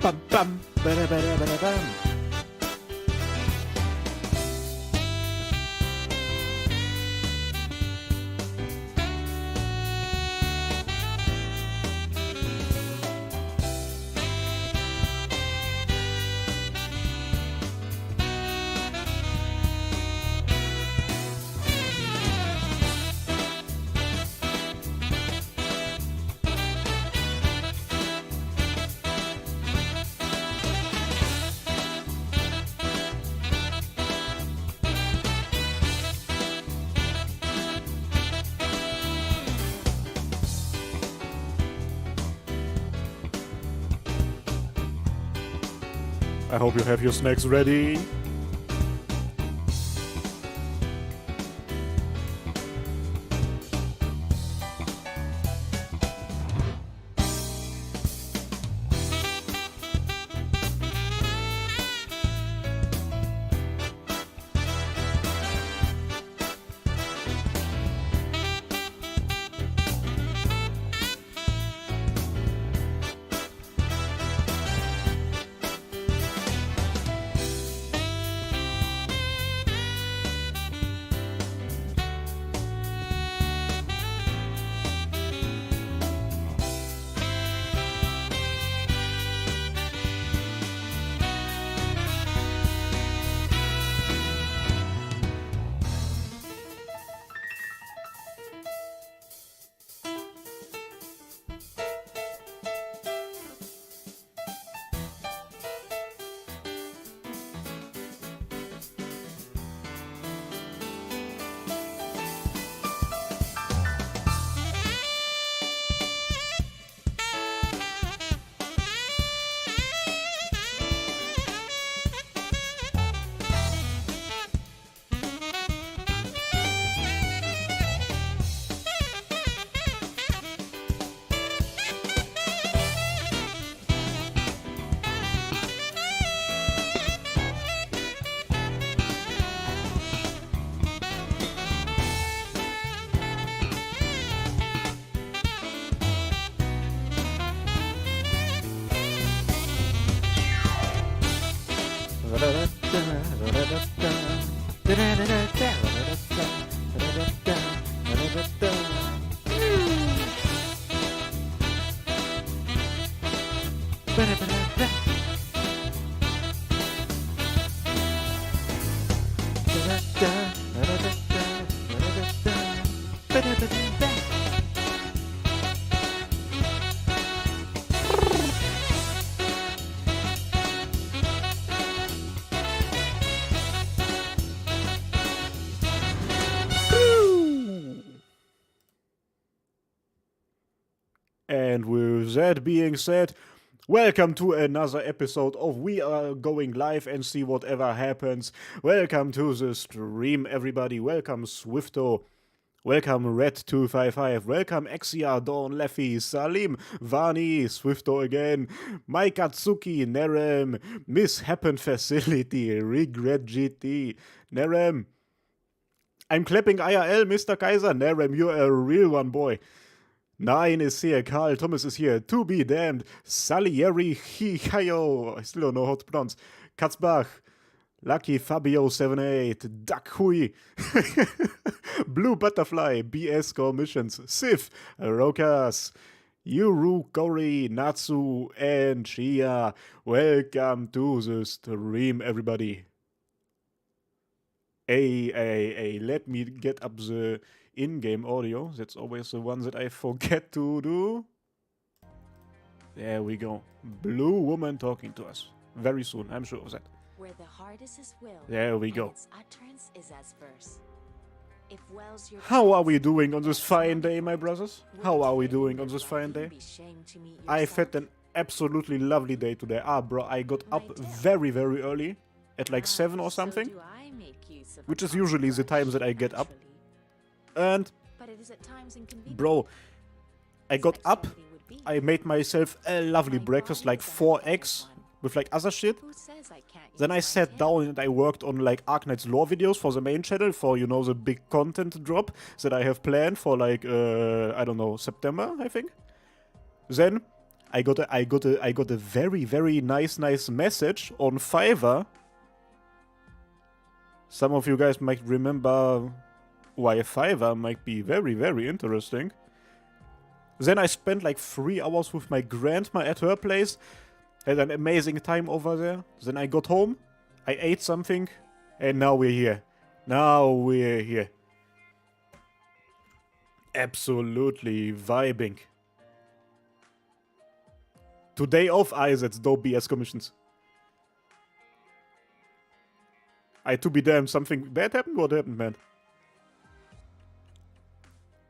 Bam, bam, bada, bada, bada, bam. I hope you have your snacks ready. And with that being said, welcome to another episode of We Are Going Live and See Whatever Happens. Welcome to the stream, everybody. Welcome Swifto. Welcome Red255. Welcome XCR, Dawn, Leffy, Salim, Vani, Swifto again, Mike Atsuki, Nerem, Mishappen Facility, Regret GT, Nerem. I'm clapping IRL, Mr. Kaiser. Nerem, you're a real one, boy. Nine is here, Carl Thomas is here, to be damned, Salieri Hihayo, I still don't know how to pronounce, Katzbach, Lucky Fabio 78, Duck Hui, Blue Butterfly, BS Core Missions, Sif, Rokas, Yuru, Gori, Natsu, and Chia. Welcome to the stream, everybody. Let me get up the in-game audio. That's always the one that I forget to do. There we go. Blue woman talking to us. Very soon, I'm sure of that. Where the heart is as will, there we go. Its utterance is as verse. If wells your How are we doing on this fine day, my brothers? How are we doing on this fine day? I've had an absolutely lovely day today. Bro, I got up very, very early. At like 7 or something. Which is usually the time that I get up. And, bro, I got up, I made myself a lovely breakfast, like 4 eggs, with like other shit. Then I sat down and I worked on like Arknights lore videos for the main channel, for, you know, the big content drop that I have planned for like, I don't know, September, I think. Then I got a very, very nice message on Fiverr. Some of you guys might remember why Fiverr might be very, very interesting. Then I spent like 3 hours with my grandma at her place. Had an amazing time over there. Then I got home. I ate something. And now we're here. Now we're here. Absolutely vibing. Today off, that's dope BS commissions. To be damned, something bad happened? What happened, man?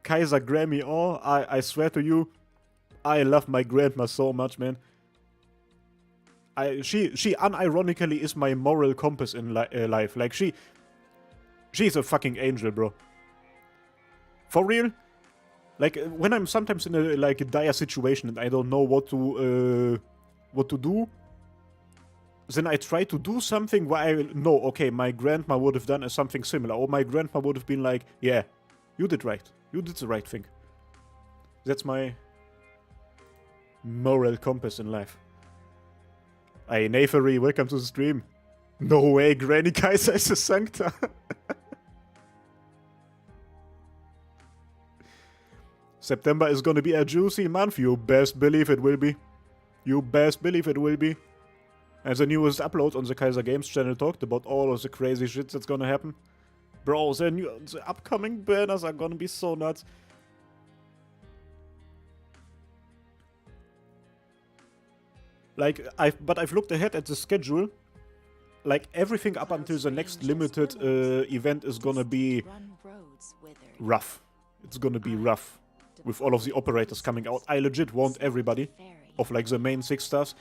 Kaiser Grammy, oh, I swear to you, I love my grandma so much, man. She unironically is my moral compass in life. Like, she's a fucking angel, bro. For real? Like, when I'm sometimes in a dire situation and I don't know what to do, then I try to do something where I know, okay, my grandma would have done something similar, or my grandma would have been like, yeah, you did right. You did the right thing. That's my moral compass in life. Hey, Nafery, welcome to the stream. No way, Granny Kaiser is a Sancta. September is gonna be a juicy month, you best believe it will be. You best believe it will be. And the newest upload on the QaiserGAMES channel talked about all of the crazy shit that's gonna happen. Bro, the upcoming banners are gonna be so nuts. Like, I've looked ahead at the schedule. Like, everything up until the next limited event is gonna be rough. It's gonna be rough. With all of the operators coming out. I legit want everybody of like the main 6 stars.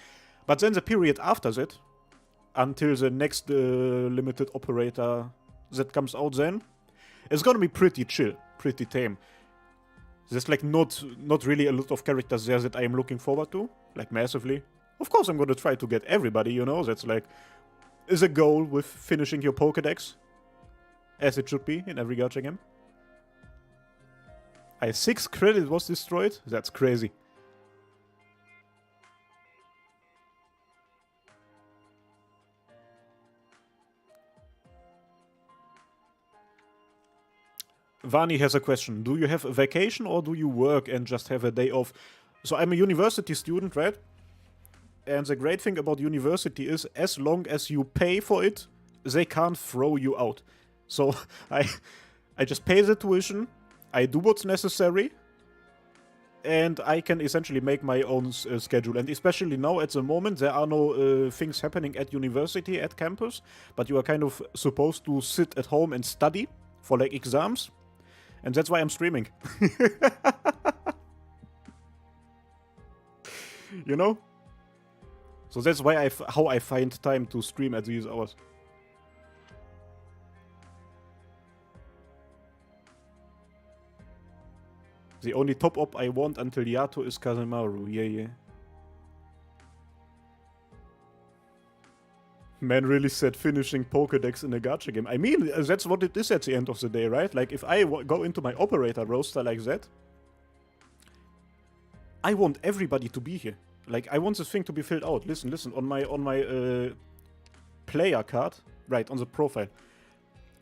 But then the period after that, until the next limited operator that comes out then, it's gonna be pretty chill, pretty tame. There's like not really a lot of characters there that I am looking forward to, like massively. Of course I'm gonna try to get everybody, you know, that's like, is a goal with finishing your Pokédex. As it should be in every gacha game. 6 credit was destroyed? That's crazy. Vani has a question. Do you have a vacation or do you work and just have a day off? So I'm a university student, right? And the great thing about university is as long as you pay for it, they can't throw you out. So I just pay the tuition, I do what's necessary, and I can essentially make my own schedule. And especially now at the moment, there are no things happening at university, at campus, but you are kind of supposed to sit at home and study for like exams. And that's why I'm streaming. You know? So that's why how I find time to stream at these hours. The only top op I want until Yato is Kazemaru. Yeah. Man really said finishing Pokédex in a gacha game. I mean, that's what it is at the end of the day, right? Like, if I go into my operator roster like that, I want everybody to be here. Like, I want this thing to be filled out. Listen, on my player card, right, on the profile,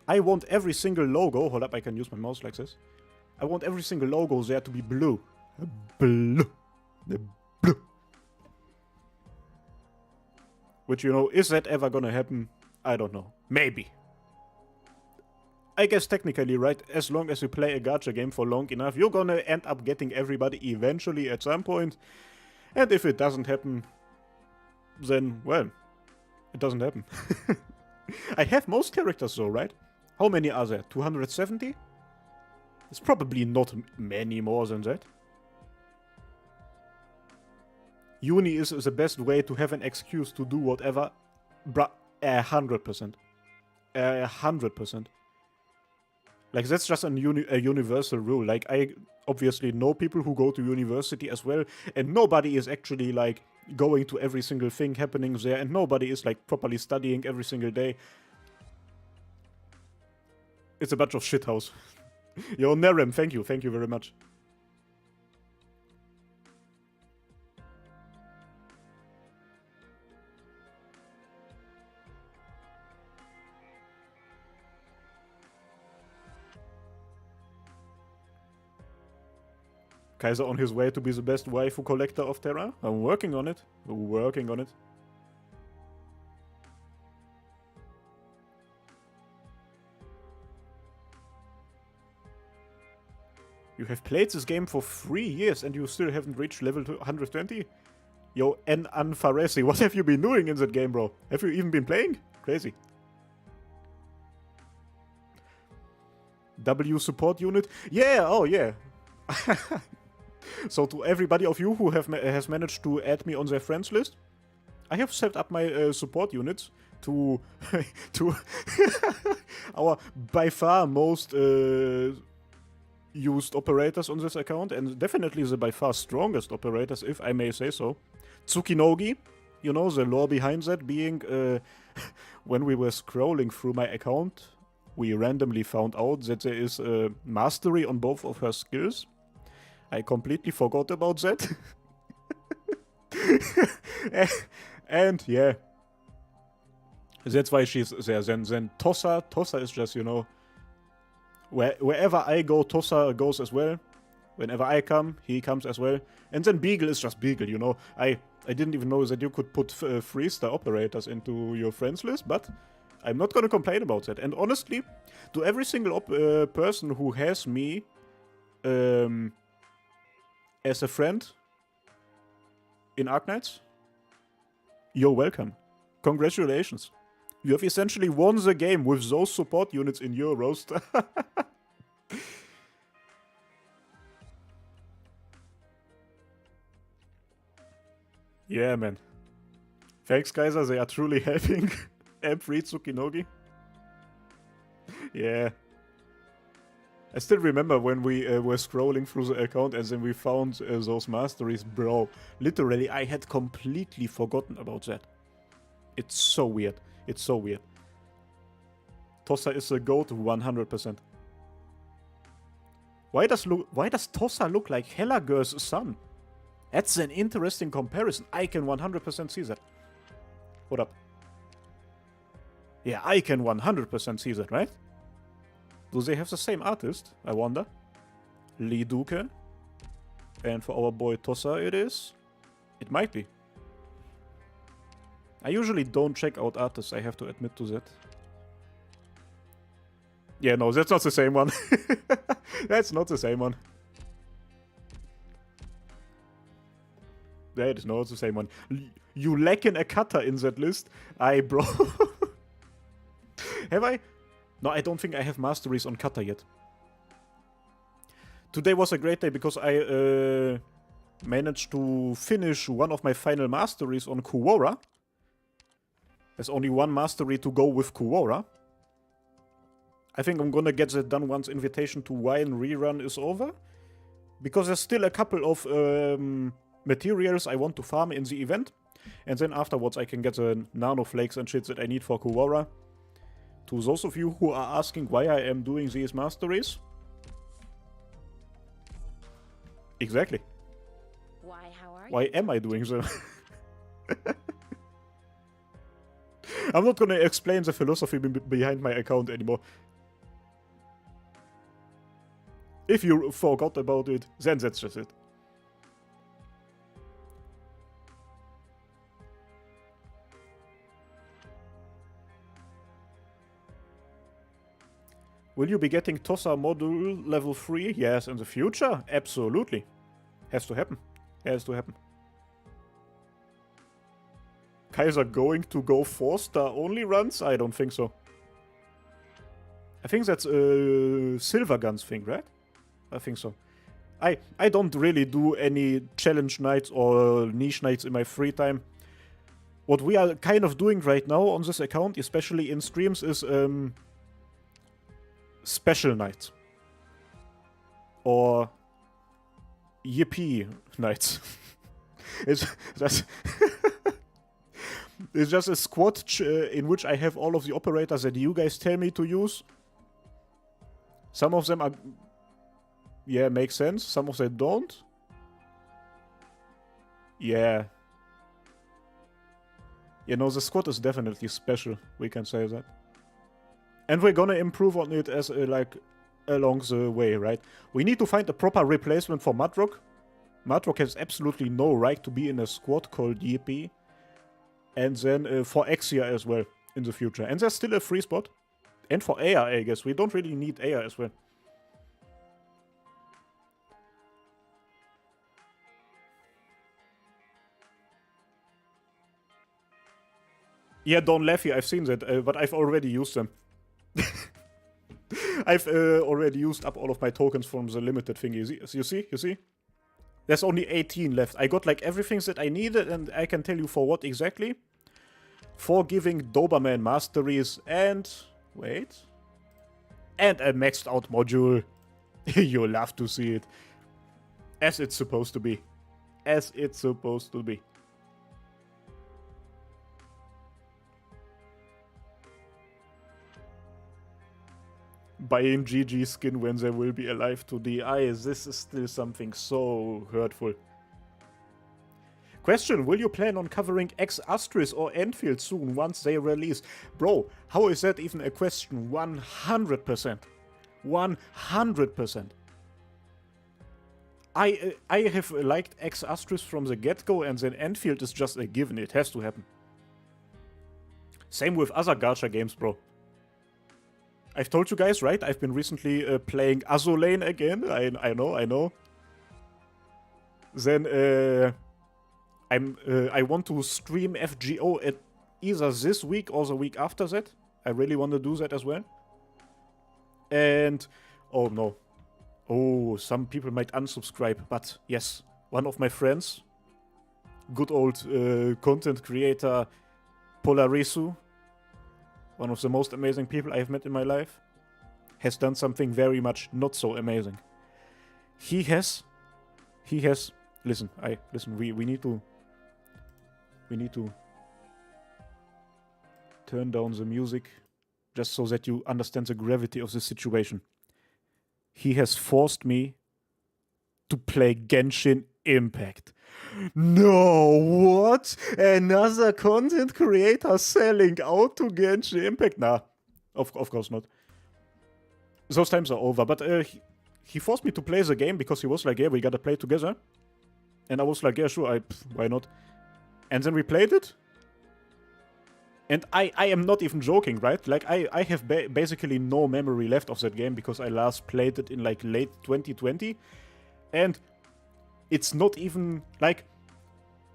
I want every single logo, hold up, I can use my mouse like this. I want every single logo there to be blue. Blue. Which, you know, is that ever gonna happen? I don't know. Maybe. I guess technically, right, as long as you play a gacha game for long enough, you're gonna end up getting everybody eventually at some point. And if it doesn't happen, then, well, it doesn't happen. I have most characters though, right? How many are there? 270? It's probably not many more than that. Uni is the best way to have an excuse to do whatever. Bruh, 100%. 100%. Like, that's just a universal rule. Like, I obviously know people who go to university as well, and nobody is actually, like, going to every single thing happening there, and nobody is, like, properly studying every single day. It's a bunch of shithouse. Yo, Nerem, thank you very much. Kaiser on his way to be the best waifu collector of Terra. I'm working on it. Working on it. You have played this game for 3 years and you still haven't reached level 120? Yo, N. Anfaresi, what have you been doing in that game, bro? Have you even been playing? Crazy. W support unit? Yeah, oh yeah. So to everybody of you who has managed to add me on their friends list, I have set up my support units to to our by far most used operators on this account, and definitely the by far strongest operators, if I may say so. Tsukinogi, you know, the lore behind that being when we were scrolling through my account, we randomly found out that there is mastery on both of her skills. I completely forgot about that. and yeah, that's why she's there. Then Tossa is just, you know, wherever I go, Tossa goes as well. Whenever I come, he comes as well. And then Beagle is just Beagle, you know. I didn't even know that you could put 3-star operators into your friends list, but I'm not gonna complain about that. And honestly, to every single person who has me as a friend in Arknights, you're welcome. Congratulations. You have essentially won the game with those support units in your roster. Yeah, man. Thanks, Kaiser. They are truly helping M3 Tsukinogi. Yeah. I still remember when we were scrolling through the account and then we found those masteries. Bro, literally, I had completely forgotten about that. It's so weird. It's so weird. Tossa is a GOAT 100%. Why does Tossa look like Helagur's son? That's an interesting comparison. I can 100% see that. What up? Yeah, I can 100% see that, right? Do they have the same artist, I wonder? Lee Duke. And for our boy Tossa it is? It might be. I usually don't check out artists, I have to admit to that. Yeah, no, that's not the same one. That's not the same one. That is not the same one. You lacking a cutter in that list? Bro. Have I? No, I don't think I have masteries on cutter yet. Today was a great day because I managed to finish one of my final masteries on Kuwora. There's only one mastery to go with Kuwora. I think I'm gonna get that done once Invitation to Wine rerun is over. Because there's still a couple of materials I want to farm in the event. And then afterwards I can get the nano flakes and shit that I need for Kuwora. To those of you who are asking why I am doing these masteries. Exactly. Why, how are you? Why am I doing them? I'm not gonna explain the philosophy behind my account anymore. If you forgot about it, then that's just it. Will you be getting Tossa module level 3? Yes, in the future? Absolutely. Has to happen. Has to happen. Kaiser going to go 4-star only runs? I don't think so. I think that's a Silver Guns thing, right? I think so. I don't really do any challenge nights or niche nights in my free time. What we are kind of doing right now on this account, especially in streams, is special nights. Or yippee nights. It's just it's just a squad in which I have all of the operators that you guys tell me to use. Some of them are... Yeah, makes sense. Some of them don't. Yeah. You know, the squad is definitely special. We can say that. And we're gonna improve on it as, like, along the way, right? We need to find a proper replacement for Mudrock. Mudrock has absolutely no right to be in a squad called YP. And then for Exia as well in the future. And there's still a free spot. And for Aya, I guess. We don't really need Aya as well. Yeah, Don Laffy, I've seen that, but I've already used them. I've already used up all of my tokens from the limited thing. You see? There's only 18 left. I got like everything that I needed, and I can tell you for what exactly. For giving Doberman masteries and... wait. And a maxed out module. You'll love to see it. As it's supposed to be. As it's supposed to be. Buying GG skin when they will be alive to the eyes. This is still something so hurtful. Question, will you plan on covering X Astris or Enfield soon once they release? Bro, how is that even a question? 100%. 100%. I have liked X Astris from the get-go, and then Enfield is just a given. It has to happen. Same with other Gacha games, bro. I've told you guys, right? I've been recently playing Azulane again. I know. Then I want to stream FGO at either this week or the week after that. I really want to do that as well. And oh no. Oh, some people might unsubscribe, but yes, one of my friends, good old content creator Polarisu, one of the most amazing people I've met in my life, has done something very much not so amazing. He has listen, we need to turn down the music just so that you understand the gravity of the situation. He has forced me to play Genshin Impact. No, what? Another content creator selling out to Genshin Impact? Nah, of course not. Those times are over, but he forced me to play the game because he was like, yeah, we gotta play together. And I was like, yeah, sure, why not? And then we played it. And I am not even joking, right? Like, I have basically no memory left of that game because I last played it in like late 2020. And it's not even like,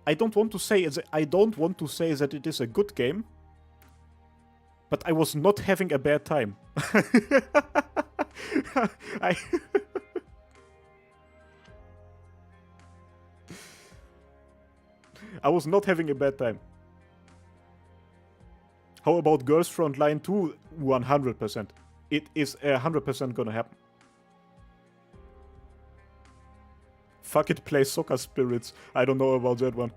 I don't want to say that it is a good game, but I was not having a bad time. I was not having a bad time. How about Girls Frontline 2? 100%. It is 100% gonna happen. Fuck it, play Soccer Spirits. I don't know about that one.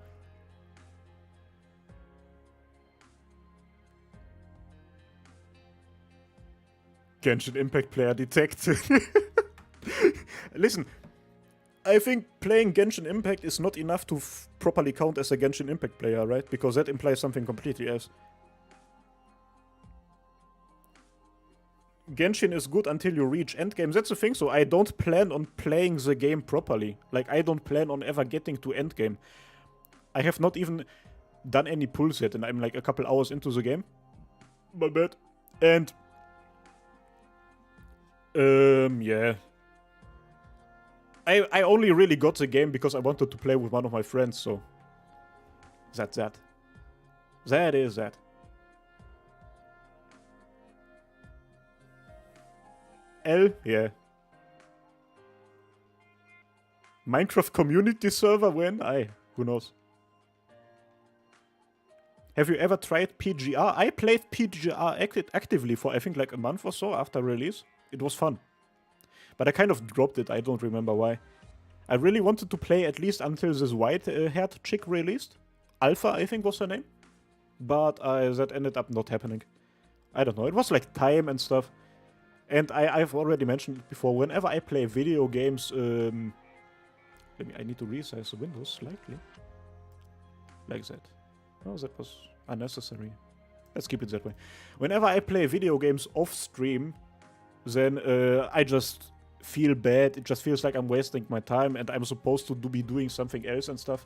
Genshin Impact player detected. Listen, I think playing Genshin Impact is not enough to properly count as a Genshin Impact player, right? Because that implies something completely else. Genshin is good until you reach endgame. That's the thing, so I don't plan on playing the game properly. Like, I don't plan on ever getting to endgame. I have not even done any pulls yet, and I'm like a couple hours into the game. My bad. And yeah. I only really got the game because I wanted to play with one of my friends, so that's that. That is that. L? Yeah. Minecraft community server when? Who knows? Have you ever tried PGR? I played PGR actively for I think like a month or so after release. It was fun. But I kind of dropped it, I don't remember why. I really wanted to play at least until this white-haired chick released. Alpha, I think was her name. But that ended up not happening. I don't know, it was like time and stuff. And I've already mentioned it before, whenever I play video games, I need to resize the windows slightly. Like that. Oh, that was unnecessary. Let's keep it that way. Whenever I play video games off stream, then I just feel bad. It just feels like I'm wasting my time and I'm supposed to be doing something else and stuff.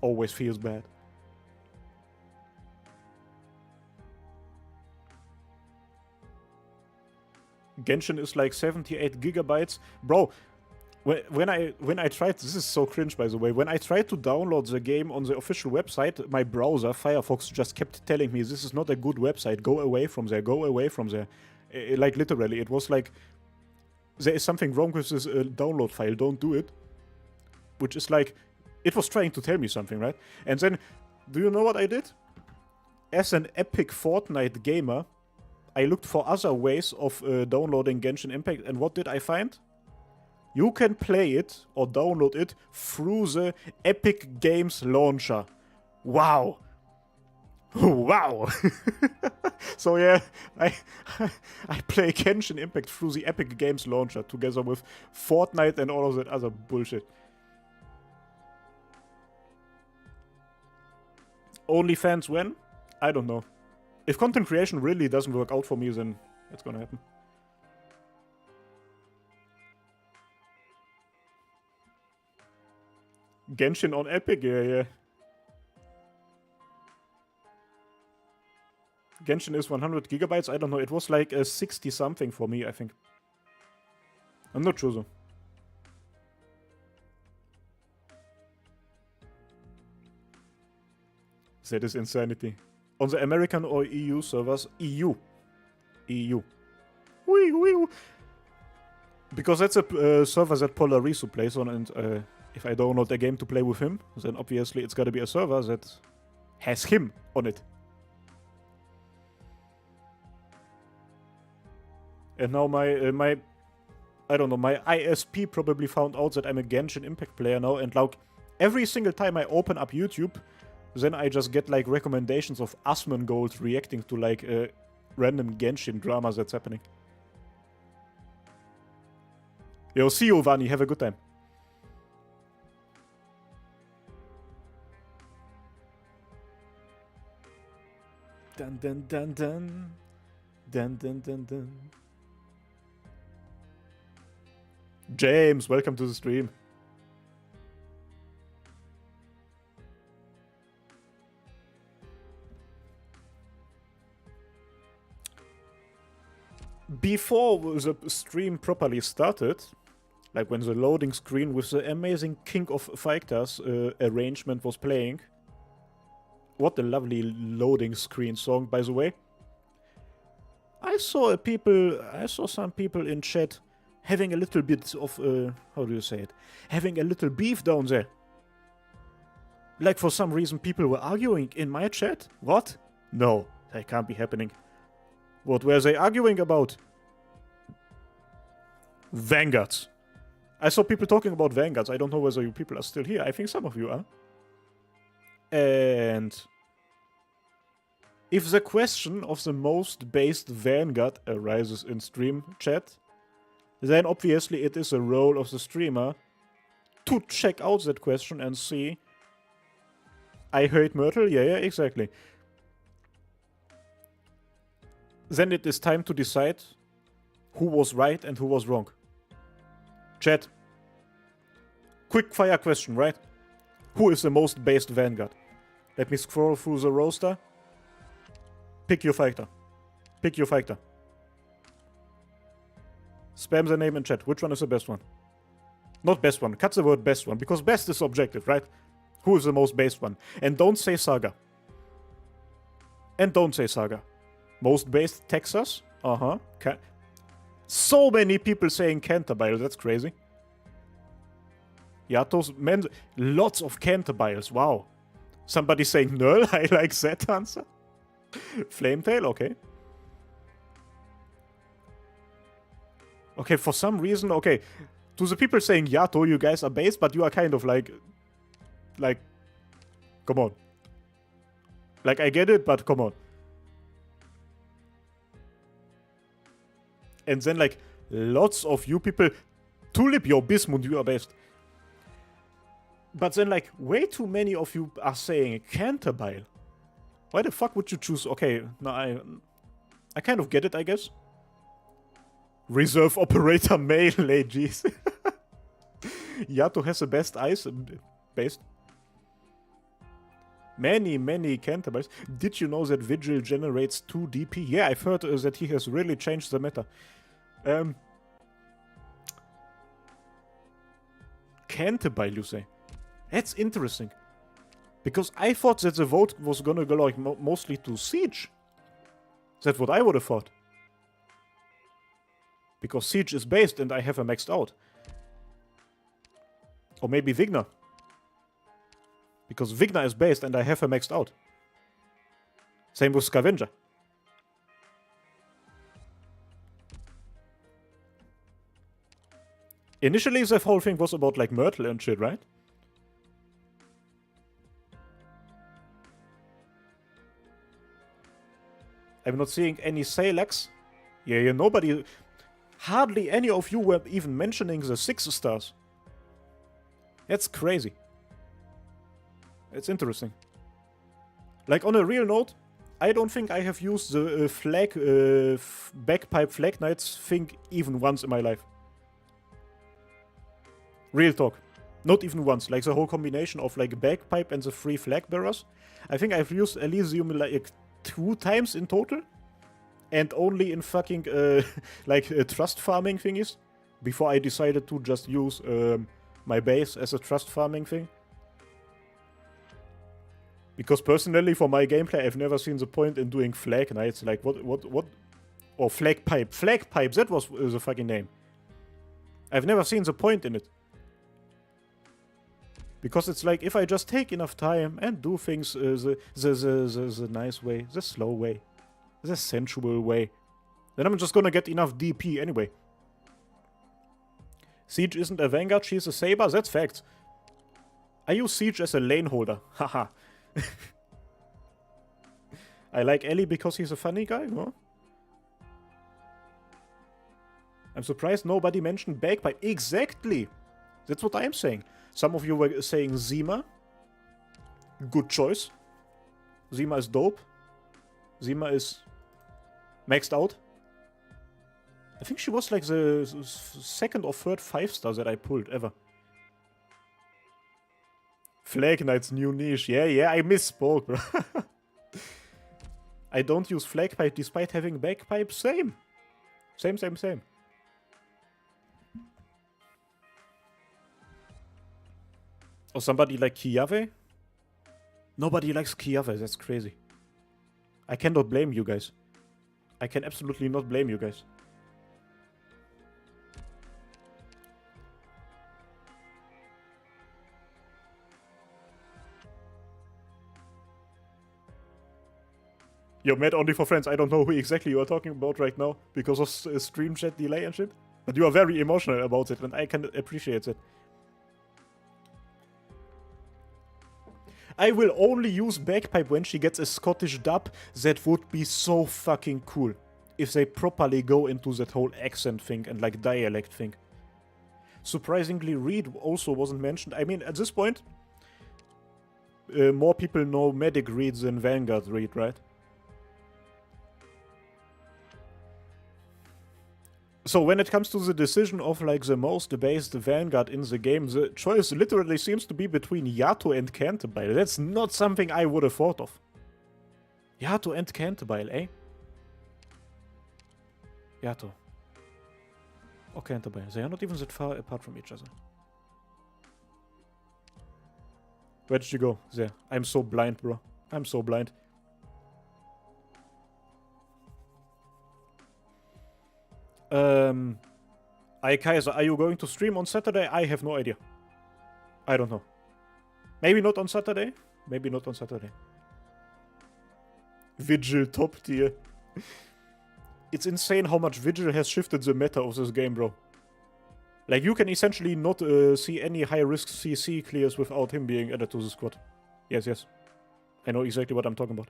Always feels bad. Genshin is like 78 gigabytes. Bro, when I tried, this is so cringe by the way, when I tried to download the game on the official website, my browser, Firefox, just kept telling me this is not a good website, go away from there, go away from there. Like literally, it was like, there is something wrong with this download file, don't do it. Which is like, it was trying to tell me something, right? And then, do you know what I did? As an epic Fortnite gamer, I looked for other ways of downloading Genshin Impact, and what did I find? You can play it or download it through the Epic Games launcher. Wow. Wow. So yeah, I play Genshin Impact through the Epic Games launcher together with Fortnite and all of that other bullshit. OnlyFans when? I don't know. If content creation really doesn't work out for me, then it's gonna happen. Genshin on Epic? Yeah. Genshin is 100 gigabytes? I don't know. It was like a 60 something for me, I think. I'm not sure though. That is insanity. On the American or EU servers? EU. EU. Wee. Because that's a server that Polarisu plays on, and if I download a game to play with him, then obviously it's gotta be a server that has him on it. And now my I don't know, my ISP probably found out that I'm a Genshin Impact player now, and like every single time I open up YouTube, then I just get like recommendations of Asmongold reacting to like random Genshin drama that's happening. Yo, see you, Vani. Have a good time. Dun dun dun dun. Dun dun dun dun. James, welcome to the stream. Before the stream properly started, like when the loading screen with the amazing King of Fighters arrangement was playing. What a lovely loading screen song, by the way. I saw some people in chat having a little bit of, how do you say it? Having a little beef down there. Like for some reason people were arguing in my chat. What? No, that can't be happening. What were they arguing about? Vanguards. I saw people talking about Vanguards. I don't know whether you people are still here. I think some of you are. And if the question of the most based Vanguard arises in stream chat, then obviously it is a role of the streamer to check out that question and see. I heard Myrtle? Yeah, exactly. Then it is time to decide who was right and who was wrong. Chat. Quick fire question, right? Who is the most based Vanguard? Let me scroll through the roster. Pick your fighter. Pick your fighter. Spam the name in chat. Which one is the best one? Not best one. Cut the word best one, because best is objective, right? Who is the most based one? And don't say Saga. And don't say Saga. Most based Texas? Uh-huh. So many people saying Cantabile. That's crazy. Yatos, man, lots of Cantabiles. Wow. Somebody saying Null. I like that answer. Flametail, okay. Okay, for some reason, okay. To the people saying Yato, you guys are based, but you are kind of like, come on. Like, I get it, but come on. And then, like, lots of you people, Tulip, yo, Bismund, you are based. But then, like, way too many of you are saying Cantabile. Why the fuck would you choose? Okay, no, I kind of get it, I guess. Reserve operator melee, jeez. Yato has the best eyes. Based. Many Cantabiles. Did you know that Vigil generates 2 DP? Yeah, I've heard that he has really changed the meta. Cantabile, you say? That's interesting. Because I thought that the vote was gonna go like mostly to Siege. That's what I would have thought. Because Siege is based and I have a maxed out. Or maybe Vigna. Because Vigna is based and I have her maxed out. Same with Scavenger. Initially, the whole thing was about like Myrtle and shit, right? I'm not seeing any Salax. Yeah, nobody... Hardly any of you were even mentioning the 6 stars. That's crazy. It's interesting. Like, on a real note, I don't think I have used the bagpipe flag knights thing even once in my life. Real talk. Not even once. Like, the whole combination of, like, bagpipe and the 3 flag bearers. I think I've used Elysium, like, 2 times in total. And only in fucking, trust farming thingies. Before I decided to just use, my base as a trust farming thing. Because personally, for my gameplay, I've never seen the point in doing flag knights. Like, what? Or flag pipe. Flag pipe, that was the fucking name. I've never seen the point in it. Because it's like, if I just take enough time and do things the nice way, the slow way, the sensual way, then I'm just gonna get enough DP anyway. Siege isn't a vanguard, she's a saber, that's fact. I use Siege as a lane holder, haha. I like Ellie because he's a funny guy, huh? I'm surprised nobody mentioned bagpipe. Exactly! That's what I'm saying. Some of you were saying Zima. Good choice. Zima is dope. Zima is maxed out. I think she was like the second or third 5-star that I pulled ever. Flag Knight's new niche. Yeah, I misspoke, bro. I don't use flagpipe despite having bagpipe. Same. Same. Or somebody like Kiave? Nobody likes Kiave, that's crazy. I cannot blame you guys. I can absolutely not blame you guys. Yo, Matt, only for friends. I don't know who exactly you are talking about right now because of stream chat delay and shit. But you are very emotional about it and I can appreciate it. I will only use bagpipe when she gets a Scottish dub. That would be so fucking cool. If they properly go into that whole accent thing and like dialect thing. Surprisingly, Reed also wasn't mentioned. I mean, at this point, more people know Medic Reed than Vanguard Reed, right? So when it comes to the decision of like the most based Vanguard in the game, the choice literally seems to be between Yato and Cantabile. That's not something I would have thought of. Yato and Cantabile, eh? Yato. Or Cantabile. They are not even that far apart from each other. Where did you go? There. I'm so blind, bro. I'm so blind. Kaiser, are you going to stream on Saturday? I have no idea. I don't know. Maybe not on Saturday. Maybe not on Saturday. Vigil top tier. It's insane how much Vigil has shifted the meta of this game, bro. Like, you can essentially not see any high-risk CC clears without him being added to the squad. Yes. I know exactly what I'm talking about.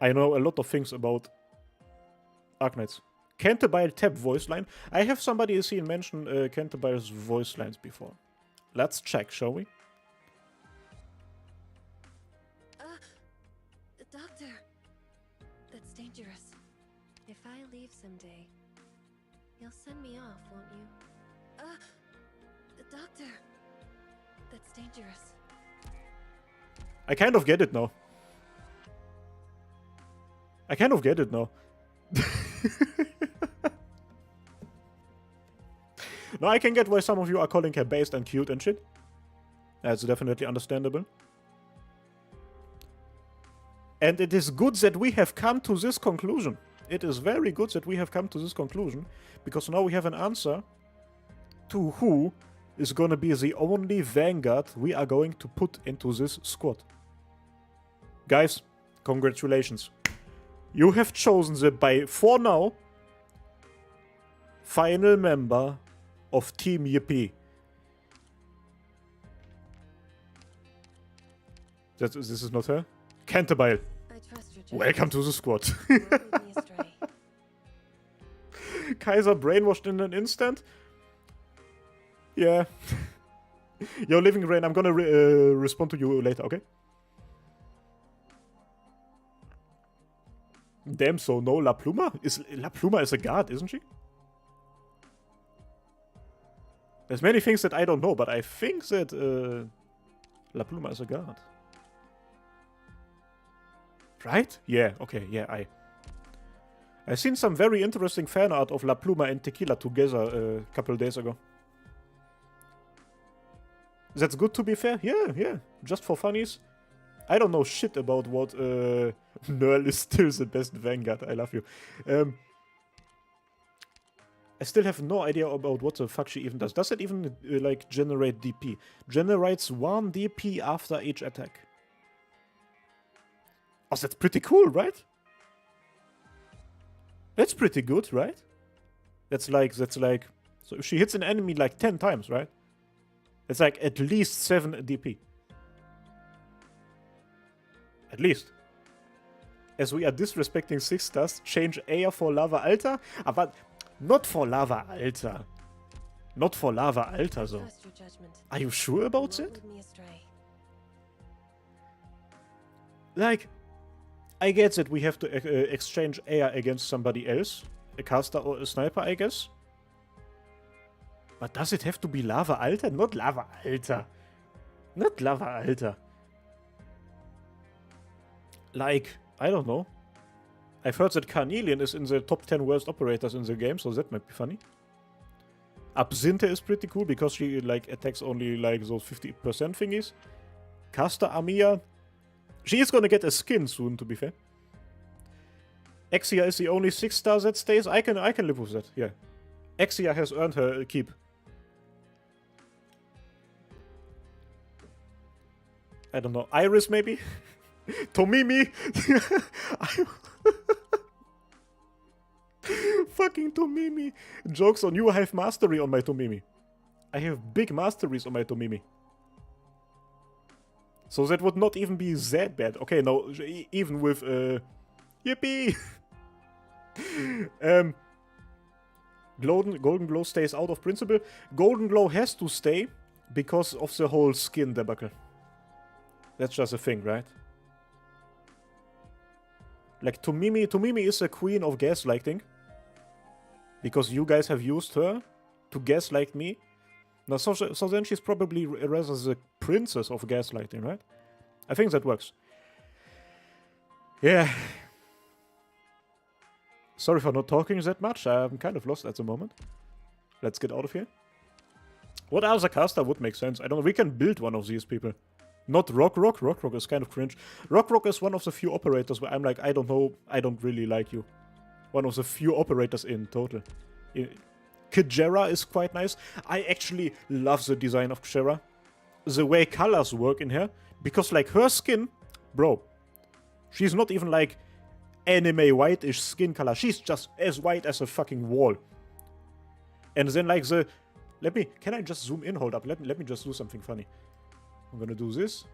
I know a lot of things about Arknights. Cantabile tap voice line. I have somebody seen mention Cantabile's voice lines before. Let's check, shall we? Doctor, that's dangerous. If I leave someday, you'll send me off, won't you? Doctor, that's dangerous. I kind of get it now. I kind of get it now. Now I can get why some of you are calling her based and cute and shit. That's definitely understandable. And it is good that we have come to this conclusion. It is very good that we have come to this conclusion, because now we have an answer to who is gonna be the only vanguard we are going to put into this squad. Guys, congratulations. You have chosen the, by for now, final member of Team Yippee. This is not her? Cantabile. I trust your judgment. Welcome to the squad. You won't lead me astray. Kaiser brainwashed in an instant? Yeah. Yo, Living Rain, I'm gonna respond to you later, okay? Damn, so no La Pluma? La Pluma is a guard, isn't she? There's many things that I don't know, but I think that La Pluma is a guard. Right? Yeah, okay, yeah, I seen some very interesting fan art of La Pluma and Tequila together a couple days ago. That's good, to be fair? Yeah, just for funnies. I don't know shit about what Nerl is still the best Vanguard. I love you. I still have no idea about what the fuck she even does. Does it even like generate DP? Generates 1 DP after each attack. Oh, that's pretty cool, right? That's pretty good, right? That's like, so if she hits an enemy like 10 times, right? It's like at least 7 DP. At least. As we are disrespecting 6 stars, change Air for Lava Alta? Aber not for Lava Alta. Not for Lava Alta, though. Trust your judgment. Are you sure about You won't that? lead me astray. Like, I get that we have to exchange air against somebody else. A caster or a sniper, I guess. But does it have to be Lava Alta? Not Lava Alta. Not Lava Alta. Like, I don't know. I've heard that Carnelian is in the top 10 worst operators in the game, so that might be funny. Absinthe is pretty cool because she like attacks only like those 50% thingies. Caster Amia, she is gonna get a skin soon, to be fair. Exia is the only 6-star that stays. I can live with that, yeah. Exia has earned her keep. I don't know. Iris, maybe? Tomimi? Fucking Tomimi. Jokes on you, I have mastery on my Tomimi. I have big masteries on my Tomimi. So that would not even be that bad. Okay, no, even with, yippee! Golden Glow stays out of principle. Golden Glow has to stay because of the whole skin debacle. That's just a thing, right? Like, Tomimi is a queen of gaslighting. Because you guys have used her to gaslight me. Now, so then she's probably rather the princess of gaslighting, right? I think that works. Yeah. Sorry for not talking that much. I'm kind of lost at the moment. Let's get out of here. What other caster would make sense? I don't know. We can build one of these people. Not Rock Rock. Rock Rock is kind of cringe. Rock Rock is one of the few operators where I'm like, I don't know. I don't really like you. One of the few operators in total. Kjera is quite nice. I actually love the design of Kjera. The way colors work in here. Because like her skin, bro, she's not even like anime white-ish skin color. She's just as white as a fucking wall. And then like the... Can I just zoom in? Hold up. Let me just do something funny. I'm gonna do this.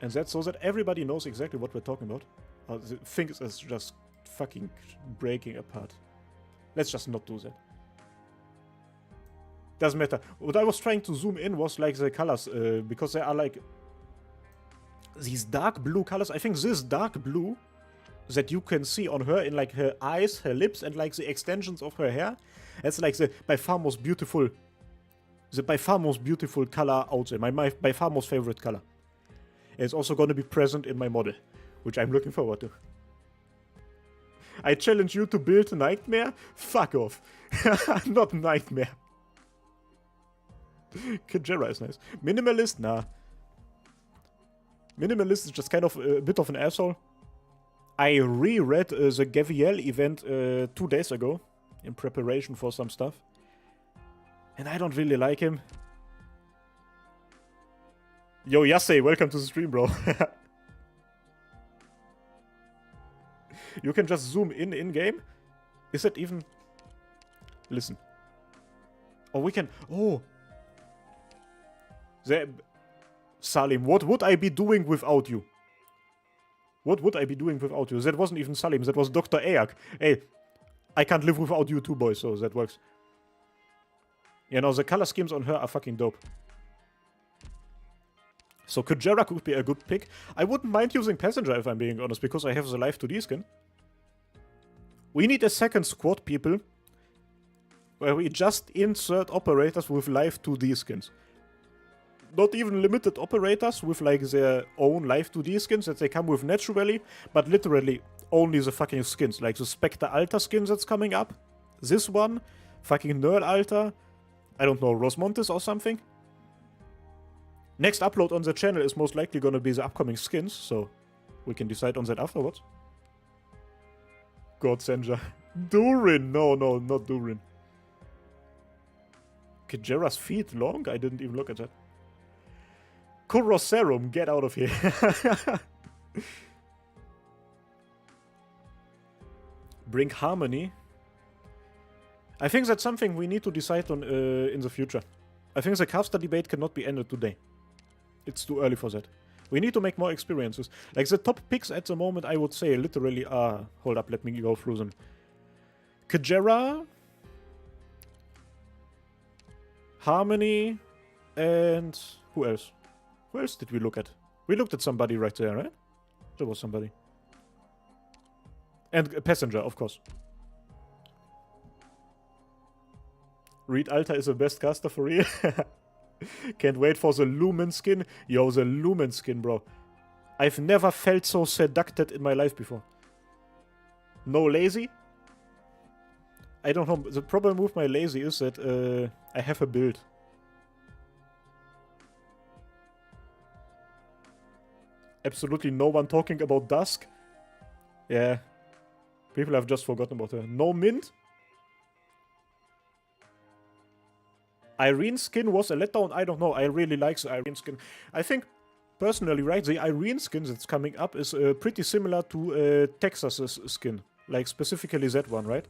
And that's so that everybody knows exactly what we're talking about. The thing is just fucking breaking apart. Let's just not do that. Doesn't matter. What I was trying to zoom in was like the colors, because they are like these dark blue colors. I think this dark blue that you can see on her in like her eyes, her lips, and like the extensions of her hair. That's like the by far most beautiful color out there. My by far most favorite color. It's also going to be present in my model, which I'm looking forward to. I challenge you to build Nightmare? Fuck off. Not Nightmare. Kajera is nice. Minimalist? Nah. Minimalist is just kind of a bit of an asshole. I reread the Gaviel event 2 days ago in preparation for some stuff. And I don't really like him. Yo, Yase, welcome to the stream, bro. You can just zoom in-game? Is that even... Listen. Oh, we can... Oh! Salim, what would I be doing without you? What would I be doing without you? That wasn't even Salim, that was Dr. Ayak. Hey, I can't live without you too, boys, so that works. You know, the color schemes on her are fucking dope. So Kujera could be a good pick. I wouldn't mind using Passenger if I'm being honest, because I have the Life 2D skin. We need a second squad, people, where we just insert operators with Life 2D skins. Not even limited operators with like their own Life 2D skins that they come with naturally, but literally only the fucking skins. Like the Spectre Alta skin that's coming up. This one, fucking Nerd Alta, I don't know, Rosmontes or something. Next upload on the channel is most likely gonna be the upcoming skins, so we can decide on that afterwards. God, Senja. Durin! No, not Durin. Kajera's feet long? I didn't even look at that. Kuroserum, get out of here. Bring harmony. I think that's something we need to decide on in the future. I think the Kavsta debate cannot be ended today. It's too early for that. We need to make more experiences. Like the top picks at the moment, I would say literally are... Hold up, let me go through them. Kajera, Harmony, and who else? Who else did we look at? We looked at somebody right there, right? There was somebody. And a Passenger, of course. Reed Alta is the best caster for real. Can't wait for the Lumen skin. Yo, the Lumen skin, bro. I've never felt so seducted in my life before. No lazy? I don't know. The problem with my lazy is that I have a build. Absolutely no one talking about Dusk. Yeah. People have just forgotten about her. No mint? Irene skin was a letdown. I don't know. I really like the Irene skin. I think, personally, right, the Irene skin that's coming up is pretty similar to Texas's skin. Like, specifically that one, right?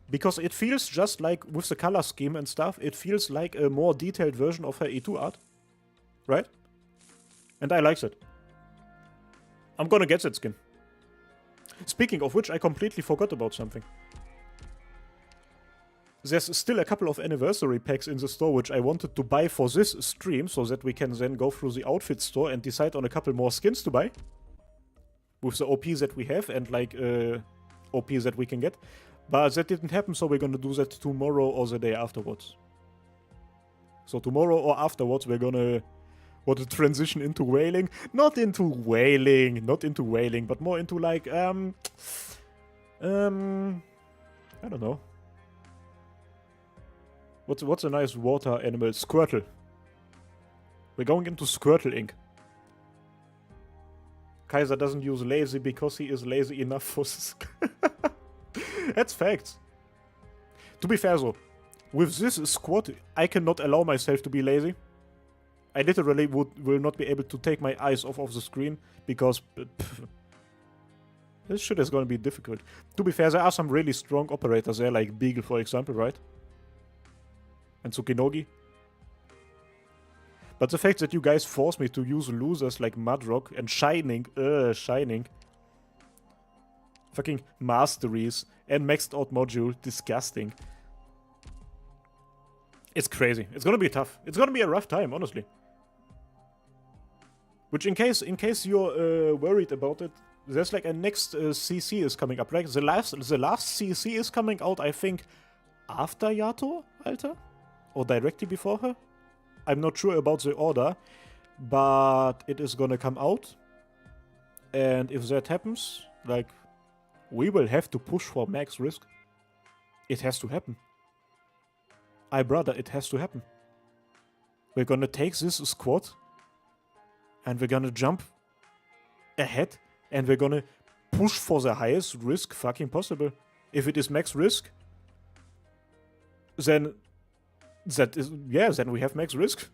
Because it feels just like, with the color scheme and stuff, it feels like a more detailed version of her E2 art. Right? And I like that. I'm gonna get that skin. Speaking of which, I completely forgot about something. There's still a couple of anniversary packs in the store which I wanted to buy for this stream, so that we can then go through the outfit store and decide on a couple more skins to buy. With the OP that we have and like OP that we can get. But that didn't happen, so we're gonna do that tomorrow or the day afterwards. So tomorrow or afterwards we're gonna want to transition into whaling. Not into whaling, but more into like I don't know. What's a nice water animal? Squirtle. We're going into Squirtle Inc. Kaiser doesn't use lazy because he is lazy enough for this. That's facts. To be fair though, with this squad, I cannot allow myself to be lazy. I literally will not be able to take my eyes off of the screen because this shit is going to be difficult. To be fair, there are some really strong operators there, like Beagle for example, right? And Tsukinogi. But the fact that you guys force me to use losers like Mudrock and Shining, fucking masteries and maxed out module. Disgusting. It's crazy. It's gonna be tough. It's gonna be a rough time, honestly. Which, in case you're worried about it, there's like a next CC is coming up, right? The last CC is coming out, I think, after Yato, Alter? Or directly before her? I'm not sure about the order, but it is gonna come out. And if that happens, like, we will have to push for max risk. It has to happen. Brother, it has to happen. We're gonna take this squad and we're gonna jump ahead and we're gonna push for the highest risk fucking possible. If it is max risk, then then we have max risk.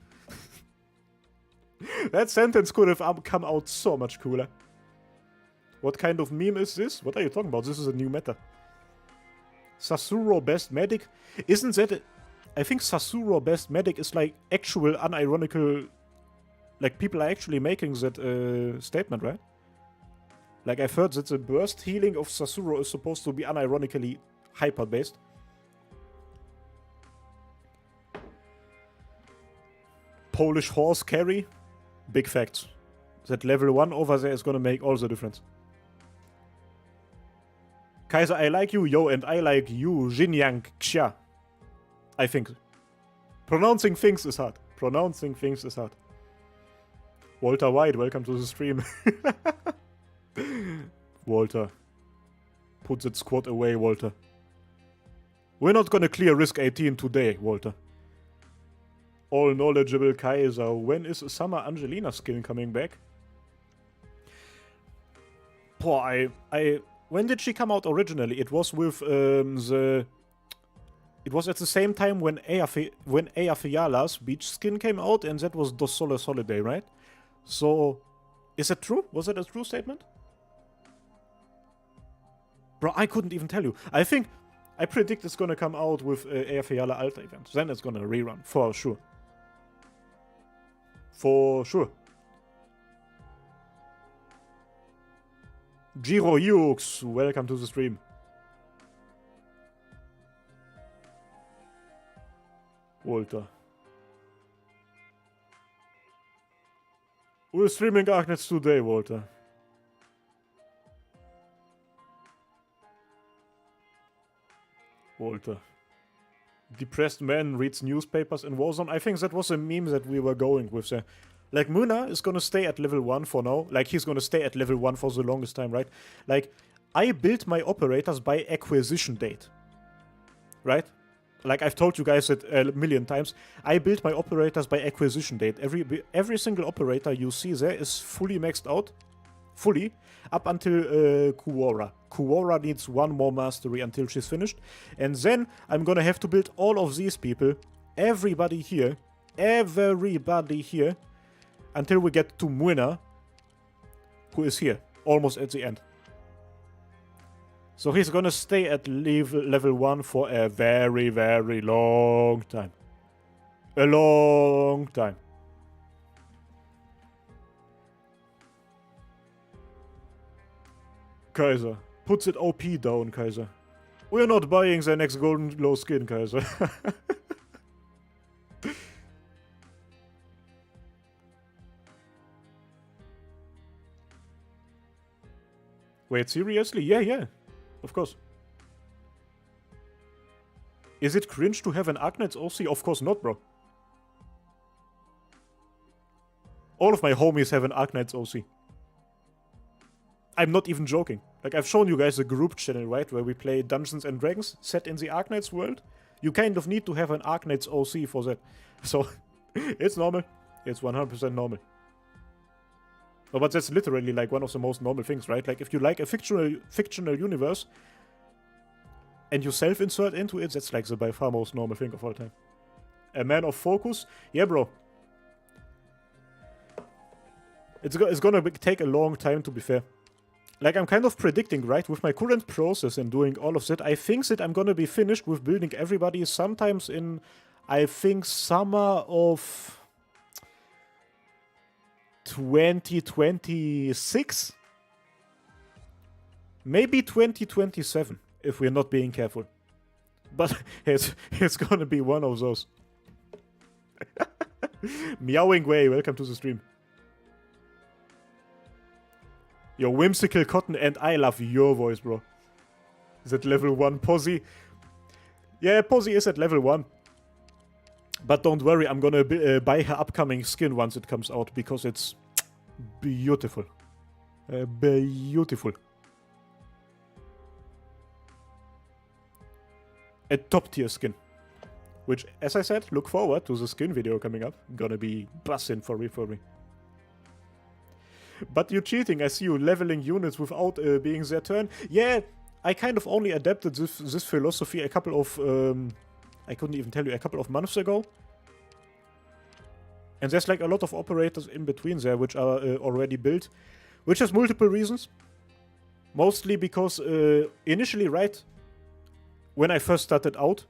That sentence could have come out so much cooler. What kind of meme is this? What are you talking about? This is a new meta. Sasuro best medic? Isn't that... I think Sasuro best medic is like actual unironical... Like, people are actually making that statement, right? Like, I've heard that the burst healing of Sasuro is supposed to be unironically hyper-based. Polish horse carry? Big facts. That level 1 over there is gonna make all the difference. Kaiser, I like you, yo, and I like you, Jinyang Xia. I think. Pronouncing things is hard. Pronouncing things is hard. Walter White, welcome to the stream. Walter. Put that squad away, Walter. We're not gonna clear risk 18 today, Walter. All knowledgeable Kaiser. When is Summer Angelina skin coming back? Boy, when did she come out originally? It was with It was at the same time when Eyjafjall's beach skin came out, and that was Dos Soles Holiday, right? So, is that true? Was that a true statement? Bro, I couldn't even tell you. I predict it's gonna come out with Eyjafjalla Alta event. Then it's gonna rerun, for sure. For sure. Jiro Yux, welcome to the stream. Walter. We're streaming Arknights today, Walter. Walter. Depressed man reads newspapers in Warzone. I think that was a meme that we were going with there. Like, Muna is gonna stay at level 1 for now. Like, he's gonna stay at level 1 for the longest time, right? Like, I built my operators by acquisition date. Right? Like, I've told you guys it a million times. I built my operators by acquisition date. Every single operator you see there is fully maxed out. Fully. Up until Kuwara. Kuwara needs one more mastery until she's finished. And then I'm gonna have to build all of these people. Everybody here. Until we get to Muina, who is here, almost at the end. So he's gonna stay at level 1 for a very, very long time. A long time. Kaiser. Puts it OP down, Kaiser. We're not buying the next golden glow skin, Kaiser. Wait, seriously? Yeah. Of course. Is it cringe to have an Arknights OC? Of course not, bro. All of my homies have an Arknights OC. I'm not even joking. Like, I've shown you guys a group channel, right? Where we play Dungeons and Dragons set in the Arknights world. You kind of need to have an Arknights OC for that. So, it's normal. It's 100% normal. Oh, but that's literally like one of the most normal things, right? Like, if you like a fictional universe and you self-insert into it, that's like the by far most normal thing of all time. A man of focus? Yeah, bro. It's gonna take a long time, to be fair. Like, I'm kind of predicting, right, with my current process and doing all of that, I think that I'm gonna be finished with building everybody sometimes in, I think, summer of 2026? Maybe 2027, if we're not being careful. But it's gonna be one of those. Meowing Way, welcome to the stream. Your whimsical cotton, and I love your voice, bro. Is at level 1 Posy? Yeah, Posy is at level 1. But don't worry, I'm gonna buy her upcoming skin once it comes out, because it's beautiful. Beautiful. A top tier skin. Which, as I said, look forward to the skin video coming up. Gonna be bussin' for me. But you're cheating, I see you leveling units without being their turn. Yeah, I kind of only adapted this philosophy a couple of... I couldn't even tell you, a couple of months ago. And there's like a lot of operators in between there which are already built. Which has multiple reasons. Mostly because initially, right, when I first started out,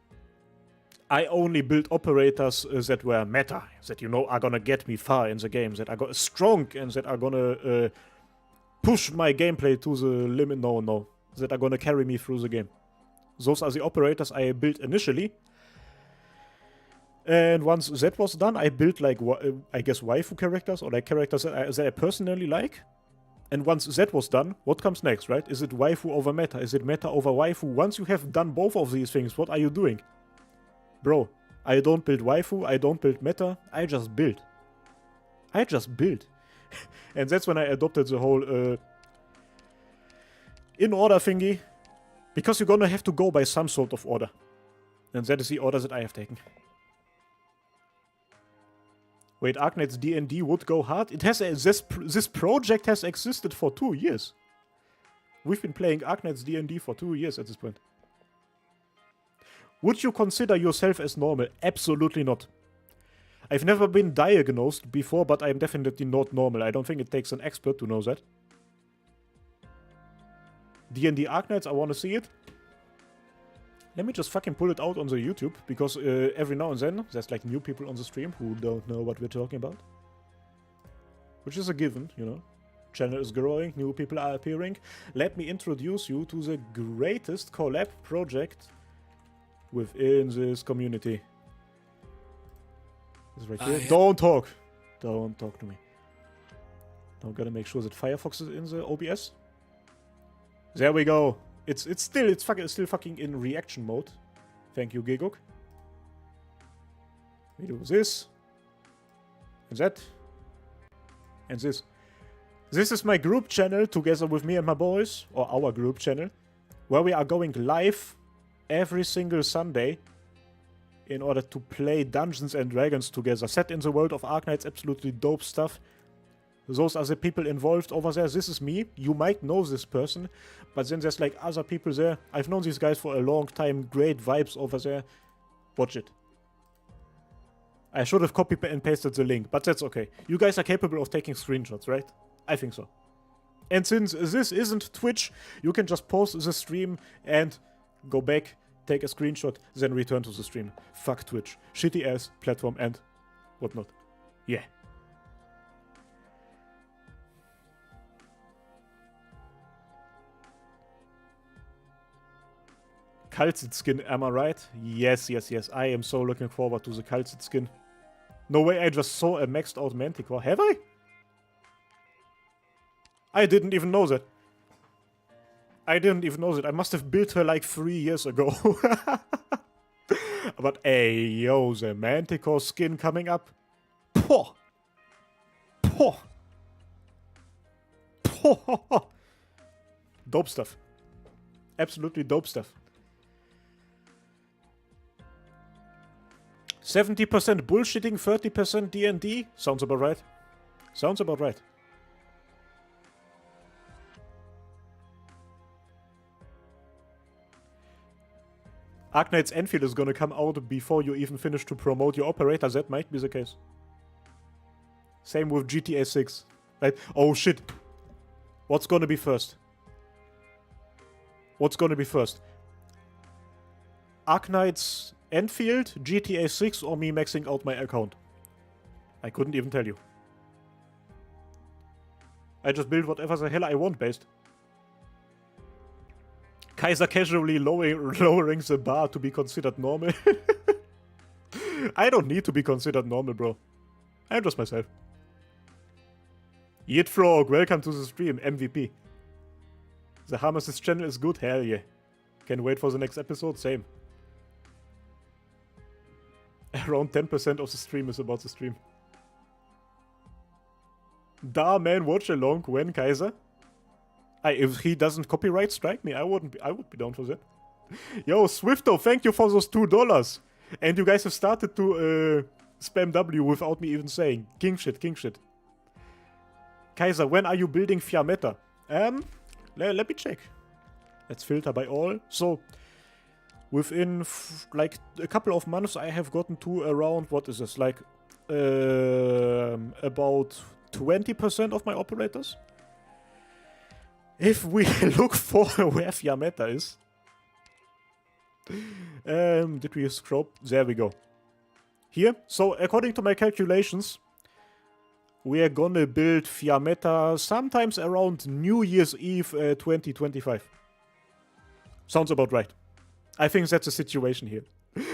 I only built operators that were meta, that you know are gonna get me far in the game, that are strong and that are gonna push my gameplay to the limit. No, that are gonna carry me through the game. Those are the operators I built initially. And once that was done, I built like, I guess, waifu characters, or like characters that I personally like. And once that was done, what comes next, right? Is it waifu over meta? Is it meta over waifu? Once you have done both of these things, what are you doing? Bro, I don't build waifu, I don't build meta, I just build. And that's when I adopted the whole in-order thingy. Because you're gonna have to go by some sort of order. And that is the order that I have taken. Wait, Arknights D&D would go hard? It has this project has existed for 2 years. We've been playing Arknights D&D for 2 years at this point. Would you consider yourself as normal? Absolutely not. I've never been diagnosed before, but I'm definitely not normal. I don't think it takes an expert to know that. D&D Arknights, I want to see it. Let me just fucking pull it out on the YouTube, because every now and then there's like new people on the stream who don't know what we're talking about. Which is a given, you know. Channel is growing, new people are appearing. Let me introduce you to the greatest collab project within this community. This right here. Don't talk! Don't talk to me. Now gotta make sure that Firefox is in the OBS. There we go. It's still fucking in reaction mode. Thank you, Gigok. We do this. And that. And this. This is my group channel together with me and my boys. Or our group channel. Where we are going live every single Sunday. In order to play Dungeons and Dragons together. Set in the world of Arknights. Absolutely dope stuff. Those are the people involved over there. This is me. You might know this person. But then there's like other people there. I've known these guys for a long time. Great vibes over there. Watch it. I should have copied and pasted the link. But that's okay. You guys are capable of taking screenshots, right? I think so. And since this isn't Twitch, you can just pause the stream and go back, take a screenshot, then return to the stream. Fuck Twitch. Shitty ass platform and whatnot. Yeah. Calcit skin, am I right? Yes. I am so looking forward to the Calcit skin. No way, I just saw a maxed out Manticore. Have I? I didn't even know that. I must have built her like 3 years ago. But hey, yo, the Manticore skin coming up. Poh! Dope stuff. Absolutely dope stuff. 70% bullshitting, 30% D&D? Sounds about right. Sounds about right. Arknights Enfield is gonna come out before you even finish to promote your operator. That might be the case. Same with GTA 6. Right? Oh shit. What's gonna be first? Arknights Enfield, GTA 6, or me maxing out my account? I couldn't even tell you. I just build whatever the hell I want based. Kaiser casually lowering the bar to be considered normal. I don't need to be considered normal, bro. I'm just myself. Yeet Frog, welcome to the stream, MVP. The Hamas' channel is good, hell yeah. Can't wait for the next episode, same. Around 10% of the stream is about the stream. Da man, watch along when, Kaiser? If he doesn't copyright strike me, I would be down for that. Yo, Swifto, thank you for those $2. And you guys have started to spam W without me even saying. King shit, king shit. Kaiser, when are you building Fiametta? Let me check. Let's filter by all. So, within like a couple of months, I have gotten to around, what is this, like about 20% of my operators. If we look for where Fiametta is, did we scroll? There we go. Here. So according to my calculations, we are gonna build Fiametta sometimes around New Year's Eve 2025. Sounds about right. I think that's the situation here.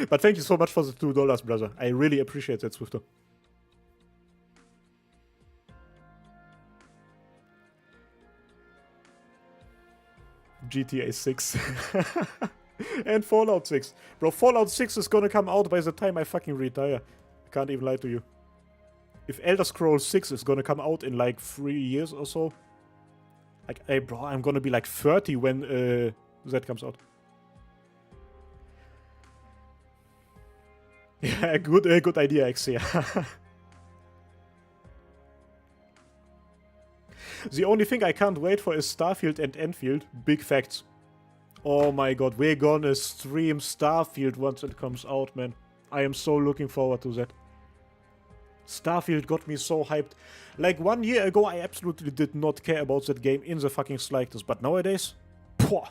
But thank you so much for the $2, brother. I really appreciate that, Swifto. GTA 6. And Fallout 6. Bro, Fallout 6 is gonna come out by the time I fucking retire. I can't even lie to you. If Elder Scrolls 6 is gonna come out in like 3 years or so. Like, hey bro, I'm gonna be like 30 when that comes out. Yeah, good idea, Xia. The only thing I can't wait for is Starfield and Enfield. Big facts. Oh my god, we're gonna stream Starfield once it comes out, man. I am so looking forward to that. Starfield got me so hyped. Like 1 year ago, I absolutely did not care about that game in the fucking slightest. But nowadays, pwah,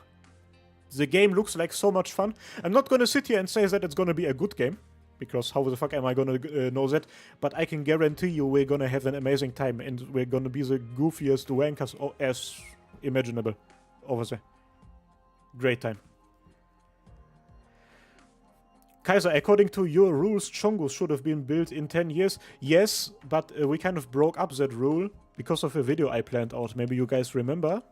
the game looks like so much fun. I'm not gonna sit here and say that it's gonna be a good game. Because how the fuck am I gonna know that? But I can guarantee you we're gonna have an amazing time. And we're gonna be the goofiest wankers as imaginable over there. Great time. Kaiser, according to your rules, Chongus should have been built in 10 years. Yes, but we kind of broke up that rule because of a video I planned out. Maybe you guys remember.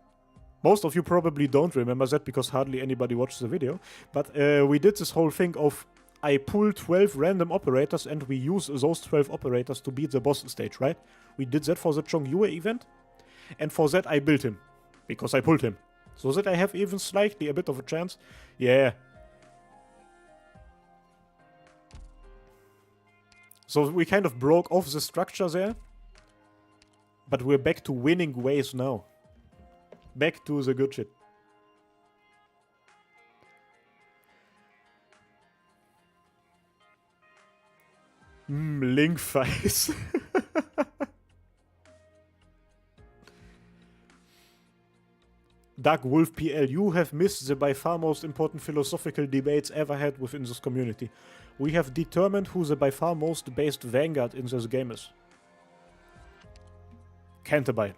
Most of you probably don't remember that because hardly anybody watched the video. But we did this whole thing of I pull 12 random operators and we use those 12 operators to beat the boss stage, right? We did that for the Chongyue event. And for that I built him. Because I pulled him. So that I have even slightly a bit of a chance. Yeah. So we kind of broke off the structure there. But we're back to winning ways now. Back to the good shit. Link face. Dark Wolf PL, you have missed the by far most important philosophical debates ever had within this community. We have determined who the by far most based vanguard in this game is. Canterbury.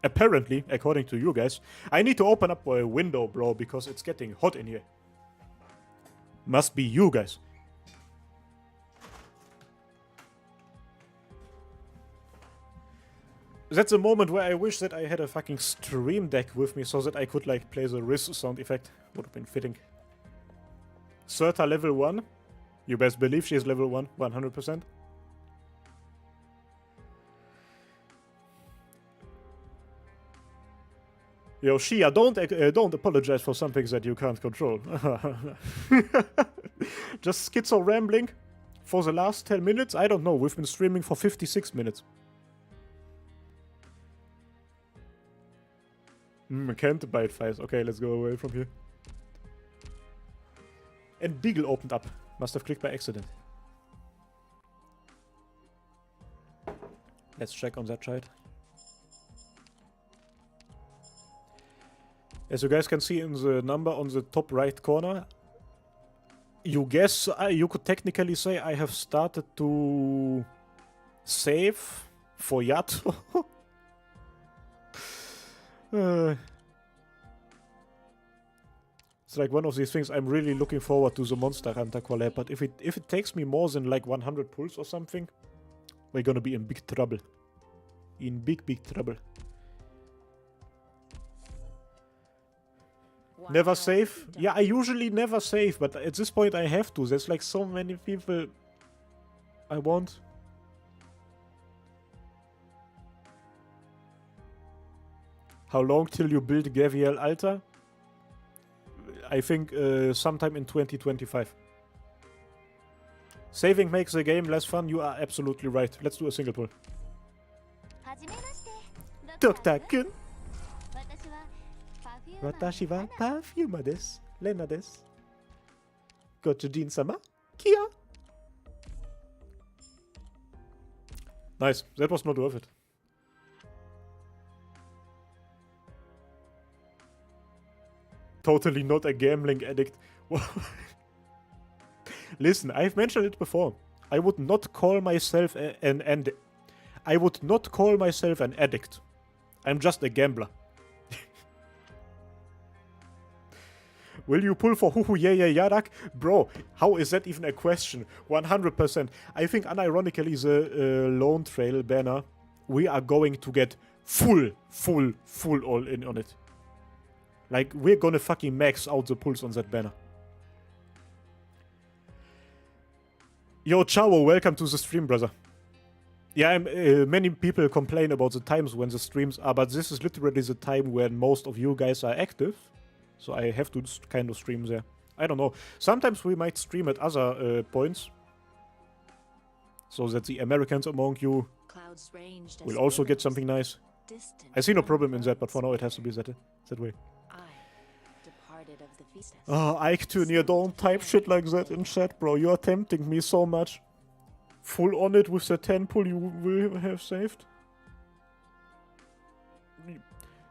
Apparently, according to you guys, I need to open up a window, bro, because it's getting hot in here. Must be you guys. That's a moment where I wish that I had a fucking stream deck with me so that I could like play the Riz sound effect. Would have been fitting. Serta level 1. You best believe she is level 1, 100%. Yo, Shia, don't apologize for something that you can't control. Just schizo rambling for the last 10 minutes? I don't know, we've been streaming for 56 minutes. Can't bite fast. Okay, let's go away from here. And Beagle opened up. Must have clicked by accident. Let's check on that side. As you guys can see in the number on the top right corner, you could technically say I have started to save for Yato. It's like one of these things. I'm really looking forward to the Monster Hunter collab, but if it takes me more than like 100 pulls or something, we're gonna be in big trouble. In big trouble. Wow. Never save? Yeah, I usually never save, but at this point I have to. There's like so many people I want. How long till you build Gaviel Alta? I think sometime in 2025. Saving makes the game less fun. You are absolutely right. Let's do a single pull. Dokta-kun. Watashi wa Perfuma desu. Lena desu. Gojojin-sama. Kia. Nice. That was not worth it. Totally not a gambling addict. Listen, I've mentioned it before. I would not call myself an addict. I'm just a gambler. Will you pull for Huhu Yadak? Bro, how is that even a question? 100%. I think unironically the Lone Trail banner, we are going to get full all in on it. Like, we're gonna fucking max out the pulls on that banner. Yo, Chavo, welcome to the stream, brother. Yeah, many people complain about the times when the streams are, but this is literally the time when most of you guys are active. So I have to kind of stream there. I don't know. Sometimes we might stream at other points. So that the Americans among you will also get something nice. I see no problem in that, but for now it has to be that way. Oh, Ike Junior, don't type shit like that in chat, bro. You are tempting me so much. Full on it with the 10 pull you will have saved.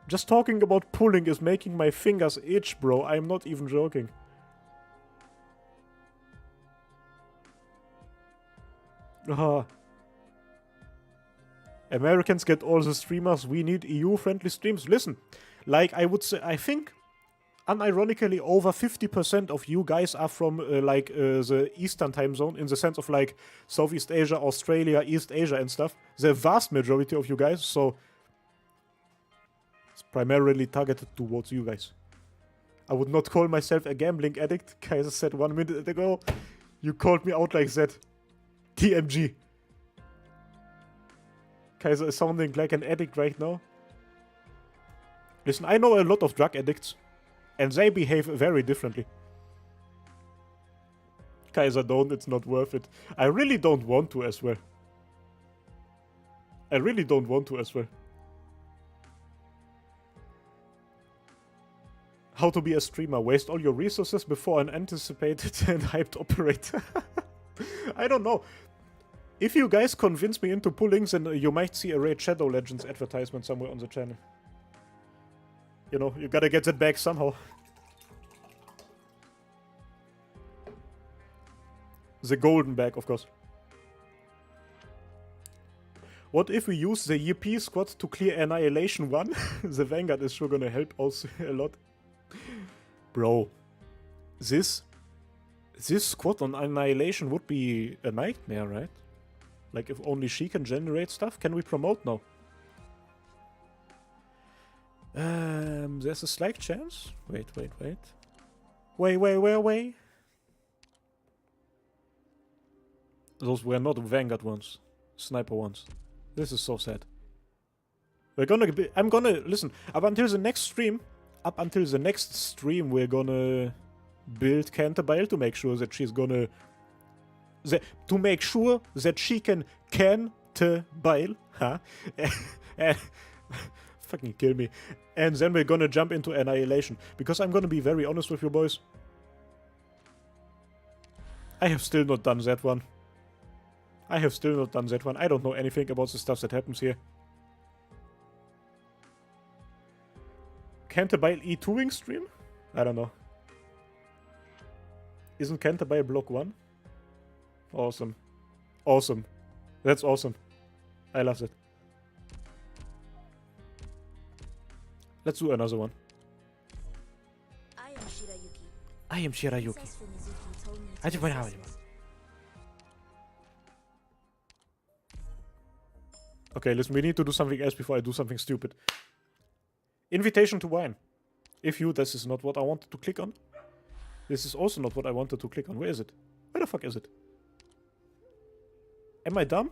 Just talking about pulling is making my fingers itch, bro. I'm not even joking. Americans get all the streamers. We need EU-friendly streams. Listen, like I would say, I think unironically over 50% of you guys are from the Eastern time zone, in the sense of like Southeast Asia, Australia, East Asia and stuff. The vast majority of you guys, so it's primarily targeted towards you guys. I would not call myself a gambling addict. Kaiser said 1 minute ago. You called me out like that. TMG. Kaiser is sounding like an addict right now. Listen, I know a lot of drug addicts, and they behave very differently. Kaiser, don't, it's not worth it. I really don't want to as well. I really don't want to as well. How to be a streamer. Waste all your resources before an anticipated and hyped operator. I don't know. If you guys convince me into pulling, then you might see a Raid Shadow Legends advertisement somewhere on the channel. You know, you gotta get that back somehow. The golden bag, of course. What if we use the EP squad to clear Annihilation 1? The Vanguard is sure gonna help also a lot. Bro, this squad on Annihilation would be a nightmare, right? Like, if only she can generate stuff? Can we promote now? There's a slight chance. Wait. Wait. Those were not Vanguard ones. Sniper ones. This is so sad. I'm gonna... Listen, up until the next stream, we're gonna build Cantabile to make sure that she's gonna... to make sure that she can Cantabile, huh? Fucking kill me. And then we're gonna jump into Annihilation. Because I'm gonna be very honest with you boys. I have still not done that one. I don't know anything about the stuff that happens here. Cantabile E2ing stream? I don't know. Isn't Cantabile block 1? Awesome. Awesome. That's awesome. I love it. Let's do another one. I am Shirayuki, I am Shirayuki. Successful Mizuki told me to Hadi bana assess hadi. this. Okay, listen, we need to do something else before I do something stupid. Invitation to wine. If you, this is not what I wanted to click on. This is also not what I wanted to click on. Where is it? Where the fuck is it? Am I dumb?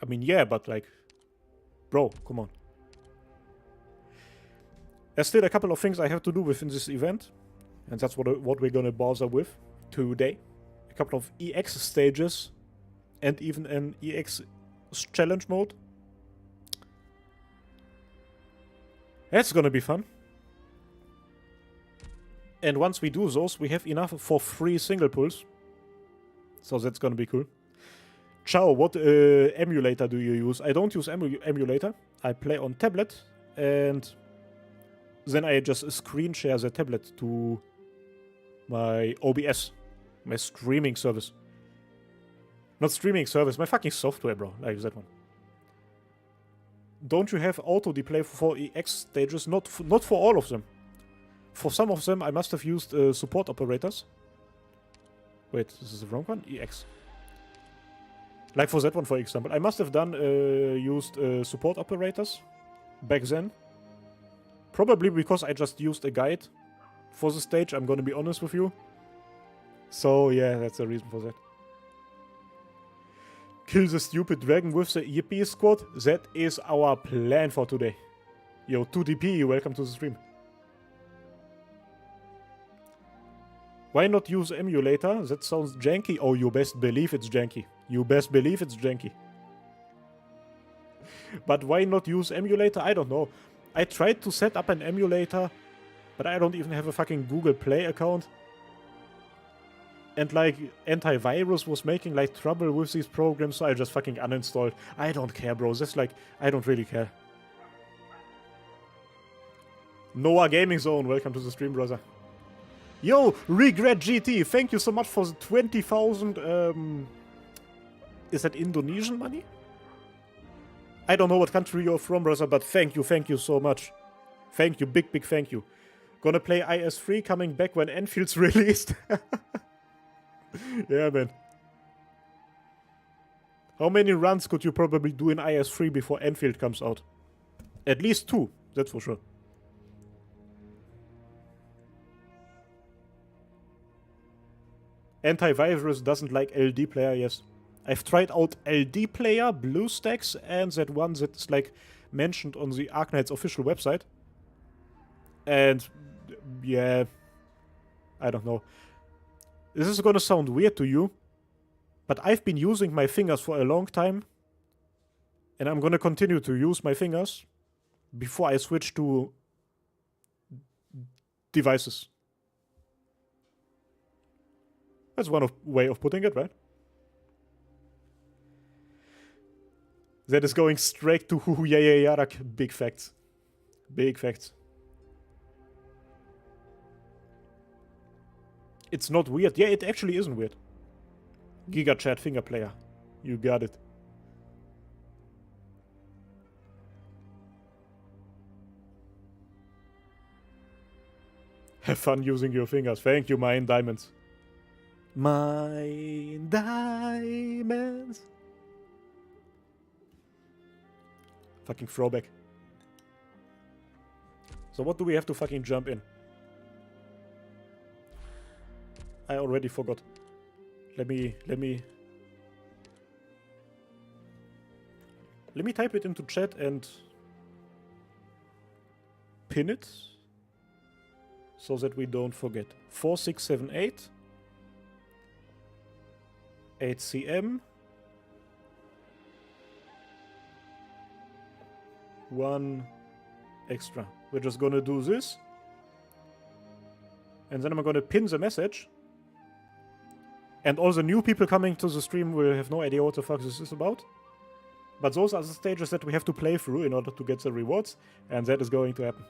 I mean, yeah, but like... Bro, come on. There's still a couple of things I have to do within this event. And that's what we're gonna bother with today. A couple of EX stages. And even an EX challenge mode. That's gonna be fun. And once we do those, we have enough for 3 single pulls. So that's gonna be cool. Ciao, what emulator do you use? I don't use emulator. I play on tablet. And then I just screen share the tablet to my OBS. My streaming service. Not streaming service, my fucking software, bro. Like that one. Don't you have auto deplay for EX stages? Not for all of them. For some of them, I must have used support operators. Wait, this is the wrong one? EX. Like for that one, for example. I must have done used support operators back then. Probably because I just used a guide for the stage, I'm gonna be honest with you. So yeah, that's the reason for that. Kill the stupid dragon with the Yippee squad. That is our plan for today. Yo, 2DP, welcome to the stream. Why not use emulator? That sounds janky. Oh, you best believe it's janky. You best believe it's janky. But why not use emulator? I don't know. I tried to set up an emulator, but I don't even have a fucking Google Play account. And like, antivirus was making like trouble with these programs, so I just fucking uninstalled. I don't care, bro. That's like, I don't really care. Noah Gaming Zone, welcome to the stream, brother. Yo, Regret GT, thank you so much for the 20,000, is that Indonesian money? I don't know what country you're from, brother, but thank you so much. Thank you, big thank you. Gonna play IS3 coming back when Enfield's released. Yeah, man. How many runs could you probably do in IS3 before Enfield comes out? At least 2, that's for sure. Antivirus doesn't like LD player, yes. I've tried out LD player, BlueStacks, and that one that's like mentioned on the Arknights official website. And yeah, I don't know. This is gonna sound weird to you, but I've been using my fingers for a long time, and I'm gonna continue to use my fingers before I switch to devices. That's one way of putting it, right? That is going straight to Huhu Yaya Yarak. Big facts. Big facts. It's not weird. Yeah, it actually isn't weird. Giga Chat finger player. You got it. Have fun using your fingers. Thank you, Mine Diamonds. Mine Diamonds. Fucking throwback. So what do we have to fucking jump in? I already forgot. Let me type it into chat and pin it so that we don't forget. 4678 8cm 1 extra. We're just gonna do this. And then I'm gonna pin the message. And all the new people coming to the stream will have no idea what the fuck this is about. But those are the stages that we have to play through in order to get the rewards. And that is going to happen.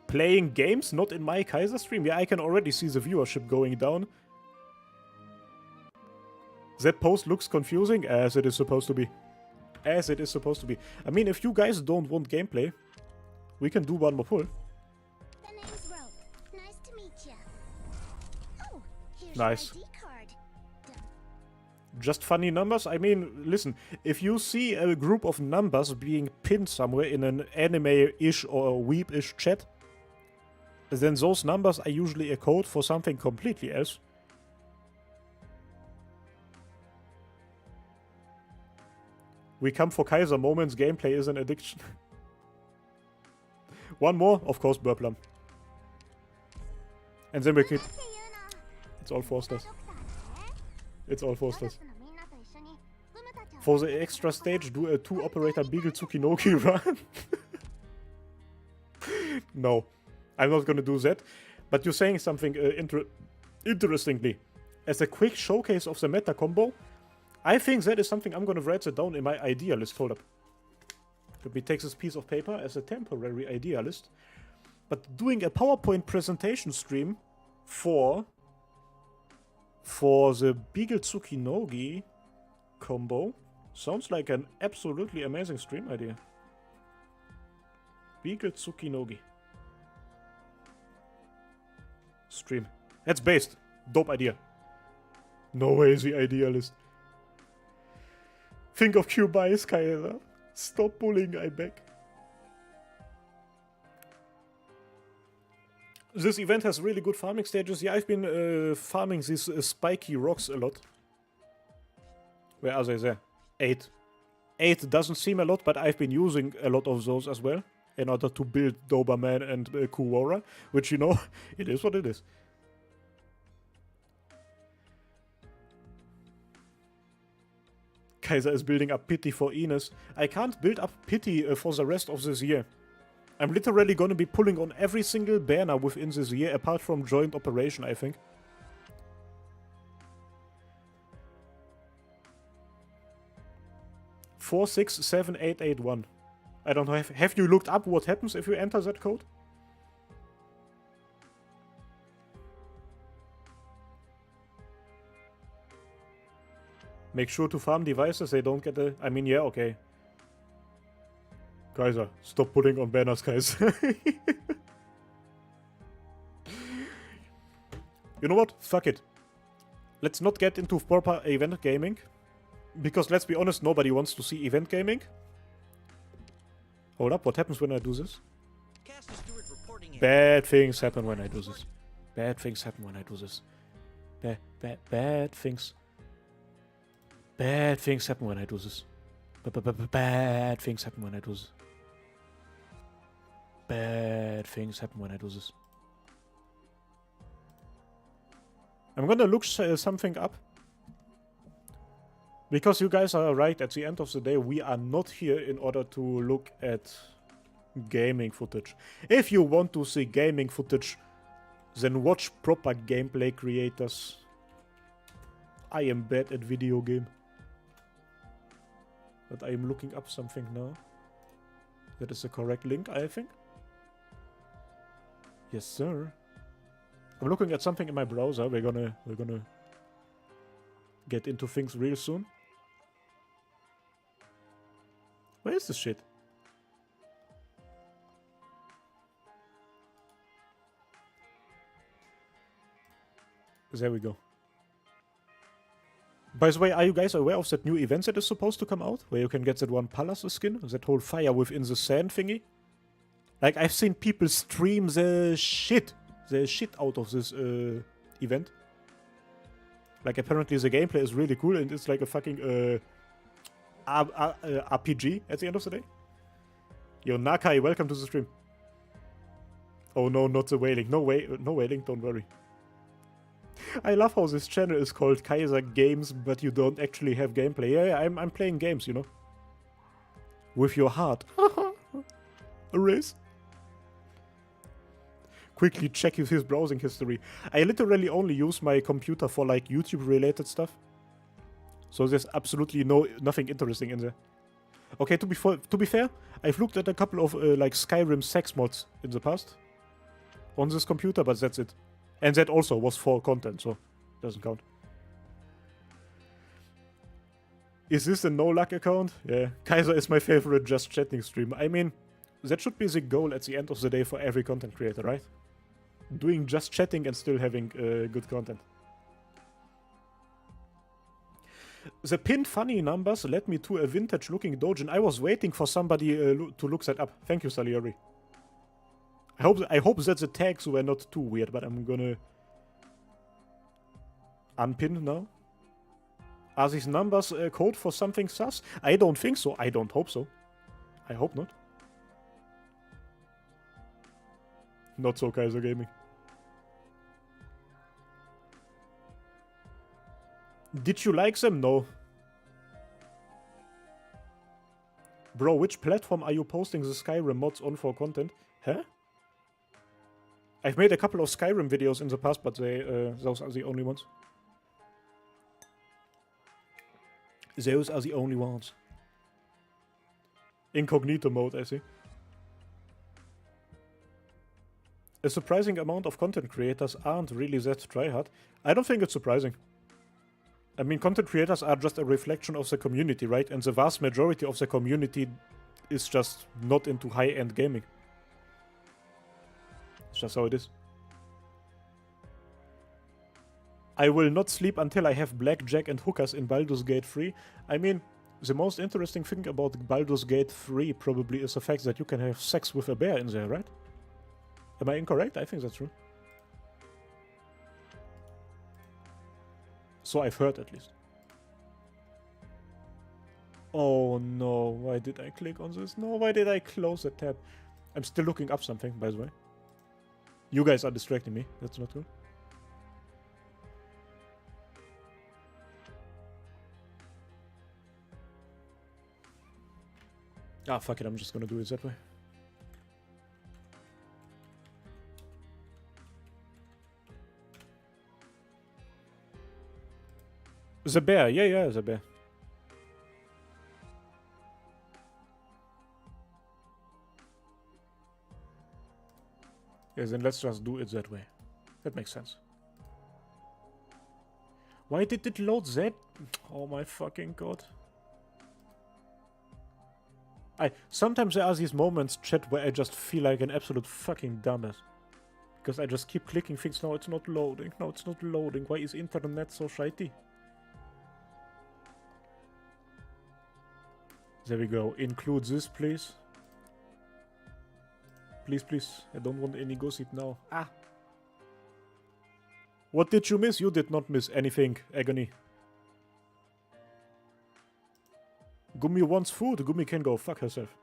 Playing games? Not in my Kaiser stream? Yeah, I can already see the viewership going down. That post looks confusing, as it is supposed to be. As it is supposed to be. I mean, if you guys don't want gameplay, we can do one more pull. Nice. Just funny numbers? I mean, listen, if you see a group of numbers being pinned somewhere in an anime-ish or weep-ish chat, then those numbers are usually a code for something completely else. We come for Kaiser moments, gameplay is an addiction. One more, of course, Burplum. And then we keep... It's all 4 stars. It's all 4 stars. For the extra stage, do a 2-operator Beagle Tsukinogi run. No, I'm not gonna do that. But you're saying something interestingly. As a quick showcase of the meta combo, I think that is something I'm gonna write it down in my idea list. Hold up. Let me take this piece of paper as a temporary idea list. But doing a PowerPoint presentation stream for the Beagle Tsukinogi combo sounds like an absolutely amazing stream idea. Beagle Tsukinogi stream. That's based. Dope idea. No way is the idea list. Think of QBuys, Kaiser. Stop bullying, I beg. This event has really good farming stages. Yeah, I've been farming these spiky rocks a lot. Where are they there? 8. 8 doesn't seem a lot, but I've been using a lot of those as well in order to build Doberman and Kuwara, which, you know, it is what it is. Kaiser is building up pity for Ines. I can't build up pity for the rest of this year. I'm literally gonna be pulling on every single banner within this year, apart from joint operation, I think. Four, 6, 7, 8, 8, 1. I don't know. Have you looked up what happens if you enter that code? Make sure to farm devices, they don't get a... I mean, yeah, okay. Kaiser, stop putting on banners, guys. You know what? Fuck it. Let's not get into proper event gaming. Because let's be honest, nobody wants to see event gaming. Hold up, what happens when I do this? Bad things happen when I do this. Bad things happen when I do this. Bad things. Bad things happen when I do this. Bad things happen when I do this. Bad things happen when I do this. I'm gonna look something up. Because you guys are right, at the end of the day, we are not here in order to look at gaming footage. If you want to see gaming footage, then watch proper gameplay creators. I am bad at video game. But I am looking up something now. That is the correct link, I think. Yes, sir. I'm looking at something in my browser. We're gonna get into things real soon. Where is this shit? There we go. By the way, are you guys aware of that new event that is supposed to come out? Where you can get that one Pallas skin? That whole fire within the sand thingy? Like, I've seen people stream the shit out of this event. Like, apparently the gameplay is really cool and it's like a fucking RPG at the end of the day. Yo, Nakai, welcome to the stream. Oh no, not the whaling. No whaling, don't worry. I love how this channel is called QaiserGAMES, but you don't actually have gameplay. Yeah, I'm playing games, you know. With your heart. A race. Quickly check his browsing history. I literally only use my computer for like YouTube related stuff. So there's absolutely nothing interesting in there. Okay, to be fair, I've looked at a couple of like Skyrim sex mods in the past. On this computer, but that's it. And that also was for content, so doesn't count. Is this a no-luck account? Yeah, Kaiser is my favorite just chatting streamer. I mean, that should be the goal at the end of the day for every content creator, right? Doing just chatting and still having good content. The pinned funny numbers led me to a vintage-looking doujin. I was waiting for somebody to look that up. Thank you, Salieri. I hope that the tags were not too weird, but I'm gonna unpin now. Are these numbers code for something sus? I don't think so. I don't hope so. I hope not. Not so, Kaiser Gaming. Did you like them? No. Bro, which platform are you posting the Skyrim mods on for content? Huh? I've made a couple of Skyrim videos in the past, but those are the only ones. Those are the only ones. Incognito mode, I see. A surprising amount of content creators aren't really that tryhard. I don't think it's surprising. I mean, content creators are just a reflection of the community, right? And the vast majority of the community is just not into high-end gaming. It's just how it is. I will not sleep until I have blackjack and hookers in Baldur's Gate 3. I mean, the most interesting thing about Baldur's Gate 3 probably is the fact that you can have sex with a bear in there, right? Am I incorrect? I think that's true. So I've heard, at least. Oh no, why did I click on this? No, why did I close the tab? I'm still looking up something, by the way. You guys are distracting me. That's not good. Ah, fuck it, I'm just gonna do it that way. The bear, yeah, the bear. Yes, then let's just do it that way. That makes sense. Why did it load that? Oh my fucking god. Sometimes there are these moments, chat, where I just feel like an absolute fucking dumbass. Because I just keep clicking things. No, it's not loading. No, it's not loading. Why is internet so shitey? There we go. Include this, please. Please, please. I don't want any gossip now. Ah! What did you miss? You did not miss anything, Agony. Gumi wants food. Gumi can go fuck herself.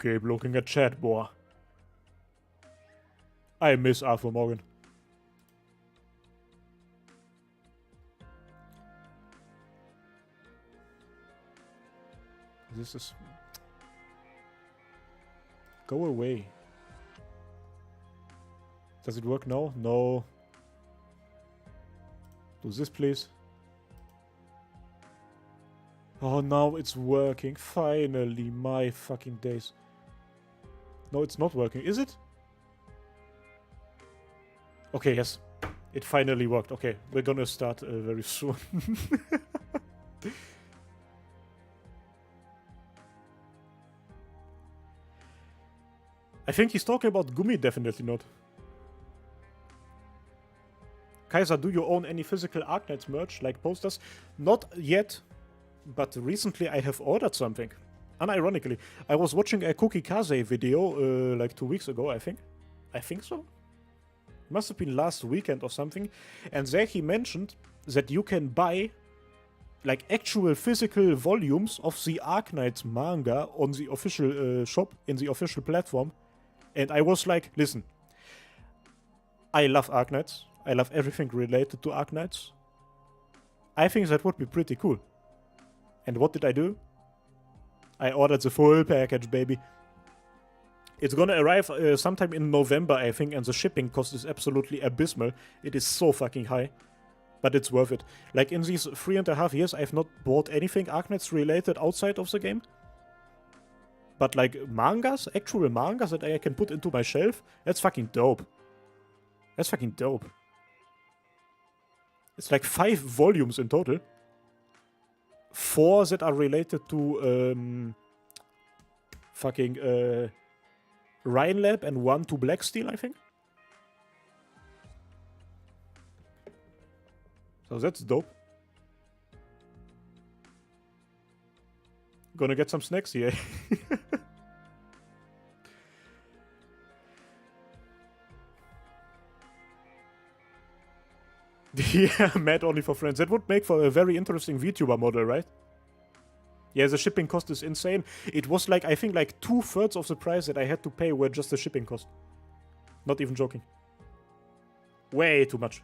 Keep looking at chat, boy. I miss Arthur Morgan. This is... Go away. Does it work now? No. Do this, please. Oh, now it's working. Finally, my fucking days. No, it's not working. Is it? Okay, yes. It finally worked. Okay, we're gonna start very soon. I think he's talking about Gumi, definitely not. Kaiser, do you own any physical Arknights merch, like posters? Not yet, but recently I have ordered something. Unironically, I was watching a Cookie Kaze video like 2 weeks ago, I think. I think so? Must have been last weekend or something. And there he mentioned that you can buy like actual physical volumes of the Arknights manga on the official shop, in the official platform. And I was like, listen, I love Arknights. I love everything related to Arknights. I think that would be pretty cool. And what did I do? I ordered the full package, baby. It's gonna arrive sometime in November, I think, and the shipping cost is absolutely abysmal. It is so fucking high. But it's worth it. Like, in these 3.5 years, I've not bought anything Arknights related outside of the game. But, like, mangas, actual mangas that I can put into my shelf, that's fucking dope. That's fucking dope. It's like 5 volumes in total. 4 that are related to fucking Rhine Lab and 1 to Black Steel, I think. So that's dope. Gonna get some snacks here. Yeah, mad only for friends. That would make for a very interesting VTuber model, right? Yeah, the shipping cost is insane. It was like, I think like 2/3 of the price that I had to pay were just the shipping cost. Not even joking. Way too much.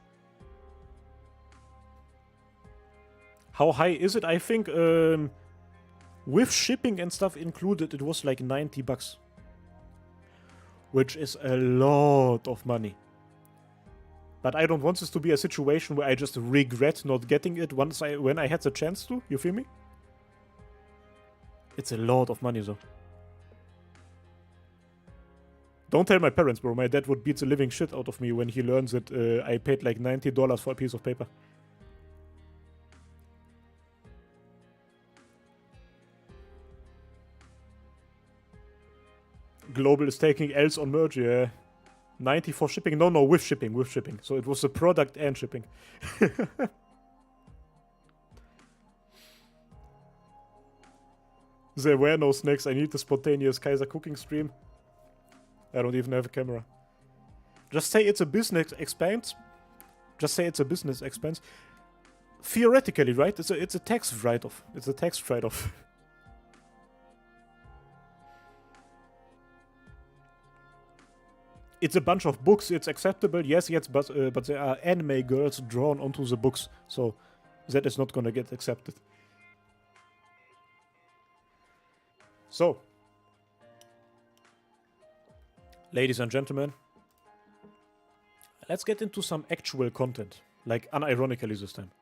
How high is it? I think with shipping and stuff included, it was like 90 bucks. Which is a lot of money. But I don't want this to be a situation where I just regret not getting it when I had the chance to. You feel me? It's a lot of money, though. Don't tell my parents, bro. My dad would beat the living shit out of me when he learns that I paid like $90 for a piece of paper. Global is taking L's on merge, yeah. 90 for shipping? No, with shipping, with shipping. So it was the product and shipping. There were no snacks. I need the spontaneous Kaiser cooking stream. I don't even have a camera. Just say it's a business expense. Just say it's a business expense. Theoretically, right? It's a tax write-off. It's a tax write-off. It's a bunch of books. It's acceptable. Yes, but there are anime girls drawn onto the books, so that is not gonna get accepted. So, ladies and gentlemen, let's get into some actual content, like unironically this time.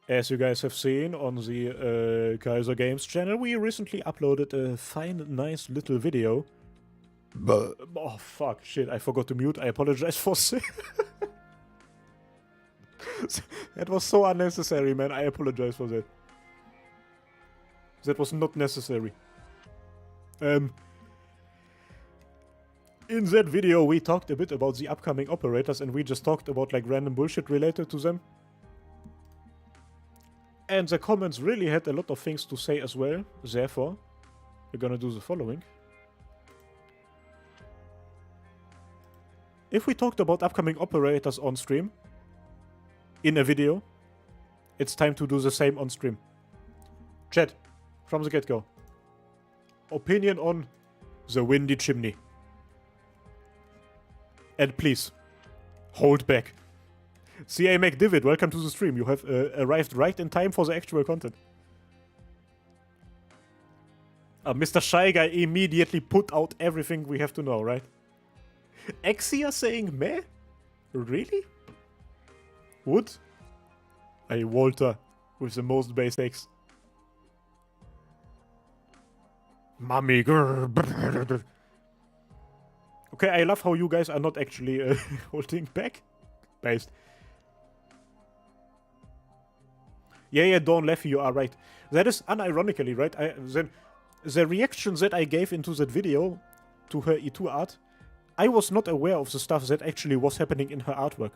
As you guys have seen on the QaiserGAMES channel, we recently uploaded a fine, nice little video. Oh fuck, shit, I forgot to mute. I apologize for saying. That was so unnecessary, man. I apologize for that. That was not necessary. In that video, we talked a bit about the upcoming operators, and we just talked about like random bullshit related to them. And the comments really had a lot of things to say as well. Therefore, we're gonna do the following. If we talked about upcoming operators on stream, in a video, it's time to do the same on stream. Chat, from the get-go. Opinion on the windy chimney. And please, hold back. CA McDivid, welcome to the stream. You have arrived right in time for the actual content. Mr. Shy Guy immediately put out everything we have to know, right? Exia saying meh? Really? Wood? Hey, Walter, with the most basics. Mummy. Okay, I love how you guys are not actually holding back. Based. Yeah, Dawn Leffy, you are right. That is unironically, right? Then the reactions that I gave into that video to her E2 art, I was not aware of the stuff that actually was happening in her artwork.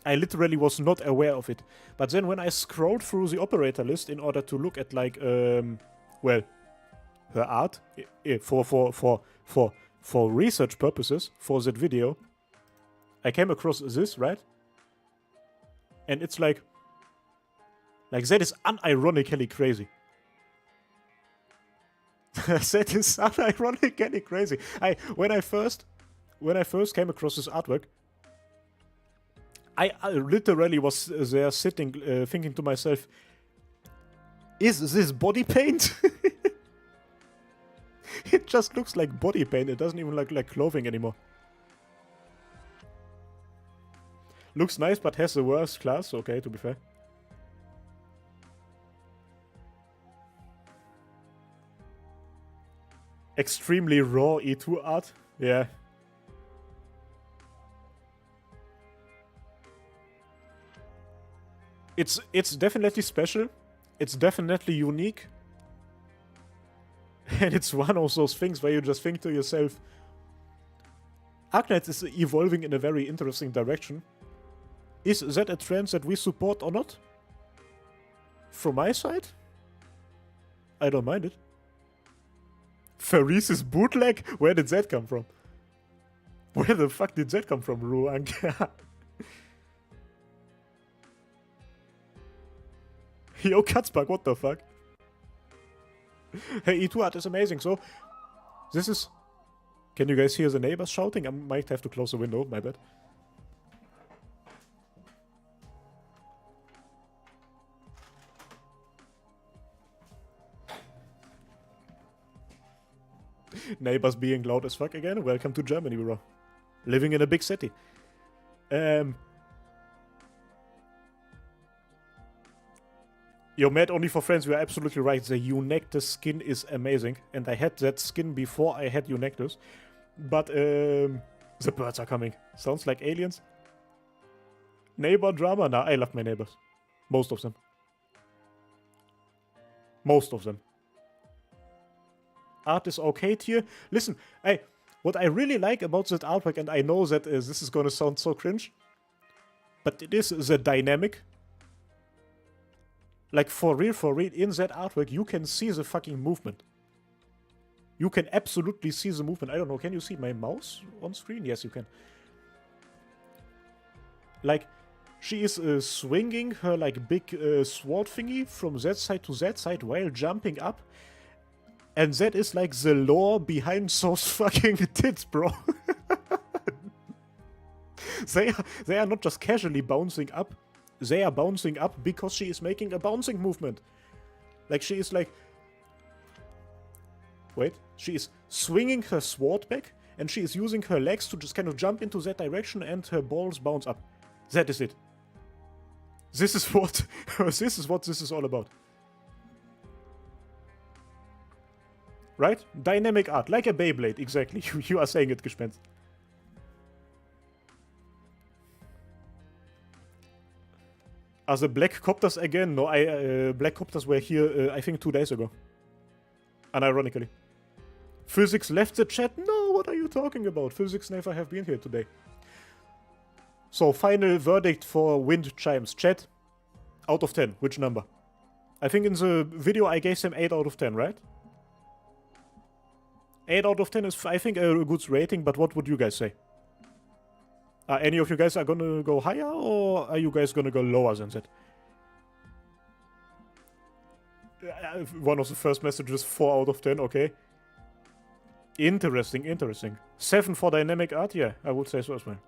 I literally was not aware of it. But then when I scrolled through the operator list in order to look at like, well, her art for research purposes for that video, I came across this, right? And it's like that is unironically crazy. That is unironically crazy. When I first came across this artwork, I literally was there sitting, thinking to myself, is this body paint? It just looks like body paint. It doesn't even look like clothing anymore. Looks nice, but has the worst class. Okay, to be fair. Extremely raw E2 art. Yeah. It's definitely special. It's definitely unique. And it's one of those things where you just think to yourself, Arknights is evolving in a very interesting direction. Is that a trend that we support or not? From my side, I don't mind it. Faris's bootleg? Where did that come from? Where the fuck did that come from, Ruang? Yo, Katzbach, what the fuck? Hey, E2 art is amazing, so... This is... Can you guys hear the neighbors shouting? I might have to close the window, my bad. Neighbors being loud as fuck again. Welcome to Germany, bro. Living in a big city. Yo, Mad Only for Friends, you are absolutely right. The Eunectus skin is amazing. And I had that skin before I had Eunectus. But, the birds are coming. Sounds like aliens. Neighbor drama? Nah, I love my neighbors. Most of them. Most of them. Art is okay tier. Listen, what I really like about that artwork, and I know that this is gonna sound so cringe, but it is the dynamic. Like, for real, in that artwork, you can see the fucking movement. You can absolutely see the movement. I don't know, can you see my mouse on screen? Yes, you can. Like, she is swinging her, like, big sword thingy from that side to that side while jumping up. And that is, like, the lore behind those fucking tits, bro. They are not just casually bouncing up. They are bouncing up because she is making a bouncing movement. Like, she is like... Wait. She is swinging her sword back, and she is using her legs to just kind of jump into that direction, and her balls bounce up. That is it. This is what... this is what this is all about. Right? Dynamic art. Like a Beyblade, exactly. You are saying it, Gespenst. Are the Black Copters again? No, Black Copters were here, I think 2 days ago. Unironically. Physics left the chat? No, what are you talking about? Physics never have been here today. So, final verdict for wind chimes. Chat, out of 10. Which number? I think in the video I gave them 8 out of 10, right? 8 out of 10 is, I think, a good rating, but what would you guys say? Are any of you guys are gonna go higher, or are you guys gonna go lower than that? One of the first messages, 4 out of 10, okay. Interesting, interesting. 7 for dynamic art? Yeah, I would say so as well.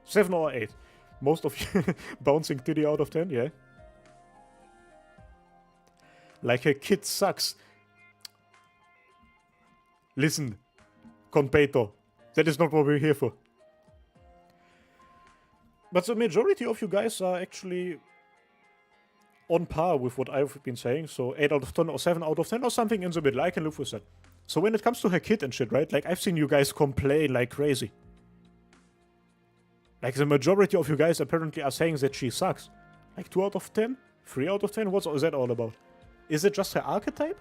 7 or 8. Most of you bouncing titty out of 10, yeah. Like a kid sucks. Listen, Conpeto, that is not what we're here for. But the majority of you guys are actually on par with what I've been saying. So 8 out of 10 or 7 out of 10 or something in the middle. I can live with that. So when it comes to her kid and shit, right? Like, I've seen you guys complain like crazy. Like, the majority of you guys apparently are saying that she sucks. Like, 2 out of 10? 3 out of 10? What's that all about? Is it just her archetype?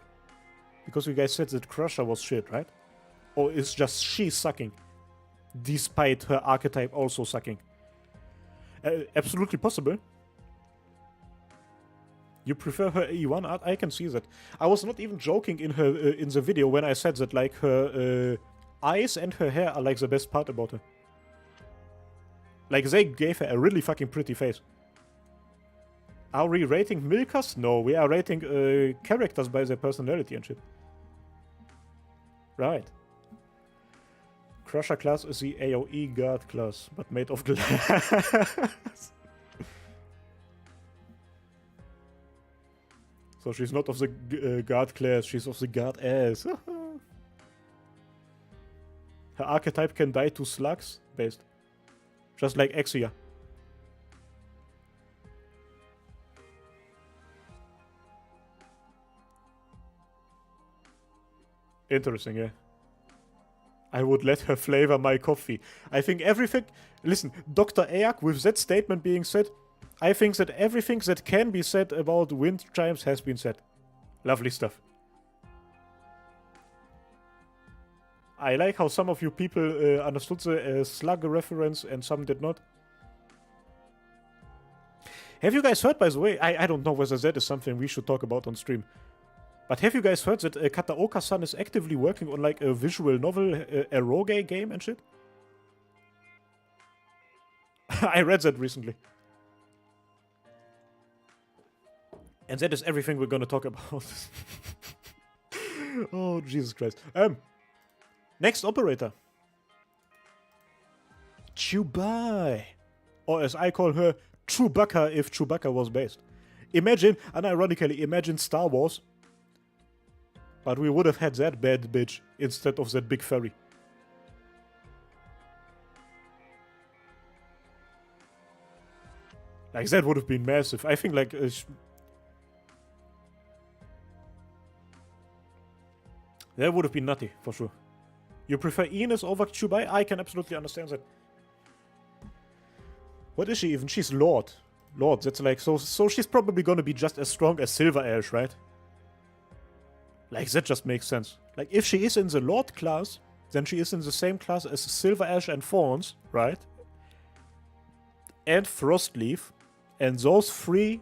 Because you guys said that Crusher was shit, right? Or is just she sucking? Despite her archetype also sucking. Absolutely possible. You prefer her E1 art? I can see that. I was not even joking in her in the video when I said that, like, her eyes and her hair are like the best part about her. Like, they gave her a really fucking pretty face. Are we rating milkers? No, we are rating characters by their personality and shit. Right. Crusher class is the AoE guard class, but made of glass. So she's not of the guard class, she's of the guard ass. Her archetype can die to slugs, based. Just like Exia. Interesting, yeah. I would let her flavor my coffee. I think everything... Listen, Dr. Ayak, with that statement being said, I think that everything that can be said about wind chimes has been said. Lovely stuff. I like how some of you people understood the slug reference and some did not. Have you guys heard, by the way, I don't know whether that is something we should talk about on stream, but have you guys heard that Kataoka-san is actively working on like a visual novel, eroge game and shit? I read that recently. And that is everything we're gonna talk about. Oh, Jesus Christ. Next operator. Chubai. Or as I call her, Chewbacca if Chewbacca was based. Imagine, unironically, imagine Star Wars. But we would have had that bad bitch instead of that big furry. Like, that would have been massive. I think, like... that would have been nutty, for sure. You prefer Ines over Chubai? I can absolutely understand that. What is she even? She's Lord. Lord, that's like... So she's probably gonna be just as strong as Silver Ash, right? Like, that just makes sense. Like, if she is in the Lord class, then she is in the same class as Silver Ash and Thorns, right? And Frostleaf. And those three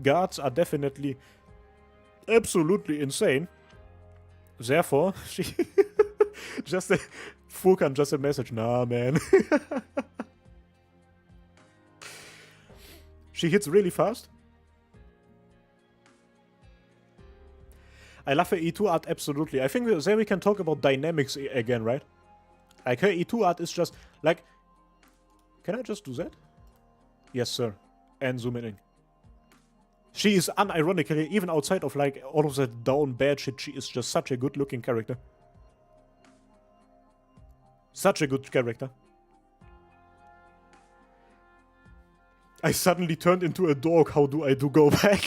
guards are definitely absolutely insane. Therefore, she... just a... Furkan, just a message. Nah, man. She hits really fast. I love her E2 art, absolutely. I think then we can talk about dynamics again, right? Like, her E2 art is just, like... Can I just do that? Yes, sir. And zoom in. She is unironically, even outside of, like, all of that down bad shit, she is just such a good-looking character. Such a good character. I suddenly turned into a dog. How do I go back?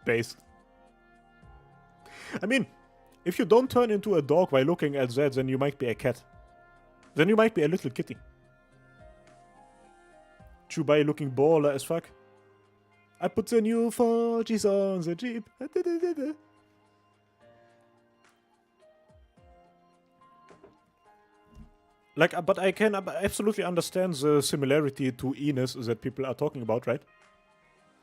Based. I mean, if you don't turn into a dog while looking at that, then you might be a cat. Then you might be a little kitty. Chubai looking baller as fuck. I put the new 4Gs on the Jeep. Like, but I can absolutely understand the similarity to Ines that people are talking about, right?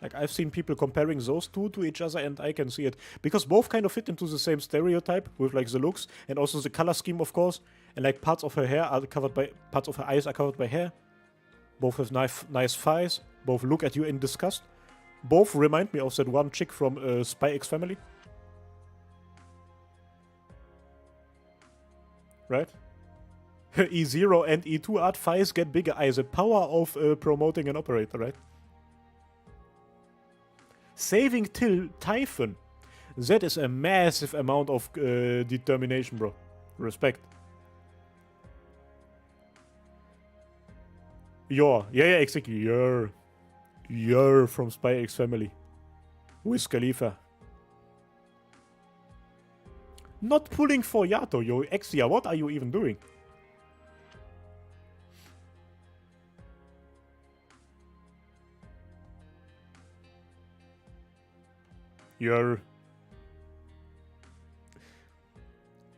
Like, I've seen people comparing those two to each other, and I can see it. Because both kind of fit into the same stereotype, with, like, the looks, and also the color scheme, of course. And, like, parts of her hair are covered by... parts of her eyes are covered by hair. Both have nice thighs. Both look at you in disgust. Both remind me of that one chick from Spy X Family. Right? Her E0 and E2 art thighs get bigger. The power of promoting an operator, right? Saving till Typhon. That is a massive amount of determination, bro. Respect. Yeah, exactly. You're from Spy X Family. Wiz Khalifa. Not pulling for Yato, yo. Exia, what are you even doing?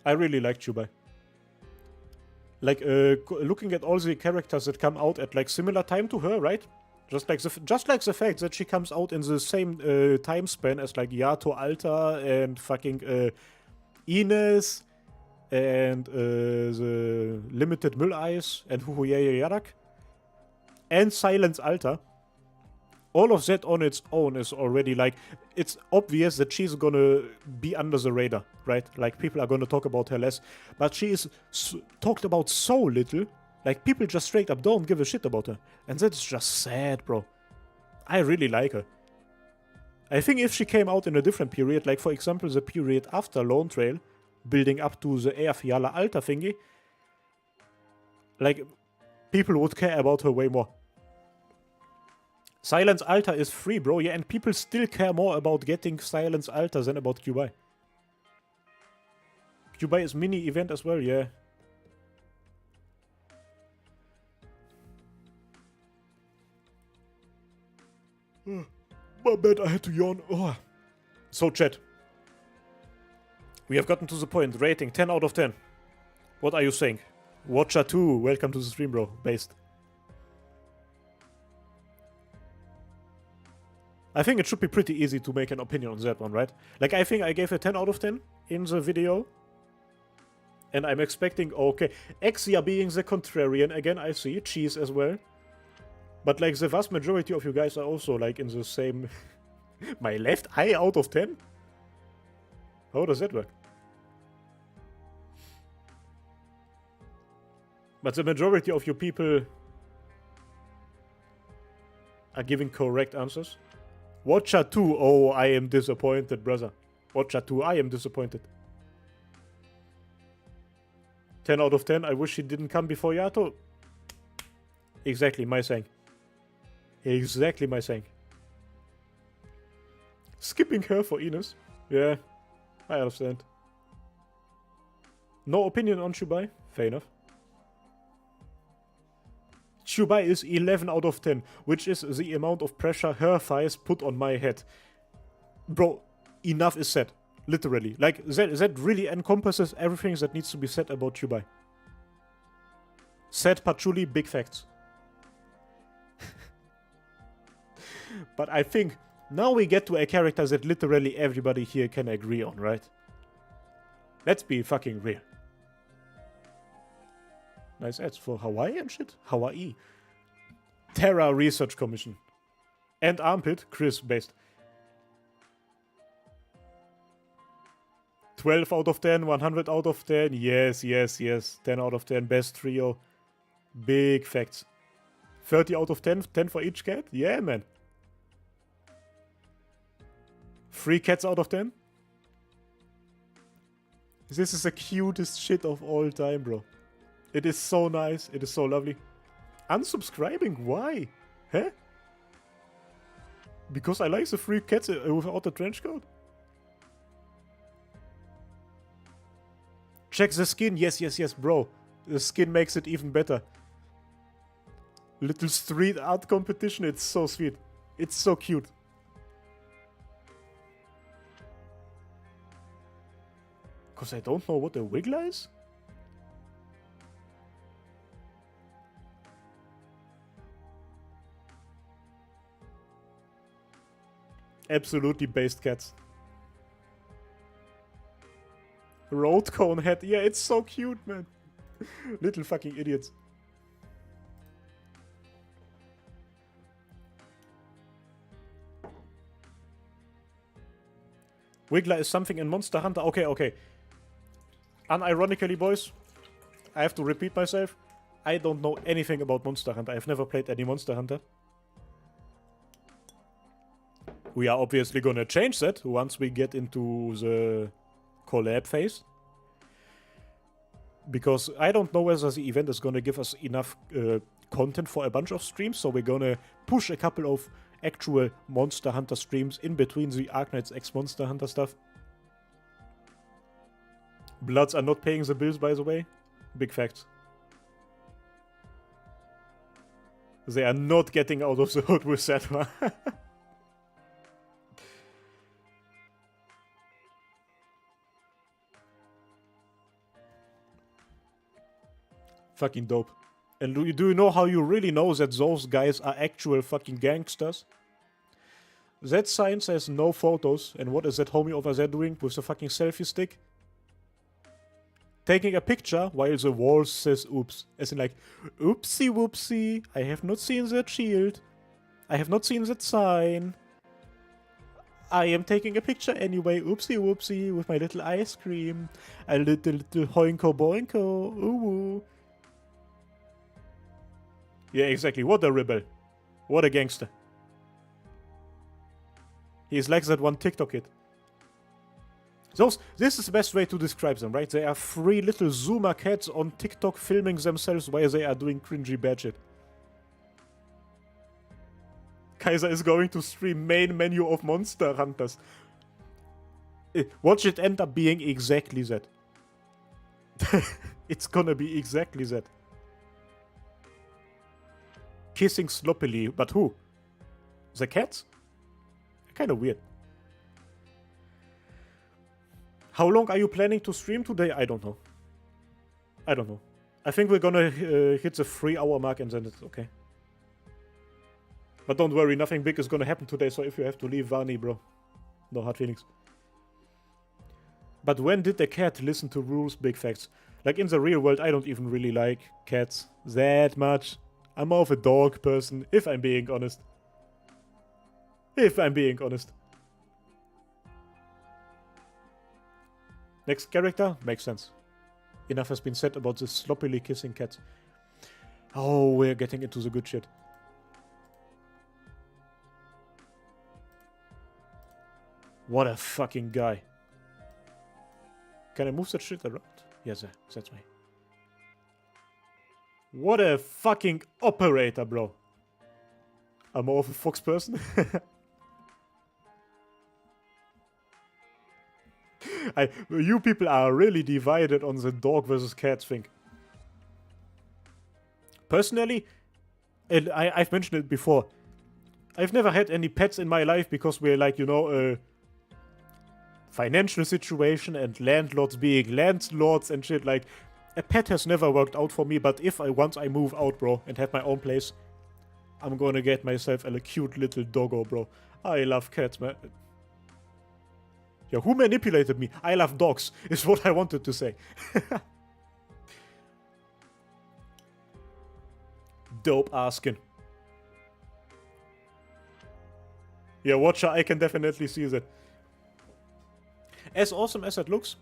I really like Chubai. Like, looking at all the characters that come out at, like, similar time to her, right? Just like the fact that she comes out in the same time span as, like, Yato Alta and fucking Ines and the Limited Mülleis and Huhuyeya Yarak and Silence Alta. All of that on its own is already, like, it's obvious that she's gonna be under the radar, right? Like, people are gonna talk about her less. But she is talked about so little, like, people just straight up don't give a shit about her. And that's just sad, bro. I really like her. I think if she came out in a different period, like, for example, the period after Lone Trail, building up to the Eyjafjalla Alta thingy, like, people would care about her way more. Silence Alta is free, bro. Yeah, and people still care more about getting Silence Alta than about Kyubai. Kyubai is mini event as well, yeah. My bad, I had to yawn. Oh. So, chat. We have gotten to the point. Rating 10 out of 10. What are you saying? Watcher 2, welcome to the stream, bro. Based. I think it should be pretty easy to make an opinion on that one, right? Like, I think I gave a 10 out of 10 in the video. And I'm expecting, okay, Exia being the contrarian, again, I see, Cheese as well. But, like, the vast majority of you guys are also, like, in the same... My left eye out of 10? How does that work? But the majority of you people are giving correct answers. Watcher 2, oh, I am disappointed, brother. Watcher 2, I am disappointed. 10 out of 10, I wish he didn't come before Yato. Exactly my saying. Exactly my saying. Skipping her for Ines. Yeah, I understand. No opinion on Chubai? Fair enough. Chubai is 11 out of 10, which is the amount of pressure her thighs put on my head. Bro, enough is said. Literally. Like, that really encompasses everything that needs to be said about Chubai. Said Patchouli, big facts. But I think now we get to a character that literally everybody here can agree on, right? Let's be fucking real. Nice ads for Hawaii and shit. Hawaii. Terra Research Commission. And Armpit, Chris based. 12 out of 10, 100 out of 10. Yes, yes, yes. 10 out of 10. Best trio. Big facts. 30 out of 10. 10 for each cat. Yeah, man. 3 cats out of 10. This is the cutest shit of all time, bro. It is so nice. It is so lovely. Unsubscribing? Why? Huh? Because I like the 3 cats without the trench coat? Check the skin. Yes, yes, yes, bro. The skin makes it even better. Little street art competition. It's so sweet. It's so cute. Because I don't know what a Wiggler is? Absolutely based cats. Road cone head. Yeah, it's so cute, man. Little fucking idiots. Wiggler is something in Monster Hunter. Okay, okay. Unironically, boys, I have to repeat myself. I don't know anything about Monster Hunter. I've never played any Monster Hunter. We are obviously gonna change that once we get into the collab phase. Because I don't know whether the event is gonna give us enough content for a bunch of streams, so we're gonna push a couple of actual Monster Hunter streams in between the Arknights X Monster Hunter stuff. Bloods are not paying the bills, by the way. Big facts. They are not getting out of the hood with that one. Fucking dope. And do you know how you really know that those guys are actual fucking gangsters? That sign says no photos, and what is that homie over there doing with the fucking selfie stick? Taking a picture while the wall says oops. As in like, oopsie whoopsie, I have not seen that shield. I have not seen that sign. I am taking a picture anyway, oopsie whoopsie, with my little ice cream. A little hoinko boinko, ooh. Yeah, exactly. What a rebel. What a gangster. He's like that one TikTok kid. This is the best way to describe them, right? They are 3 little Zoomer cats on TikTok filming themselves while they are doing cringy bad shit. Kaiser is going to stream main menu of Monster Hunters. Watch it end up being exactly that. It's gonna be exactly that. Kissing sloppily, but who? The cats? Kinda weird. How long are you planning to stream today? I don't know. I don't know. I think we're gonna hit the 3-hour mark and then it's okay. But don't worry, nothing big is gonna happen today, so if you have to leave, Vani, bro. No hard feelings. But when did the cat listen to rules? Big facts. Like, in the real world, I don't even really like cats that much. I'm more of a dog person, if I'm being honest. If I'm being honest. Next character? Makes sense. Enough has been said about this sloppily kissing cat. Oh, we're getting into the good shit. What a fucking guy. Can I move that shit around? Yes, that's me. What a fucking operator, bro. I'm more of a fox person. You people are really divided on the dog versus cat thing. Personally, and I've mentioned it before, I've never had any pets in my life because we're like, you know, financial situation and landlords being landlords and shit. Like, a pet has never worked out for me, but if once I move out, bro, and have my own place, I'm gonna get myself a cute little doggo, bro. I love cats, man. Yeah, who manipulated me? I love dogs, is what I wanted to say. Dope asking. Yeah, Watcher, I can definitely see that. As awesome as it looks,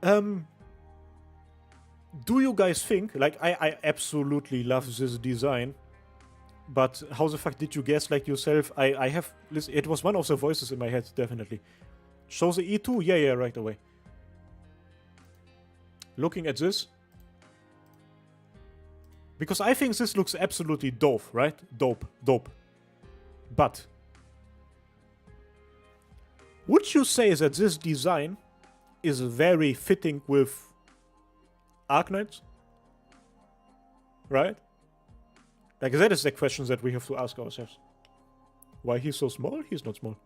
do you guys think, like, I absolutely love this design, but how the fuck did you guess, like, yourself? I have, listen, it was one of the voices in my head, definitely. Show the E2? Yeah, right away. Looking at this, because I think this looks absolutely dope, right? Dope. But would you say that this design is very fitting with Arknights? Right? Like, that is the question that we have to ask ourselves. Why he's so small? He's not small.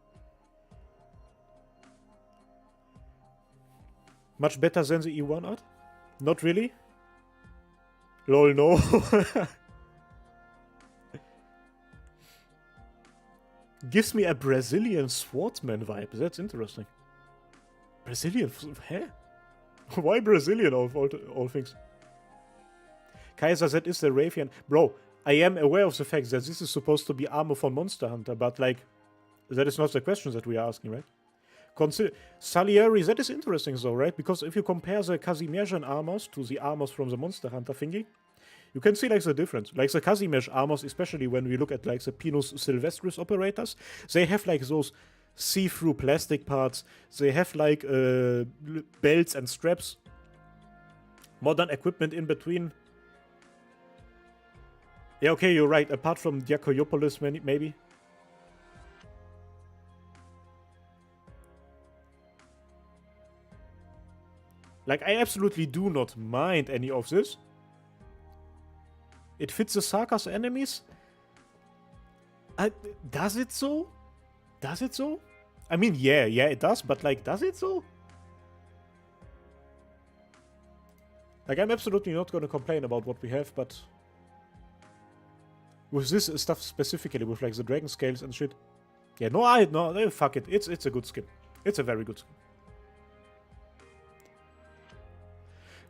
Much better than the E1 art? Not really? Lol, no. Gives me a Brazilian swordsman vibe. That's interesting. Brazilian? Huh? Why Brazilian of all things? Kaiser, that is the Ravian. Bro, I am aware of the fact that this is supposed to be armor for Monster Hunter, but, like, that is not the question that we are asking, right? Salieri, that is interesting though, right? Because if you compare the Kazimierzian armors to the armors from the Monster Hunter thingy, you can see, like, the difference. Like, the Kazimierz armors, especially when we look at, like, the Pinus Silvestris operators, they have, like, those see-through plastic parts. They have, like, belts and straps. Modern equipment in between. Yeah, okay, you're right. Apart from Diakoiopolis, maybe. Like, I absolutely do not mind any of this. It fits the Saka's enemies. Does it so? Does it so? I mean, yeah, it does, but, like, does it so? Like, I'm absolutely not gonna complain about what we have, but with this stuff specifically, with, like, the dragon scales and shit. Yeah, no, fuck it. It's a good skin. It's a very good skin.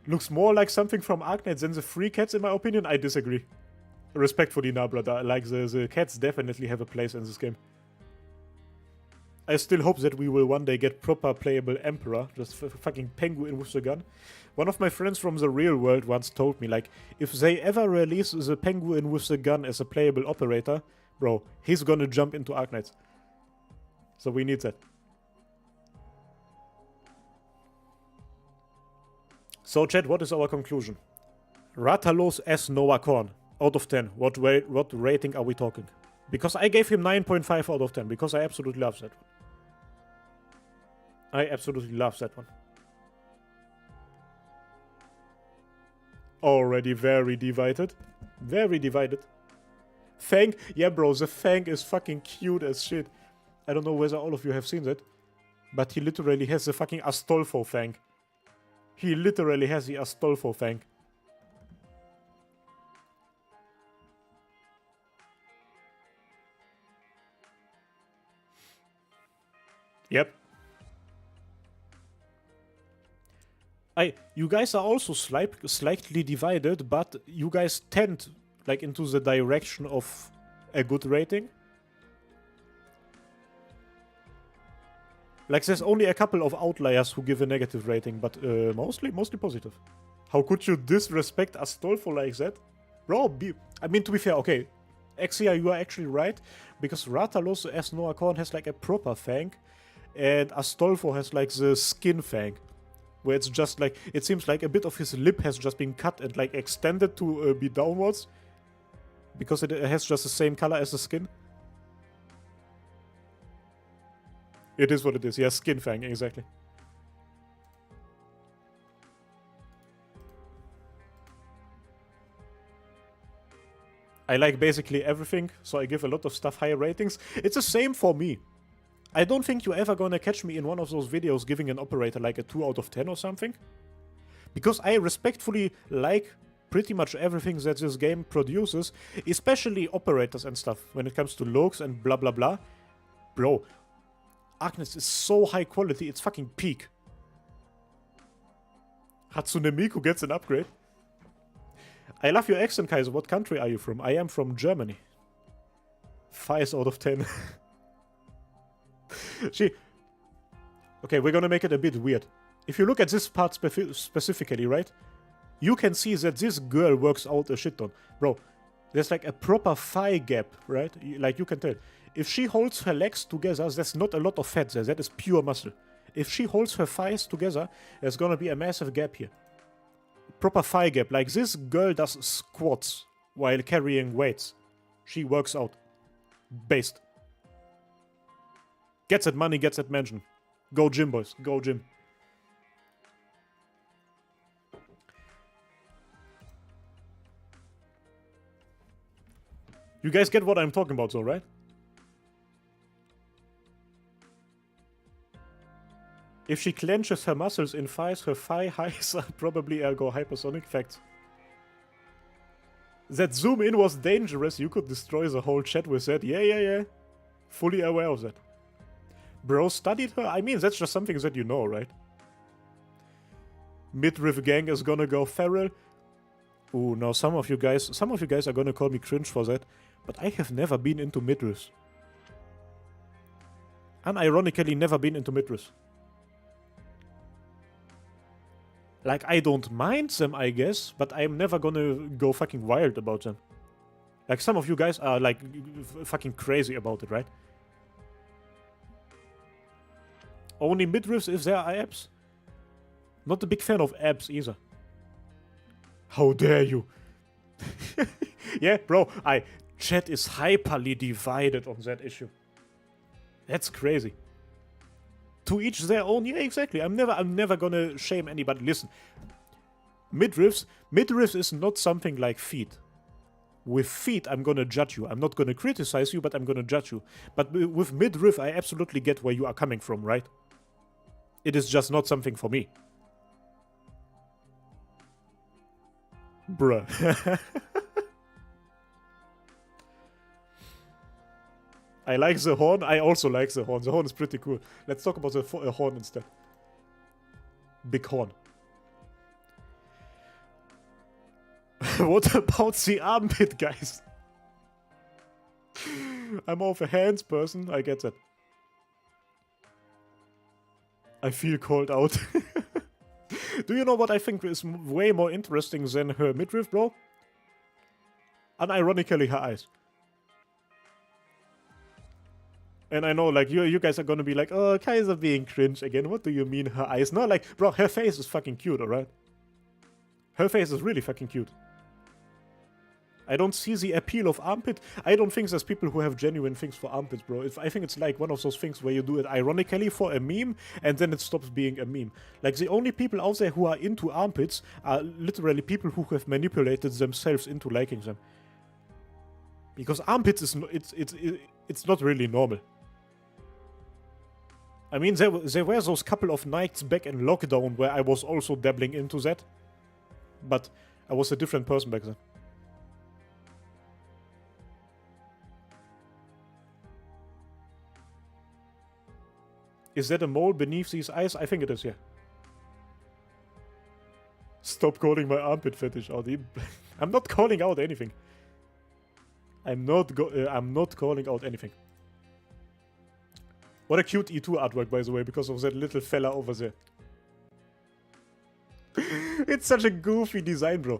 Looks more like something from Arknights than the free cats, in my opinion. I disagree. Respectfully, nah, brother. Like, the cats definitely have a place in this game. I still hope that we will one day get proper playable Emperor, just fucking penguin with the gun. One of my friends from the real world once told me, like, if they ever release the penguin with the gun as a playable operator, bro, he's gonna jump into Arknights. So we need that. So, chat, what is our conclusion? Ratalos S. Noah Korn, out of 10. What rating are we talking? Because I gave him 9.5 out of 10, because I absolutely love that one. I absolutely love that one. Already very divided. Very divided. Fang? Yeah, bro, the Fang is fucking cute as shit. I don't know whether all of you have seen that, but he literally has the fucking Astolfo Fang. He literally has the Astolfo Fang. Yep. You guys are also slightly divided, but you guys tend like into the direction of a good rating. Like there's only a couple of outliers who give a negative rating, but mostly positive. How could you disrespect Astolfo like that? Bro, I mean, to be fair, okay. Exia, you are actually right, because Rathalos as Noacorn has like a proper fang, and Astolfo has like the skin fang, where it's just like, it seems like a bit of his lip has just been cut and like extended to be downwards, because it has just the same color as the skin. It is what it is, yeah, skin fang, exactly. I like basically everything, so I give a lot of stuff higher ratings. It's the same for me. I don't think you're ever gonna catch me in one of those videos giving an operator like a 2 out of 10 or something. Because I respectfully like pretty much everything that this game produces, especially operators and stuff, when it comes to looks and blah blah blah. Bro, Arknights is so high quality, it's fucking peak. Hatsune Miku gets an upgrade. I love your accent, Kaiser. What country are you from? I am from Germany. 5 out of 10. Okay, we're gonna make it a bit weird. If you look at this part specifically, right? You can see that this girl works out a shit ton. Bro, there's like a proper thigh gap, right? Like you can tell. If she holds her legs together, there's not a lot of fat there. That is pure muscle. If she holds her thighs together, there's gonna be a massive gap here. Proper thigh gap. Like this girl does squats while carrying weights. She works out. Based. Gets that money, gets that mansion. Go gym, boys. Go gym. You guys get what I'm talking about though, right? If she clenches her muscles in thighs, her thigh highs are probably ergo hypersonic. Facts. That zoom in was dangerous. You could destroy the whole chat with that. Yeah. Fully aware of that. Bro studied her? I mean, that's just something that you know, right? Midriff gang is gonna go feral. Ooh, no, some of you guys are gonna call me cringe for that. But I have never been into midriffs. Unironically, never been into midriffs. Like, I don't mind them, I guess, but I'm never gonna go fucking wild about them. Like, some of you guys are, like, fucking crazy about it, right? Only midriffs if there are abs. Not a big fan of abs either. How dare you? Yeah, bro, chat is hyperly divided on that issue. That's crazy. To each their own. Yeah, exactly. I'm never gonna shame anybody. Listen, midriffs is not something like feet. With feet, I'm gonna judge you. I'm not gonna criticize you, but I'm gonna judge you. But with midriff, I absolutely get where you are coming from, right? It is just not something for me. Bruh. I like the horn. I also like the horn. The horn is pretty cool. Let's talk about the horn instead. Big horn. What about the armpit, guys? I'm more of a hands person. I get that. I feel called out. Do you know what I think is way more interesting than her midriff, bro? Unironically, her eyes. And I know, like, you guys are gonna be like, oh, Kaiser being cringe again. What do you mean, her eyes? No, like, bro, her face is fucking cute, alright? Her face is really fucking cute. I don't see the appeal of armpit. I don't think there's people who have genuine things for armpits, bro. I think it's like one of those things where you do it ironically for a meme, and then it stops being a meme. Like, the only people out there who are into armpits are literally people who have manipulated themselves into liking them. Because armpits is it's not really normal. I mean, there were those couple of nights back in lockdown where I was also dabbling into that. But I was a different person back then. Is that a mole beneath these eyes? I think it is, yeah. Stop calling my armpit fetish out. I'm not calling out anything. I'm not calling out anything. What a cute E2 artwork, by the way, because of that little fella over there. It's such a goofy design, bro.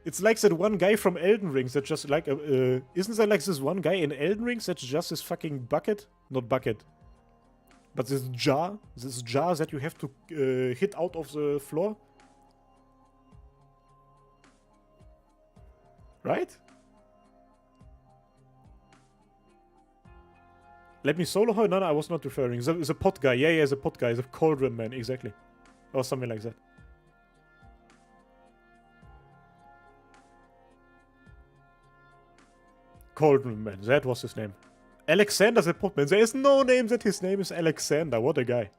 It's like that one guy from Elden Ring that just like... isn't there like this one guy in Elden Ring that's just this fucking bucket? Not bucket. But this jar that you have to hit out of the floor. Right? Let me solo her? No, I was not referring. The pot guy. Yeah, the pot guy. The cauldron man, exactly. Or something like that. Cauldron man, that was his name. Alexander the Potman. There is no name that his name is Alexander. What a guy.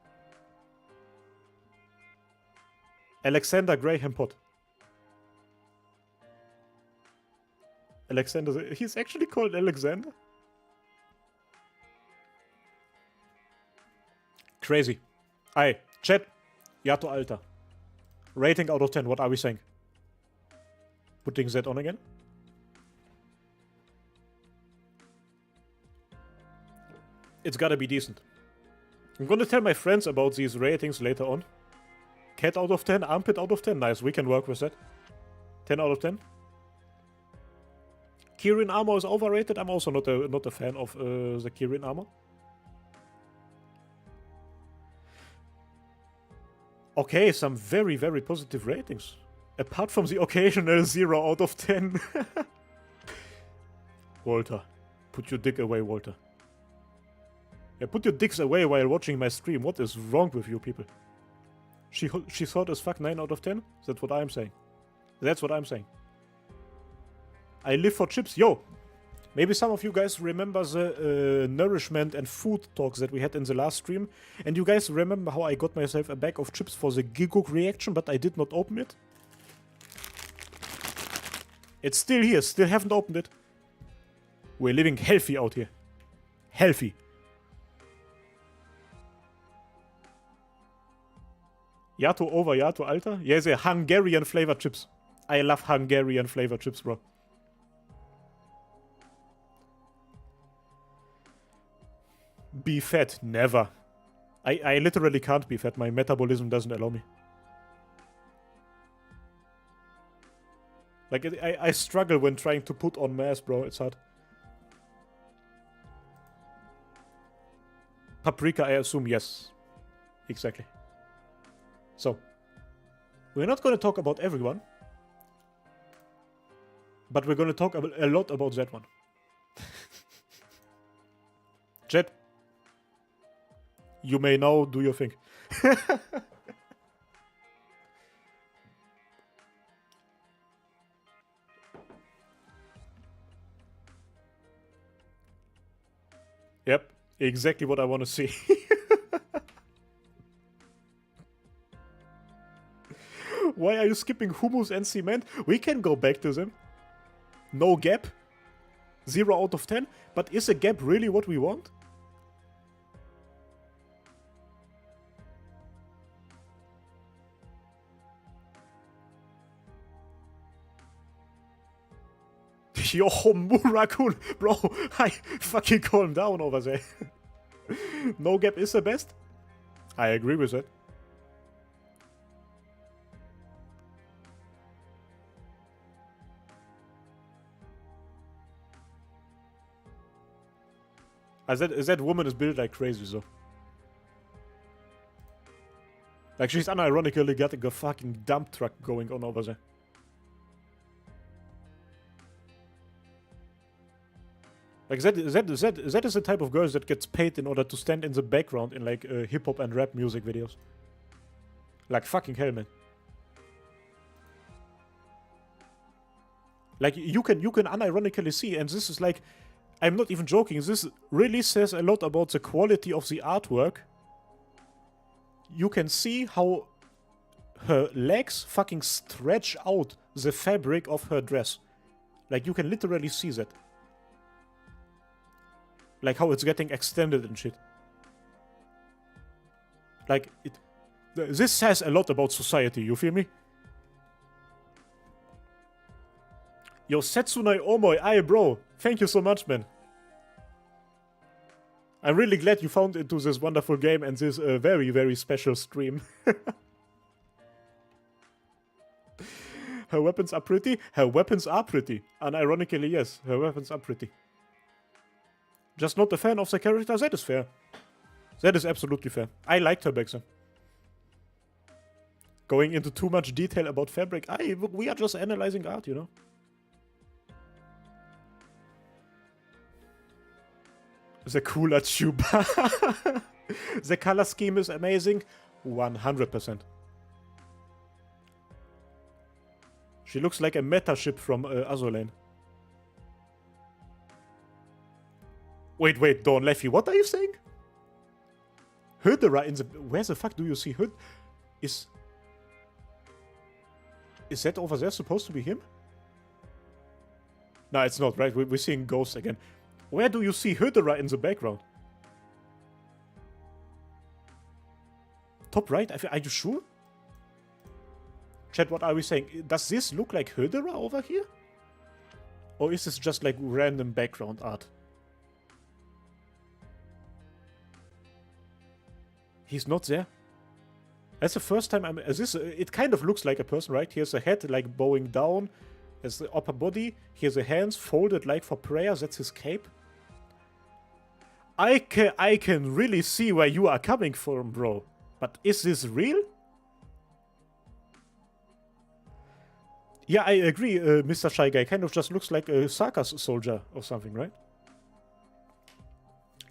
Alexander Graham Pot. Alexander, he's actually called Alexander? Crazy. Aye, chat. Yato Alter. Rating out of 10, what are we saying? Putting that on again? It's gotta be decent. I'm gonna tell my friends about these ratings later on. Cat out of 10, armpit out of 10. Nice, we can work with that. 10 out of 10. Kirin armor is overrated. I'm also not a fan of the Kirin armor. Okay, some very, very positive ratings. Apart from the occasional 0 out of 10. Walter. Put your dick away, Walter. Yeah, put your dicks away while watching my stream. What is wrong with you people? She thought as fuck 9 out of 10? That's what I'm saying. That's what I'm saying. I live for chips. Yo! Maybe some of you guys remember the nourishment and food talks that we had in the last stream. And you guys remember how I got myself a bag of chips for the Gigok reaction, but I did not open it? It's still here. Still haven't opened it. We're living healthy out here. Healthy. Yato over Yato Alter? Yeah, they're Hungarian flavored chips. I love Hungarian flavored chips, bro. Be fat. Never. I literally can't be fat. My metabolism doesn't allow me. Like, I struggle when trying to put on mass, bro. It's hard. Paprika, I assume, yes. Exactly. So, we're not going to talk about everyone. But we're going to talk a lot about that one. Jet. You may now do your thing. Yep, exactly what I want to see. Why are you skipping hummus and cement? We can go back to them. No gap. 0 out of 10. But is a gap really what we want? Yo, Murakun, bro, I fucking calm down over there. No gap is the best? I agree with that. That woman is built like crazy, so. Like, she's unironically got a fucking dump truck going on over there. Like, that is the type of girl that gets paid in order to stand in the background in, like, hip-hop and rap music videos. Like, fucking hell, man. Like, you can unironically see, and this is like, I'm not even joking, this really says a lot about the quality of the artwork. You can see how her legs fucking stretch out the fabric of her dress. Like, you can literally see that. Like how it's getting extended and shit. Like, this says a lot about society, you feel me? Yo, Setsunai Omoi, aye bro, thank you so much, man. I'm really glad you found into this wonderful game and this very, very special stream. Her weapons are pretty? Her weapons are pretty. And ironically, yes, her weapons are pretty. Just not a fan of the character, that is fair. That is absolutely fair. I liked her back then. Going into too much detail about fabric, we are just analyzing art, you know? The cooler tuba. The color scheme is amazing. 100%. She looks like a meta ship from Azulane. Wait, Dawn Leffy, what are you saying? Hydra in the... Where the fuck do you see Hyd... Is that over there supposed to be him? No, it's not, right? We're seeing ghosts again. Where do you see Hydra in the background? Top right? Are you sure? Chat, what are we saying? Does this look like Hydra over here? Or is this just like random background art? He's not there. That's the first time I'm... it kind of looks like a person, right? Here's a head like bowing down. There's the upper body. Here's the hands folded like for prayer. That's his cape. I can really see where you are coming from, bro. But is this real? Yeah, I agree, Mr. Shy Guy. Kind of just looks like a Saka's soldier or something, right?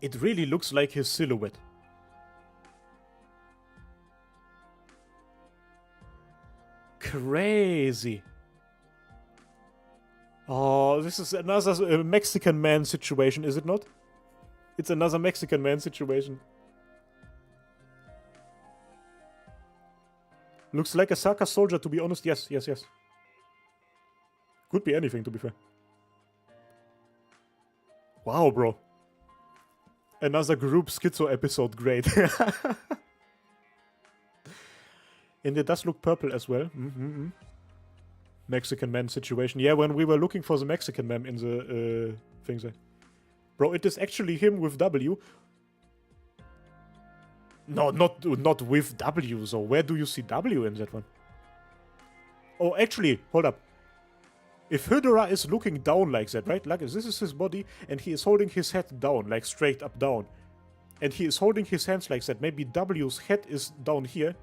It really looks like his silhouette. Crazy. Oh, this is another Mexican man situation, is it not? It's another Mexican man situation. Looks like a Saka soldier, to be honest. Yes. Could be anything, to be fair. Wow, bro. Another group schizo episode. Great. And it does look purple as well. Mexican man situation. Yeah, when we were looking for the Mexican man in the things there. Bro, it is actually him with W. No, not with W, so where do you see W in that one? Oh, actually, hold up. If Hydra is looking down like that, right? Like this is his body, and he is holding his head down, like straight up down. And he is holding his hands like that. Maybe W's head is down here.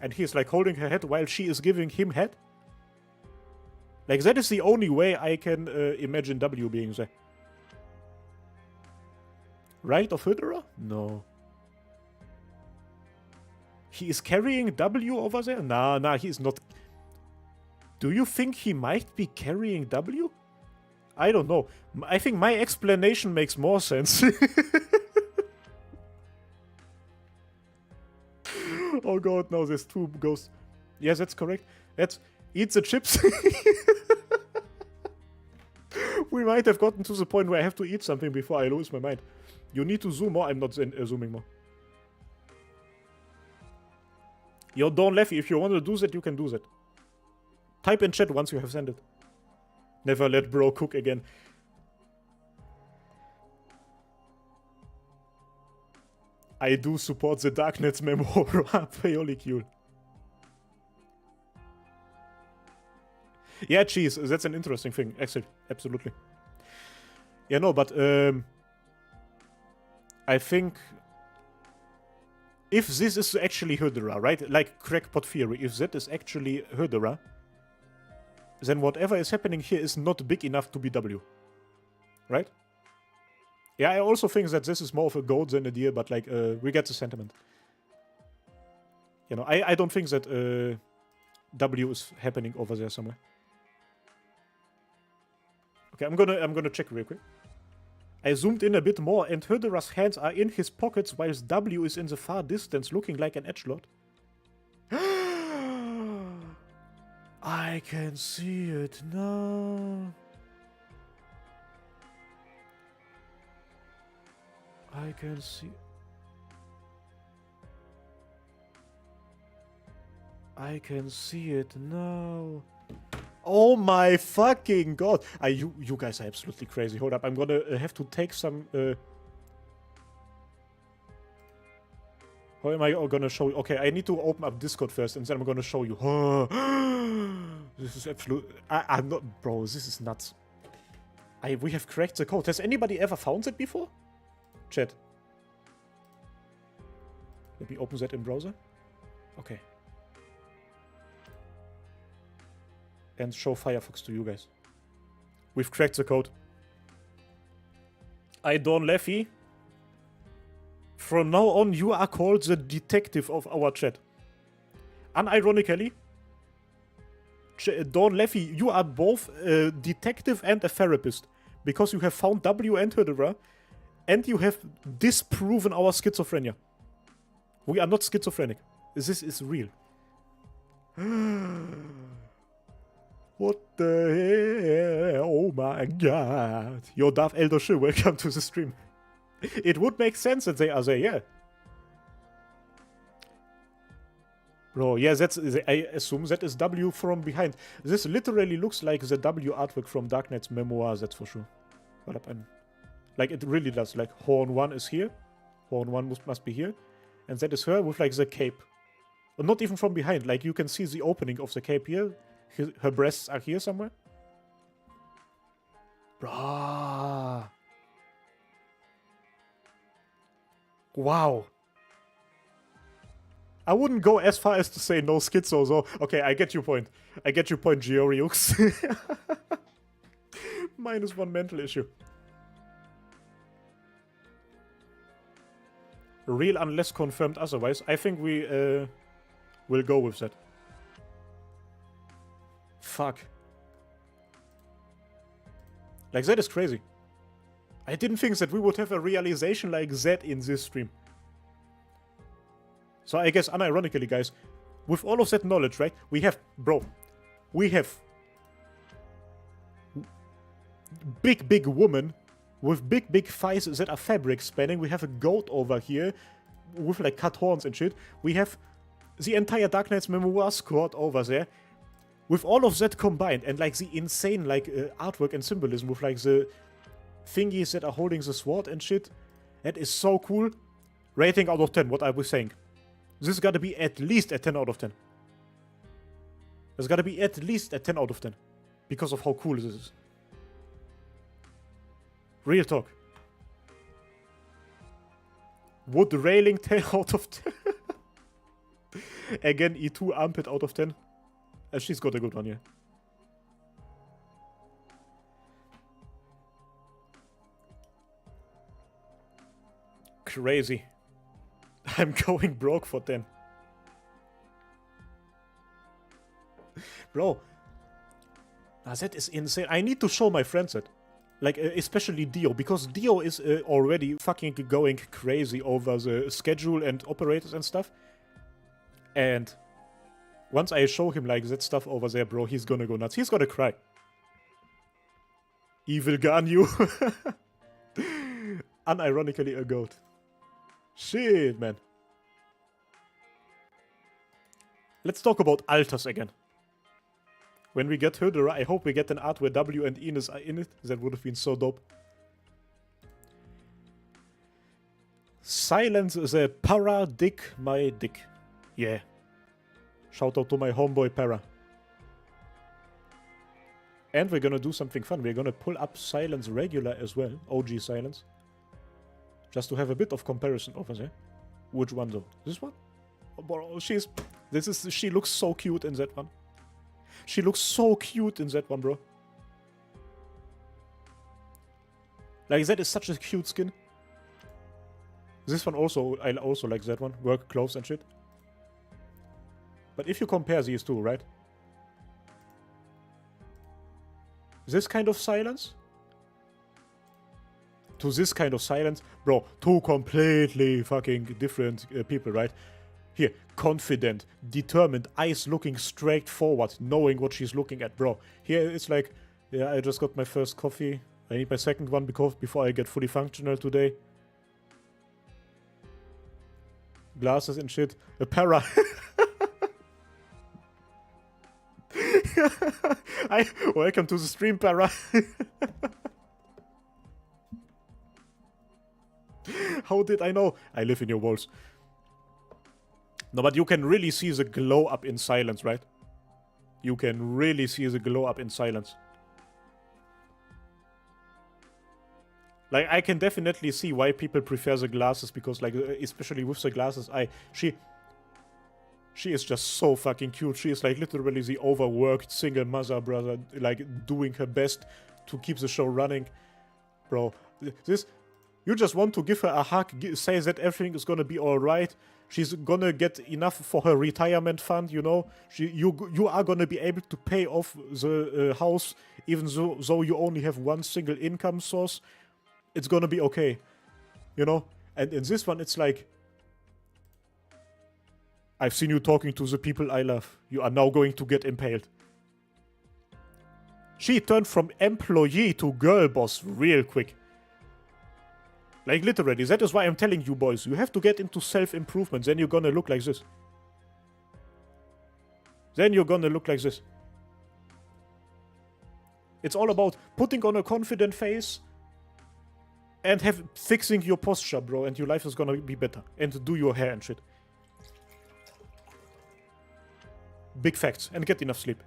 And he is like holding her head while she is giving him head. Like that is the only way I can imagine W being there. Right of Hydra? No. He is carrying W over there? Nah, he is not. Do you think he might be carrying W? I don't know. I think my explanation makes more sense. Oh god, no, there's two ghosts. Yes, that's correct. Let's eat the chips. We might have gotten to the point where I have to eat something before I lose my mind. You need to zoom more. I'm not zooming more. Yo, Dawn Leffy, if you want to do that, you can do that. Type in chat once you have sent it. Never let bro cook again. I do support the Darknets Memora. Payolicule. Yeah, cheese. That's an interesting thing. Actually, absolutely. Yeah, no, but I think if this is actually Hydra, right? Like crackpot theory, if that is actually Hydra, then whatever is happening here is not big enough to be W. Right? Yeah, I also think that this is more of a goat than a deer, but like, we get the sentiment. You know, I don't think that W is happening over there somewhere. Okay, I'm gonna check real quick. I zoomed in a bit more, and Hydra's hands are in his pockets, whilst W is in the far distance, looking like an edgelord. I can see it now. I can see. I can see it now. Oh my fucking god. You guys are absolutely crazy. Hold up. I'm gonna have to take some... How am I gonna show you? Okay, I need to open up Discord first and then I'm gonna show you. This is absolute... I'm not... Bro, this is nuts. We have cracked the code. Has anybody ever found it before? Chat. Let me open that in browser. Okay. And show Firefox to you guys. We've cracked the code. Don Leffy. From now on, you are called the detective of our chat. Unironically, Dawn Leffy, you are both a detective and a therapist. Because you have found W and Hydra, and you have disproven our schizophrenia. We are not schizophrenic. This is real. What the hell? Oh my god. Yo, Darth Elder Shill, welcome to the stream. It would make sense that they are there, yeah. Bro, yeah, I assume that is W from behind. This literally looks like the W artwork from Dark Knight's Memoir, that's for sure. Hold up, like, it really does. Like, Horn 1 is here. Horn 1 must be here. And that is her with, like, the cape. But not even from behind. Like, you can see the opening of the cape here. Her breasts are here somewhere. Bruh. Wow. I wouldn't go as far as to say no schizo, so... Okay, I get your point. I get your point, Georiux. -1 mental issue. Real unless confirmed otherwise. I think we will go with that. Fuck. Like, that is crazy. I didn't think that we would have a realization like that in this stream. So I guess, unironically, guys, with all of that knowledge, right, we have... Bro, we have... big woman with big thighs that are fabric spanning. We have a goat over here with, like, cut horns and shit. We have the entire Dark Knight's Memoir squad over there. With all of that combined, and, like, the insane, like, artwork and symbolism with, like, the thingies that are holding the sword and shit. That is so cool. Rating out of 10, what I was saying. This gotta be at least a 10 out of 10. There's gotta be at least a 10 out of 10. Because of how cool this is. Real talk. Wood railing 10 out of 10. Again, E2 armpit out of 10. She's got a good one, yeah. Crazy. I'm going broke for 10. Bro. That is insane. I need to show my friends that. Like, especially Dio, because Dio is already fucking going crazy over the schedule and operators and stuff. And once I show him, like, that stuff over there, bro, he's gonna go nuts. He's gonna cry. Evil Ganyu. Unironically a goat. Shit, man. Let's talk about alters again. When we get Hydra, I hope we get an art where W and Ines are in it. That would have been so dope. Silence the para dick my dick. Yeah. Shout out to my homeboy Para. And we're gonna do something fun. We're gonna pull up Silence regular as well. OG Silence. Just to have a bit of comparison over there. Which one though? This one? Oh, bro, she looks so cute in that one. She looks so cute in that one, bro. Like, that is such a cute skin. This one also, I also like that one. Work clothes and shit. But if you compare these two, right? This kind of silence to this kind of silence, bro, two completely fucking different people, right? Here, confident, determined, eyes looking straight forward, knowing what she's looking at, bro. Here it's like, yeah, I just got my first coffee. I need my second one before I get fully functional today. Glasses and shit. A para. Welcome to the stream, Para. How did I know? I live in your walls. No, but you can really see the glow up in silence, right? You can really see the glow up in silence. Like, I can definitely see why people prefer the glasses, because, like, especially with the glasses, she is just so fucking cute. She is, like, literally the overworked single mother, brother, like, doing her best to keep the show running. Bro, this... You just want to give her a hug, say that everything is gonna be alright. She's gonna get enough for her retirement fund, you know? You are gonna be able to pay off the house, even though you only have one single income source. It's gonna be okay, you know? And in this one, it's like... I've seen you talking to the people I love. You are now going to get impaled. She turned from employee to girl boss real quick. Like, literally, that is why I'm telling you boys, you have to get into self-improvement, then you're gonna look like this. Then you're gonna look like this. It's all about putting on a confident face and fixing your posture, bro, and your life is gonna be better. And do your hair and shit. Big facts. And get enough sleep.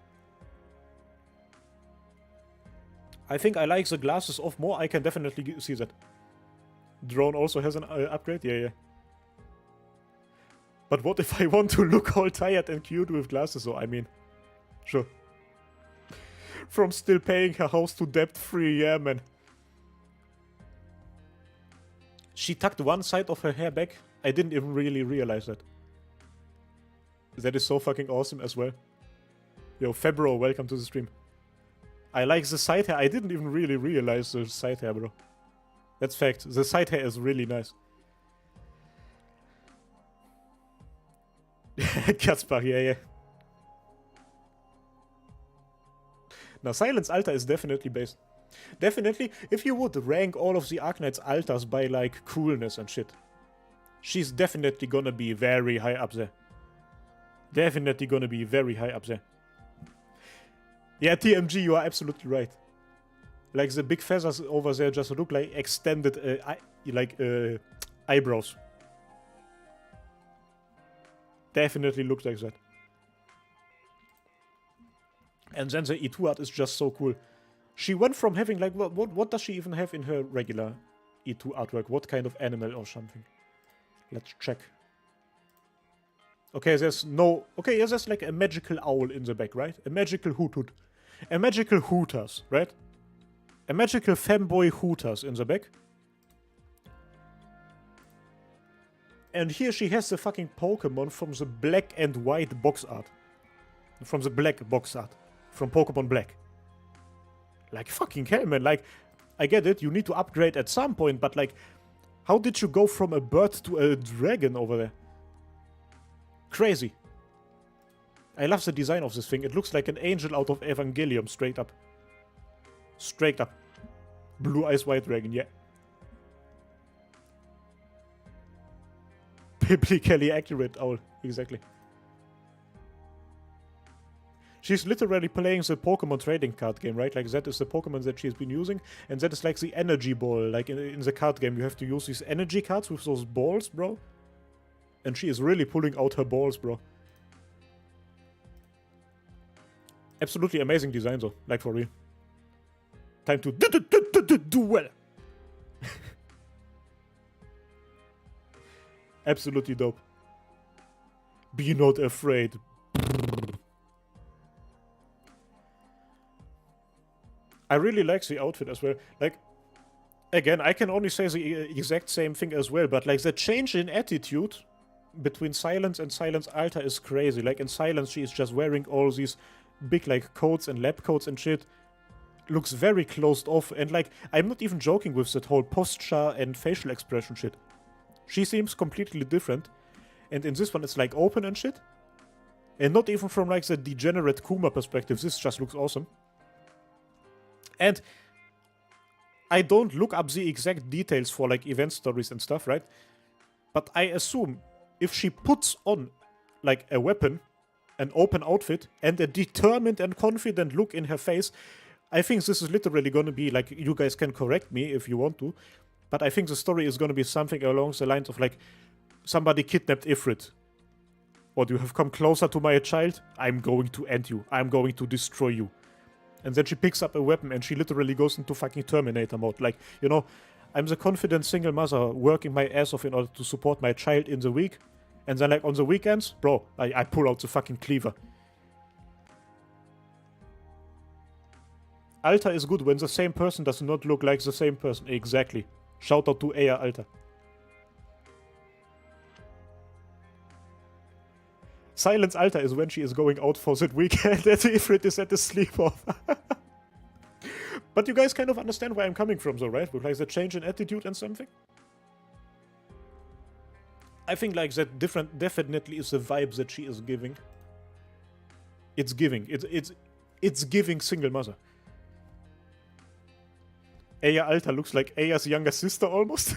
I think I like the glasses off more. I can definitely see that. Drone also has an upgrade? Yeah. But what if I want to look all tired and cute with glasses? So, I mean, sure. From still paying her house to debt-free, yeah, man. She tucked one side of her hair back. I didn't even really realize that. That is so fucking awesome as well. Yo, Febro, welcome to the stream. I like the side hair. I didn't even really realize the side hair, bro. That's fact. The side hair is really nice. Kaspar, yeah. Now, Silence Altar is definitely based. Definitely, if you would rank all of the Arknights altars by, like, coolness and shit, she's definitely gonna be very high up there. Definitely gonna be very high up there. Yeah, TMG, you are absolutely right. Like, the big feathers over there just look like extended, eyebrows. Definitely looks like that. And then the E2 art is just so cool. She went from having, like, what does she even have in her regular E2 artwork? What kind of animal or something? Let's check. Okay, there's no... Okay, yeah, there's like a magical owl in the back, right? A magical hoot. A magical hooters, right? A magical femboy hooters in the back. And here she has the fucking Pokemon from the black and white box art. From the black box art. From Pokemon Black. Like, fucking hell, man. Like, I get it, you need to upgrade at some point, but, like, how did you go from a bird to a dragon over there? Crazy. I love the design of this thing. It looks like an angel out of Evangelion, straight up. Straight up. Blue Eyes White Dragon, yeah. Biblically accurate owl, exactly. She's literally playing the Pokemon trading card game, right? Like, that is the Pokemon that she's been using. And that is like the energy ball. Like, in the card game, you have to use these energy cards with those balls, bro. And she is really pulling out her balls, bro. Absolutely amazing design, though. Like, for real. Time to do well. Absolutely dope. Be not afraid. I really like the outfit as well. Like, again, I can only say the exact same thing as well, but, like, the change in attitude between Silence and Silence Altar is crazy. Like, in Silence, she is just wearing all these big, like, coats and lab coats and shit. Looks very closed off, and, like, I'm not even joking with that whole posture and facial expression shit. She seems completely different, and in this one it's, like, open and shit. And not even from, like, the degenerate Kuma perspective, this just looks awesome. And I don't look up the exact details for, like, event stories and stuff, right? But I assume if she puts on, like, a weapon, an open outfit, and a determined and confident look in her face. I think this is literally gonna be, like, you guys can correct me if you want to, but I think the story is gonna be something along the lines of, like, somebody kidnapped Ifrit. Or you have come closer to my child, I'm going to end you. I'm going to destroy you. And then she picks up a weapon and she literally goes into fucking Terminator mode. Like, you know, I'm the confident single mother working my ass off in order to support my child in the week. And then, like, on the weekends, bro, I pull out the fucking cleaver. Alter is good when the same person does not look like the same person. Exactly. Shout out to Aya Alter. Silence Alter is when she is going out for that weekend and Ifrit is at the sleepover. But you guys kind of understand where I'm coming from though, right? With, like, the change in attitude and something? I think, like, that definitely is the vibe that she is giving. It's giving. It's giving single mother. Aya Alter looks like Aya's younger sister almost.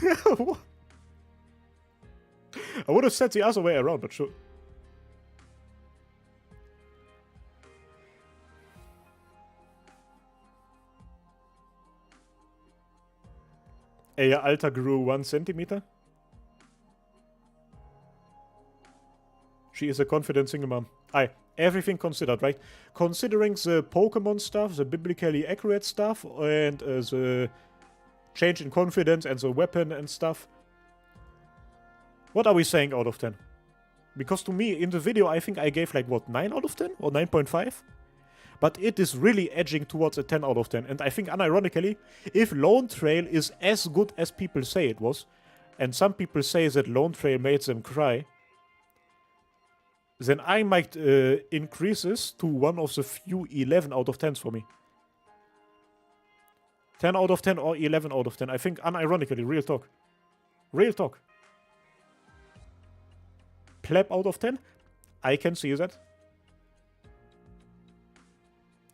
I would have said the other way around, but sure. Aya Alter grew 1 centimeter. She is a confident single mom. Everything considered, right? Considering the Pokemon stuff, the biblically accurate stuff, and the change in confidence and the weapon and stuff. What are we saying out of 10? Because to me, in the video, I think I gave, like, what, 9 out of 10? Or 9.5? But it is really edging towards a 10 out of 10. And I think, unironically, if Lone Trail is as good as people say it was, and some people say that Lone Trail made them cry, then I might increase this to one of the few 11 out of 10s for me. 10 out of 10 or 11 out of 10. I think, unironically, real talk. Real talk. Pleb out of 10? I can see that.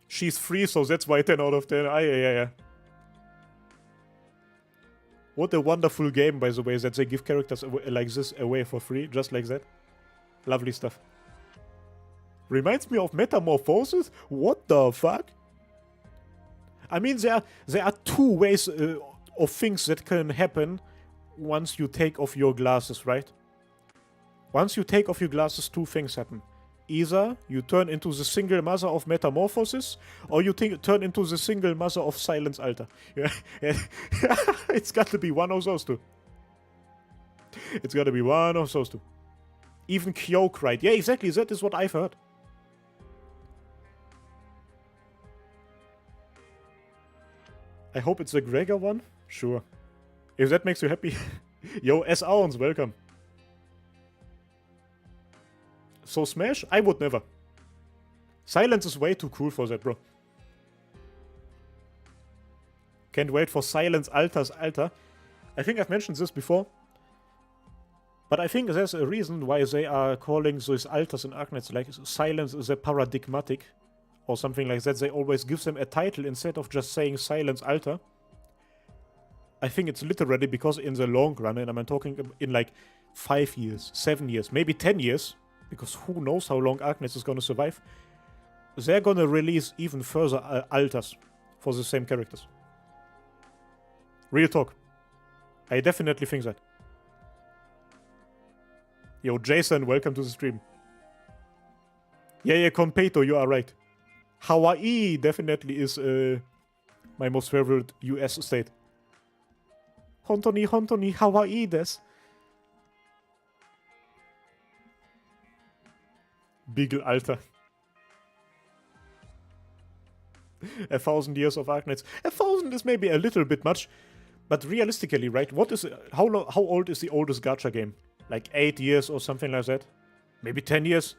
She's free, so that's why 10 out of 10. Yeah. What a wonderful game, by the way, that they give characters like this away for free, just like that. Lovely stuff. Reminds me of Metamorphosis? What the fuck? I mean, there are two ways of things that can happen once you take off your glasses, right? Once you take off your glasses, two things happen. Either you turn into the single mother of Metamorphosis, or you turn into the single mother of Silence Alter. Yeah. It's got to be one of those two. It's got to be one of those two. Even Kyo cried. Yeah, exactly. That is what I've heard. I hope it's a Gregor one. Sure. If that makes you happy. Yo, S. Owens, welcome. So Smash? I would never. Silence is way too cool for that, bro. Can't wait for Silence Alter's Alter. I think I've mentioned this before. But I think there's a reason why they are calling those alters in Arknights, like Silence is a paradigmatic or something like that. They always give them a title instead of just saying Silence Alter. I think it's literally because in the long run, and I'm talking in like 5 years, 7 years, maybe 10 years, because who knows how long Arknights is gonna survive, they're gonna release even further alters for the same characters. Real talk. I definitely think that. Yo, Jason, welcome to the stream. Yeah, Conpeto, you are right. Hawaii definitely is my most favorite US state. Hontoni, Hawaii des. Beagle Alter. 1,000 years of Arknights. 1,000 is maybe a little bit much, but realistically, right? What is how old is the oldest gacha game? Like 8 years or something like that? Maybe 10 years?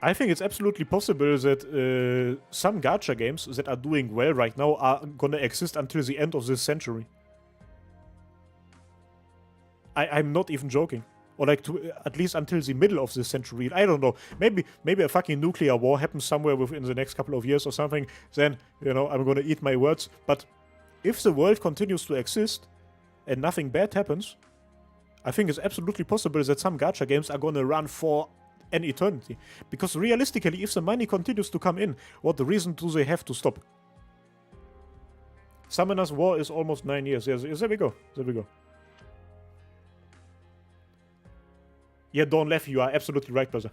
I think it's absolutely possible that some gacha games that are doing well right now are gonna exist until the end of this century. I'm not even joking. Or like at least until the middle of this century. I don't know. Maybe a fucking nuclear war happens somewhere within the next couple of years or something. Then, you know, I'm gonna eat my words. But if the world continues to exist and nothing bad happens, I think it's absolutely possible that some gacha games are gonna run for an eternity. Because realistically, if the money continues to come in, what reason do they have to stop? Summoner's War is almost 9 years. Yes, there we go. There we go. Yeah, Dawn Left, you are absolutely right, brother.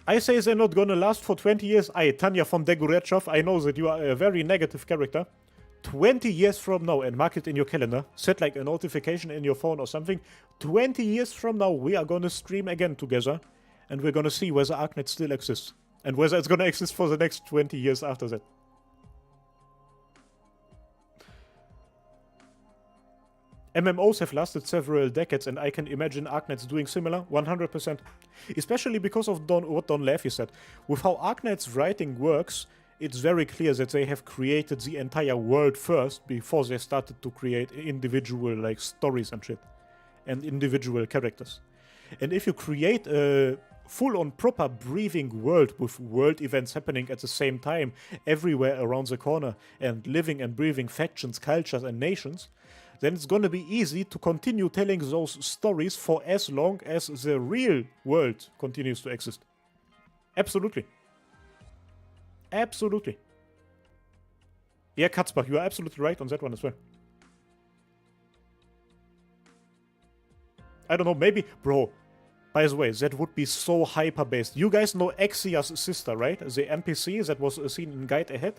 I say they're not gonna last for 20 years. Tanya from Degurechov, I know that you are a very negative character. 20 years from now, and mark it in your calendar, set like a notification in your phone or something. 20 years from now, we are gonna stream again together, and we're gonna see whether Arknights still exists, and whether it's gonna exist for the next 20 years after that. MMOs have lasted several decades, and I can imagine Arknights doing similar, 100%. Especially because of what Don Laffy said. With how Arknights writing works, it's very clear that they have created the entire world first before they started to create individual like stories and shit. And individual characters. And if you create a full-on proper breathing world with world events happening at the same time everywhere around the corner and living and breathing factions, cultures and nations, then it's gonna be easy to continue telling those stories for as long as the real world continues to exist. Absolutely. Absolutely. Yeah, Katzbach, you are absolutely right on that one as well. I don't know, maybe... Bro, by the way, that would be so hyper-based. You guys know Exia's sister, right? The NPC that was seen in Guide Ahead?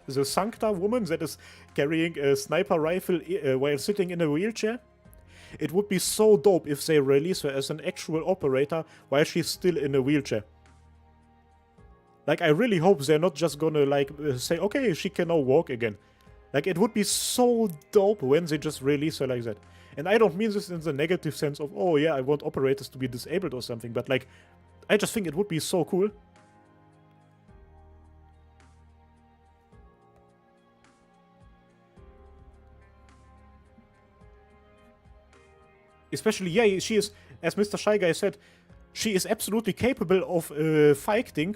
The Sancta woman that is carrying a sniper rifle while sitting in a wheelchair? It would be so dope if they release her as an actual operator while she's still in a wheelchair. Like, I really hope they're not just gonna, like, say, okay, she can now walk again. Like, it would be so dope when they just release her like that. And I don't mean this in the negative sense of, oh yeah, I want operators to be disabled or something, but like, I just think it would be so cool. Especially, yeah, she is, as Mr. Shy Guy said, she is absolutely capable of fighting,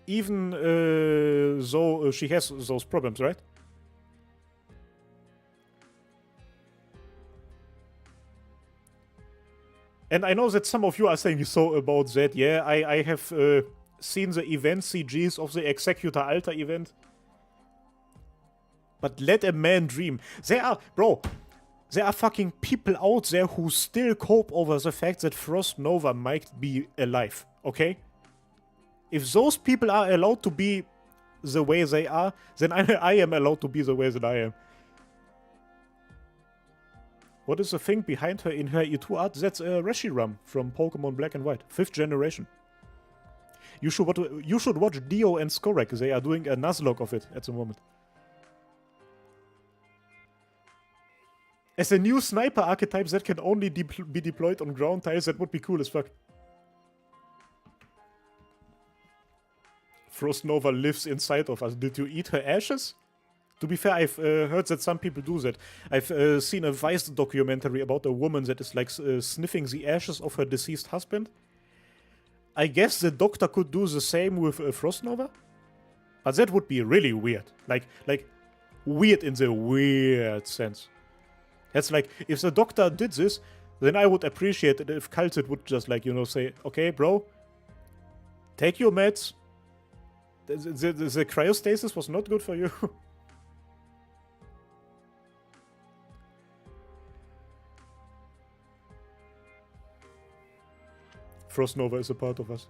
even though she has those problems, right? And I know that some of you are saying so about that. Yeah, I have seen the event CGs of the Executor Alter event. But let a man dream. There are fucking people out there who still cope over the fact that Frost Nova might be alive, okay? If those people are allowed to be the way they are, then I am allowed to be the way that I am. What is the thing behind her in her E2 art? That's Reshiram from Pokemon Black and White, 5th generation. You should watch Dio and Skorek. They are doing a Nuzlocke of it at the moment. As a new sniper archetype that can only be deployed on ground tiles, that would be cool as fuck. Frost Nova lives inside of us. Did you eat her ashes? To be fair, I've heard that some people do that. I've seen a Vice documentary about a woman that is like sniffing the ashes of her deceased husband. I guess the doctor could do the same with Frost Nova? But that would be really weird. Like weird in the weird sense. That's like, if the doctor did this, then I would appreciate it if Kalsit would just like, you know, say, okay, bro, take your meds. The cryostasis was not good for you. Frost Nova is a part of us.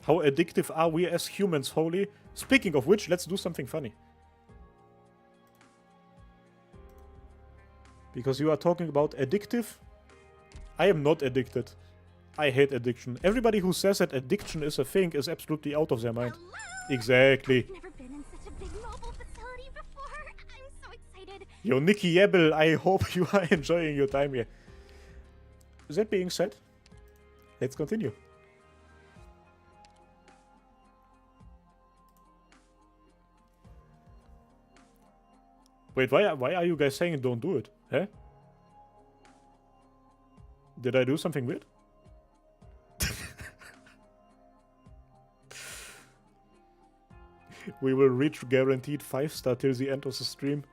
How addictive are we as humans, Holy? Speaking of which, let's do something funny. Because you are talking about addictive. I am not addicted. I hate addiction. Everybody who says that addiction is a thing is absolutely out of their mind. Hello? Exactly. Never been in such a big mobile facility before. I'm so excited. Yo, Nikki Yebel, I hope you are enjoying your time here. That being said, let's continue. Wait, why are you guys saying don't do it? Huh? Did I do something weird? We will reach guaranteed 5-star till the end of the stream.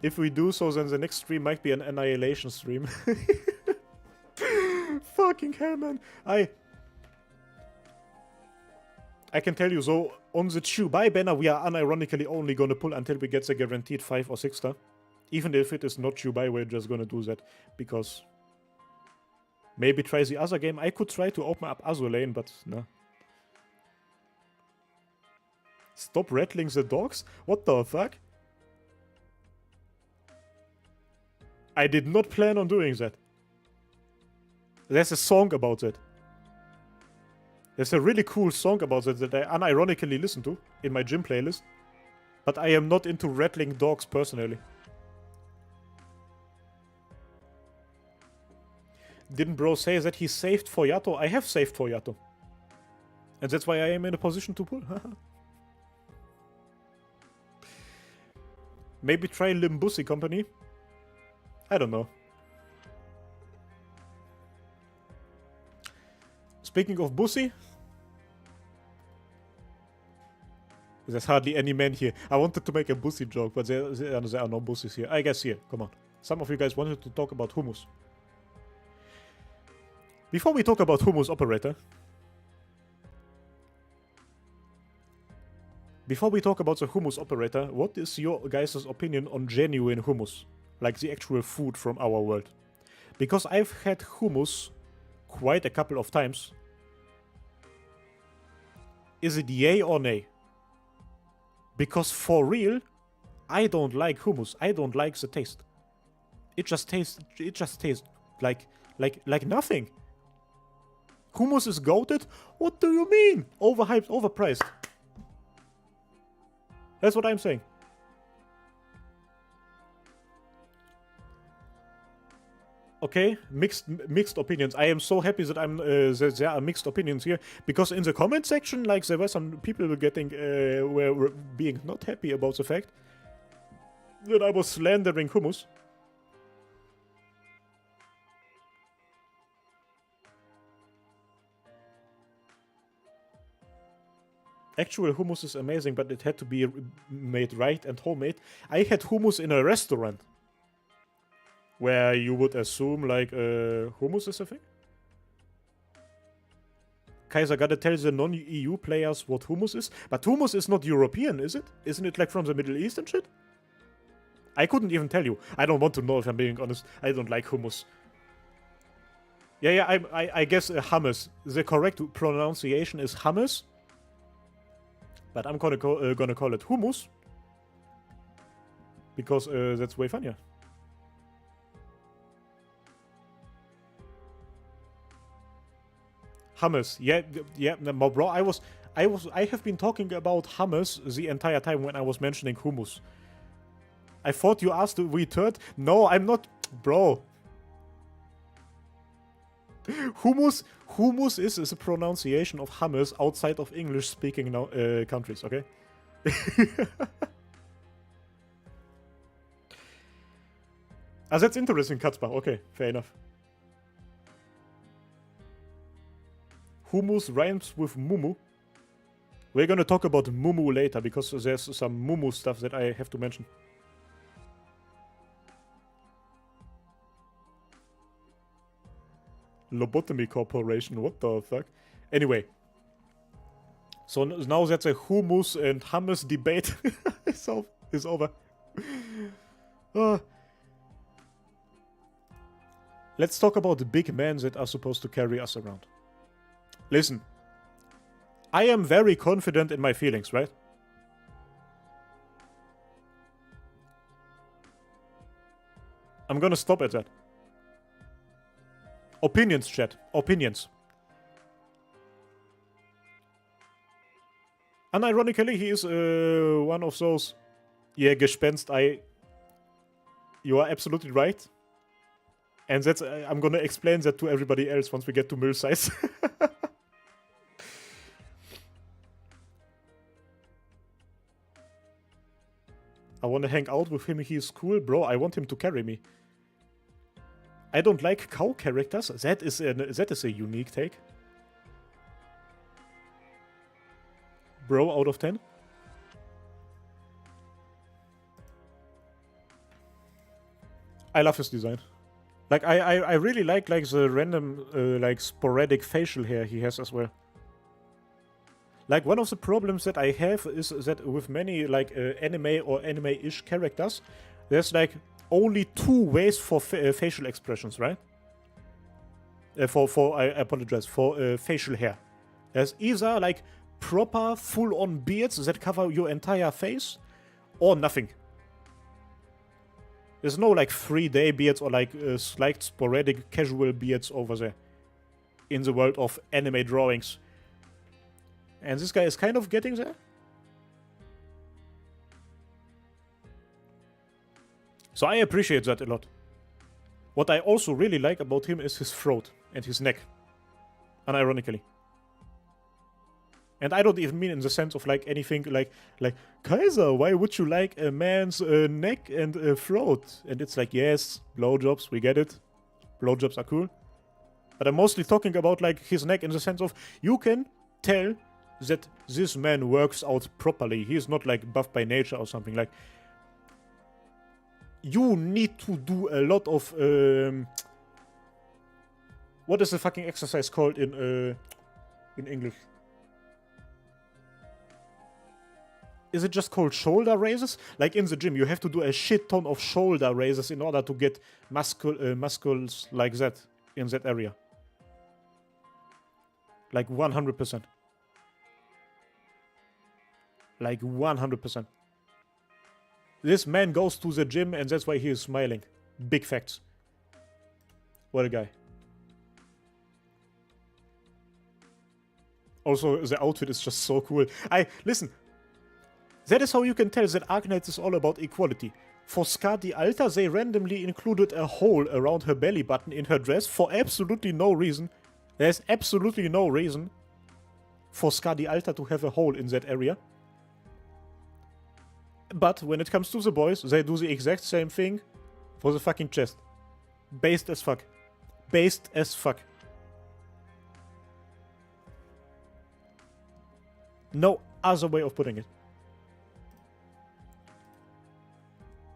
If we do so, then the next stream might be an annihilation stream. Fucking hell, man. I can tell you, so on the Chubai banner, we are unironically only gonna pull until we get the guaranteed 5 or 6-star. Even if it is not Chubai, we're just gonna do that. Because maybe try the other game. I could try to open up Azur Lane, but no. Stop rattling the dogs? What the fuck? I did not plan on doing that. There's a song about that. There's a really cool song about that that I unironically listen to in my gym playlist. But I am not into rattling dogs personally. Didn't bro say that he saved for Yato? I have saved for Yato. And that's why I am in a position to pull. Maybe try Limbusi Company? I don't know. Speaking of Bussy, there's hardly any men here. I wanted to make a Bussy joke, but there are no Bussies here. I guess here, come on. Some of you guys wanted to talk about Hummus. Before we talk about Hummus Operator, what is your guys' opinion on genuine hummus? Like the actual food from our world. Because I've had hummus quite a couple of times. Is it yay or nay? Because for real, I don't like hummus. I don't like the taste. It just tastes like nothing. Hummus is goated? What do you mean? Overhyped, overpriced. That's what I'm saying. Okay, mixed opinions. I am so happy that there are mixed opinions here, because in the comment section, like, there were some people were being not happy about the fact that I was slandering hummus. Actual hummus is amazing, but it had to be made right and homemade. I had hummus in a restaurant, where you would assume, like, hummus is a thing? Kaiser gotta tell the non-EU players what hummus is. But hummus is not European, is it? Isn't it, like, from the Middle East and shit? I couldn't even tell you. I don't want to know, if I'm being honest. I don't like hummus. Yeah, I guess hummus. The correct pronunciation is hummus. But I'm gonna call it hummus. Because that's way funnier. Hummus, yeah, no, bro. I have been talking about hummus the entire time when I was mentioning hummus. I thought you asked we third. No, I'm not, bro. Hummus is a pronunciation of hummus outside of English-speaking countries. Okay. That's interesting, Katzbach. Okay, fair enough. Hummus rhymes with mumu. We're gonna talk about mumu later, because there's some mumu stuff that I have to mention. Lobotomy Corporation, what the fuck? Anyway. So now that the hummus and hummus debate is over. Let's talk about the big men that are supposed to carry us around. Listen, I am very confident in my feelings, right? I'm gonna stop at that. Opinions, chat. Opinions. Unironically, he is one of those... Yeah, Gespenst, you are absolutely right. And that's... I'm gonna explain that to everybody else once we get to mill size. I want to hang out with him, he is cool. Bro, I want him to carry me. I don't like cow characters. That is a unique take. Bro out of 10. I love his design. Like, I really like the random, like, sporadic facial hair he has as well. Like, one of the problems that I have is that with many, like, anime or anime-ish characters, there's, like, only 2 ways for facial expressions, right? I apologize, for facial hair. There's either, like, proper, full-on beards that cover your entire face, or nothing. There's no, like, 3-day beards or, like, slight sporadic casual beards over there. In the world of anime drawings. And this guy is kind of getting there. So I appreciate that a lot. What I also really like about him is his throat and his neck. Unironically. And I don't even mean in the sense of like anything like Kaiser, why would you like a man's neck and throat? And it's like, yes, blowjobs, we get it. Blowjobs are cool. But I'm mostly talking about like his neck in the sense of you can tell that this man works out properly. He is not like buff by nature or something. Like, you need to do a lot of what is the fucking exercise called in English? Is it just called shoulder raises? Like in the gym, you have to do a shit ton of shoulder raises in order to get muscles like that in that area. Like 100%. Like 100%. This man goes to the gym and that's why he is smiling. Big facts. What a guy. Also, the outfit is just so cool. Listen. That is how you can tell that Arknights is all about equality. For Scar the Alta, they randomly included a hole around her belly button in her dress for absolutely no reason. There's absolutely no reason for Scar the Alta to have a hole in that area. But when it comes to the boys, they do the exact same thing for the fucking chest. Based as fuck. Based as fuck. No other way of putting it.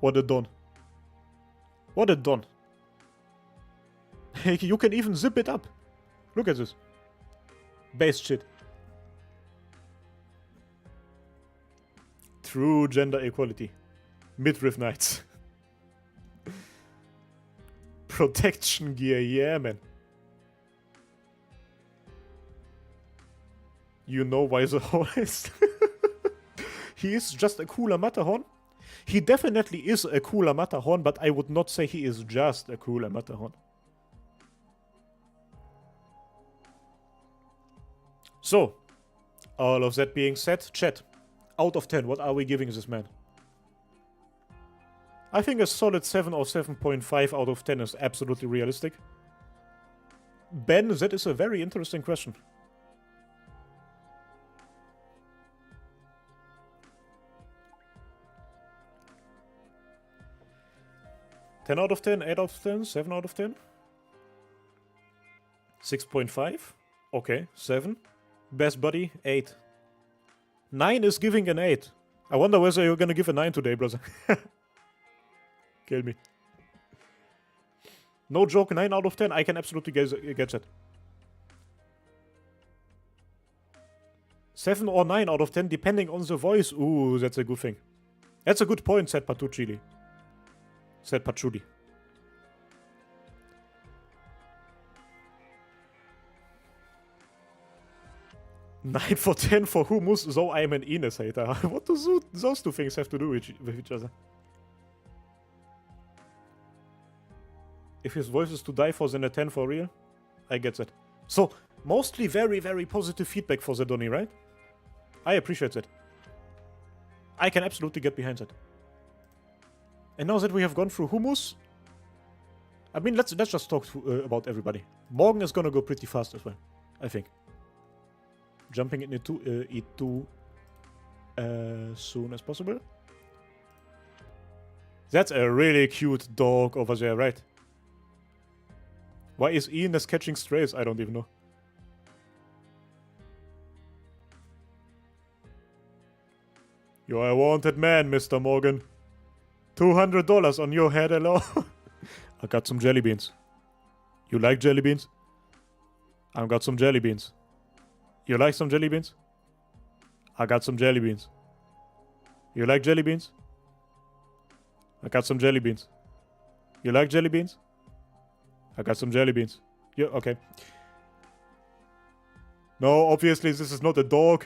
What a don. What a don. You can even zip it up. Look at this. Based shit. True gender equality. Midriff Knights. Protection gear, yeah man. You know why the hole is. He is just a cooler Matterhorn. He definitely is a cooler Matterhorn, but I would not say he is just a cooler Matterhorn. So, all of that being said, chat, out of 10, what are we giving this man? I think a solid 7 or 7.5 out of 10 is absolutely realistic. Ben, that is a very interesting question. Ten out of 10, 8 out of 10, 7 out of 10? 6.5? Okay, 7. Best buddy, 8. 9 is giving an 8. I wonder whether you're gonna give a 9 today, brother. Kill me. No joke, 9 out of 10, I can absolutely get that. 7 or 9 out of 10, depending on the voice. Ooh, that's a good thing. That's a good point, said Patucci. Said Patchouli. Nine for 10 for Humus, though I am an Ines hater. What do those two things have to do with each other? If his voice is to die for, then a 10 for real? I get that. So, mostly very, very positive feedback for the Donny, right? I appreciate that. I can absolutely get behind that. And now that we have gone through Humus, I mean, let's just talk about everybody. Morgan is gonna go pretty fast as well, I think. Jumping into E2 as soon as possible. That's a really cute dog over there, right? Why is Ines catching strays? I don't even know. You're a wanted man, Mr. Morgan. $200 on your head alone. I got some jelly beans. You like jelly beans? I've got some jelly beans. You like some jelly beans? I got some jelly beans. You like jelly beans? I got some jelly beans. You like jelly beans? I got some jelly beans. Yeah, okay. No, obviously this is not a dog.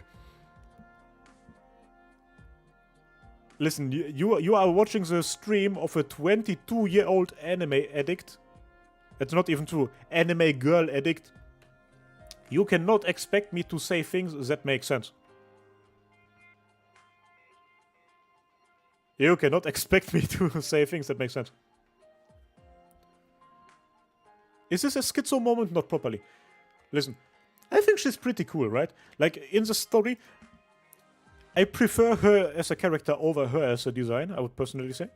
Listen, you are watching the stream of a 22-year-old anime addict. It's not even true. Anime girl addict. You cannot expect me to say things that make sense. You cannot expect me to say things that make sense. Is this a schizo moment? Not properly. Listen, I think she's pretty cool, right? Like, in the story, I prefer her as a character over her as a design, I would personally say.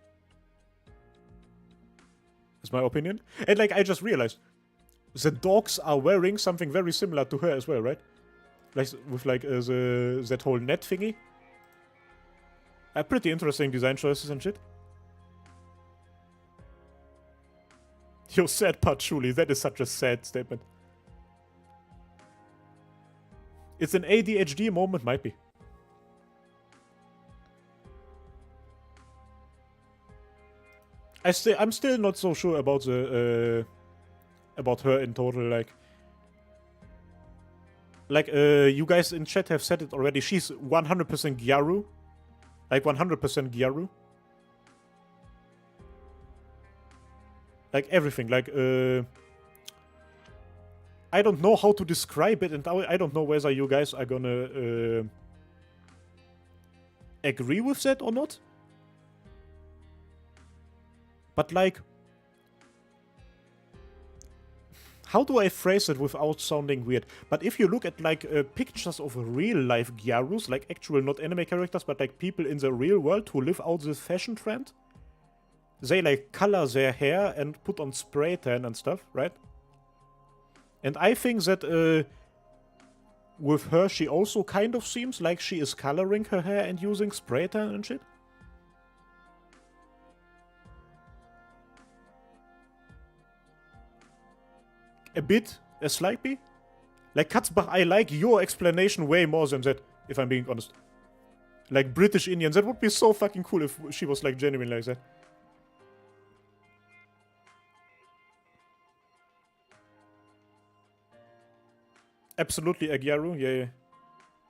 That's my opinion. And, like, I just realized, the dogs are wearing something very similar to her as well, right? Like, with, like, that whole net thingy. Pretty interesting design choices and shit. Yo, sad patchouli. That is such a sad statement. It's an ADHD moment, might be. I'm still not so sure about the about her in total. Like you guys in chat have said it already. She's 100% Gyaru, like 100% Gyaru. Like everything. Like I don't know how to describe it, and I don't know whether you guys are gonna agree with that or not. But like, how do I phrase it without sounding weird? But if you look at like pictures of real-life Gyarus, like actual not anime characters, but like people in the real world who live out this fashion trend, they like color their hair and put on spray tan and stuff, right? And I think that with her, she also kind of seems like she is coloring her hair and using spray tan and shit. A bit, a slightly. Like, Katzbach, I like your explanation way more than that, if I'm being honest. Like, British Indian, that would be so fucking cool if she was, like, genuine like that. Absolutely a Gyaru, yeah.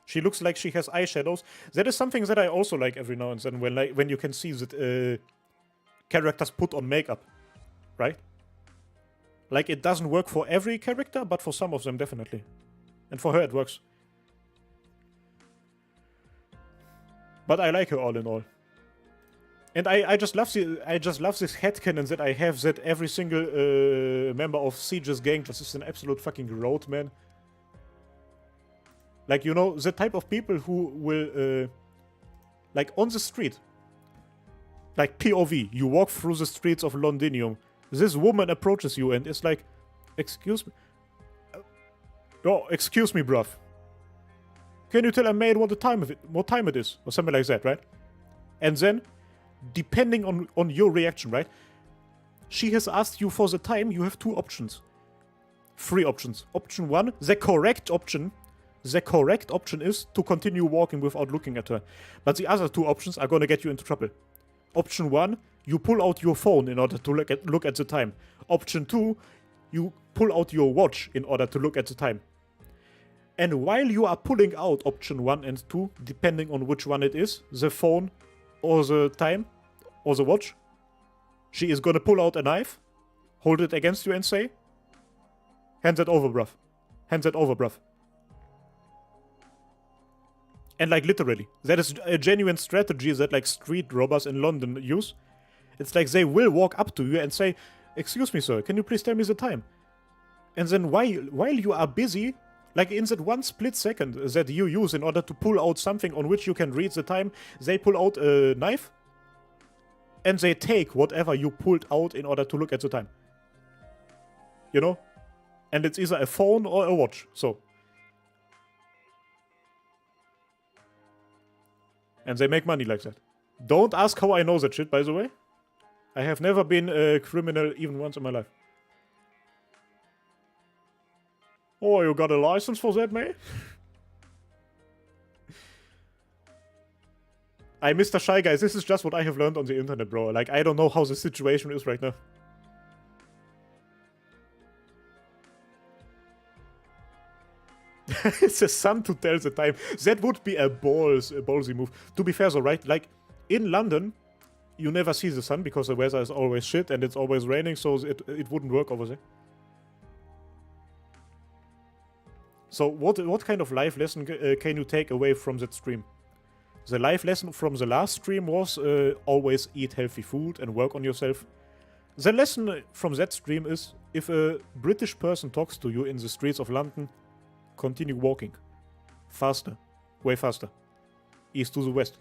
She looks like she has eyeshadows. That is something that I also like every now and then, when you can see that characters put on makeup, right? Like, it doesn't work for every character, but for some of them, definitely. And for her, it works. But I like her all in all. And I just love this headcanon that I have that every single member of Siege's gang just is an absolute fucking road, man. Like, you know, the type of people who will, like, on the street. Like, POV, you walk through the streets of Londinium. This woman approaches you and is like, excuse me? Oh, excuse me, bruv. Can you tell a maid what time it is? Or something like that, right? And then, depending on your reaction, right? She has asked you for the time, you have two options. Three options. Option one, the correct option is to continue walking without looking at her. But the other two options are gonna get you into trouble. Option one, you pull out your phone in order to look at the time. Option two, you pull out your watch in order to look at the time. And while you are pulling out option 1 and 2, depending on which one it is, the phone or the time or the watch, she is gonna pull out a knife, hold it against you and say, hand that over, bruv. Hand that over, bruv. And like literally, that is a genuine strategy that like street robbers in London use. It's like they will walk up to you and say, excuse me, sir, can you please tell me the time? And then while you are busy, like in that one split second that you use in order to pull out something on which you can read the time, they pull out a knife and they take whatever you pulled out in order to look at the time. You know? And it's either a phone or a watch, so. And they make money like that. Don't ask how I know that shit, by the way. I have never been a criminal even once in my life. Oh, you got a license for that, mate? Mr. Shy Guys, this is just what I have learned on the internet, bro. Like, I don't know how the situation is right now. It's a sun to tell the time. That would be a ballsy move. To be fair though, right? Like, in London, you never see the sun because the weather is always shit and it's always raining, so it wouldn't work over there. So what kind of life lesson can you take away from that stream? The life lesson from the last stream was always eat healthy food and work on yourself. The lesson from that stream is, if a British person talks to you in the streets of London, continue walking. Faster. Way faster. East to the west.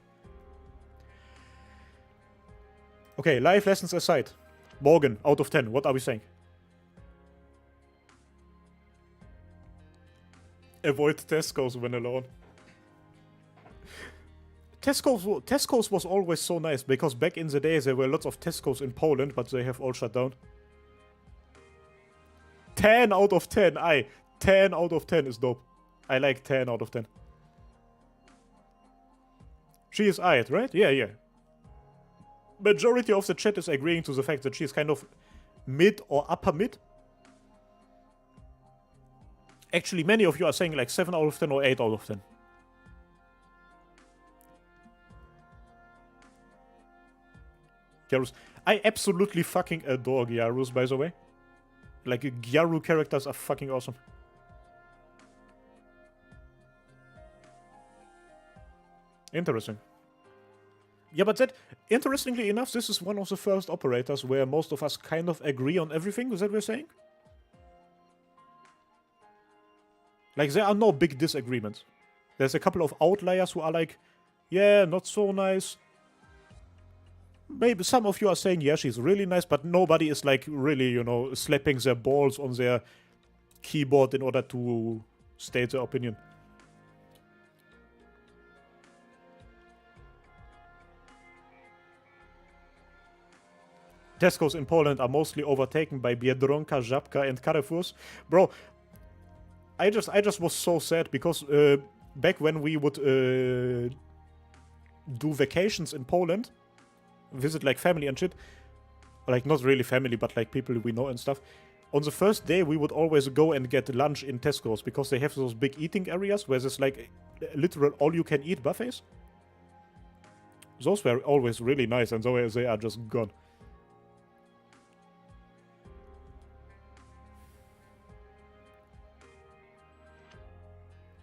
Okay, life lessons aside. Morgan, out of 10, what are we saying? Avoid Tesco's when alone. Tesco's was always so nice, because back in the day there were lots of Tesco's in Poland, but they have all shut down. 10 out of 10, 10 out of 10 is dope. I like 10 out of 10. She is aight, right? Yeah. Majority of the chat is agreeing to the fact that she is kind of mid or upper mid. Actually, many of you are saying like 7 out of 10 or 8 out of 10. Gyarus. I absolutely fucking adore Gyarus, by the way. Like, Gyaru characters are fucking awesome. Interesting. Yeah, but that, interestingly enough, this is one of the first operators where most of us kind of agree on everything that we're saying. Like, there are no big disagreements. There's a couple of outliers who are like, yeah, not so nice. Maybe some of you are saying, yeah, she's really nice, but nobody is like really, you know, slapping their balls on their keyboard in order to state their opinion. Tesco's in Poland are mostly overtaken by Biedronka, Żabka, and Carrefours. Bro, I just was so sad because back when we would do vacations in Poland, visit like family and shit, like not really family, but like people we know and stuff. On the first day, we would always go and get lunch in Tesco's because they have those big eating areas where there's like literal all-you-can-eat buffets. Those were always really nice, and so they are just gone.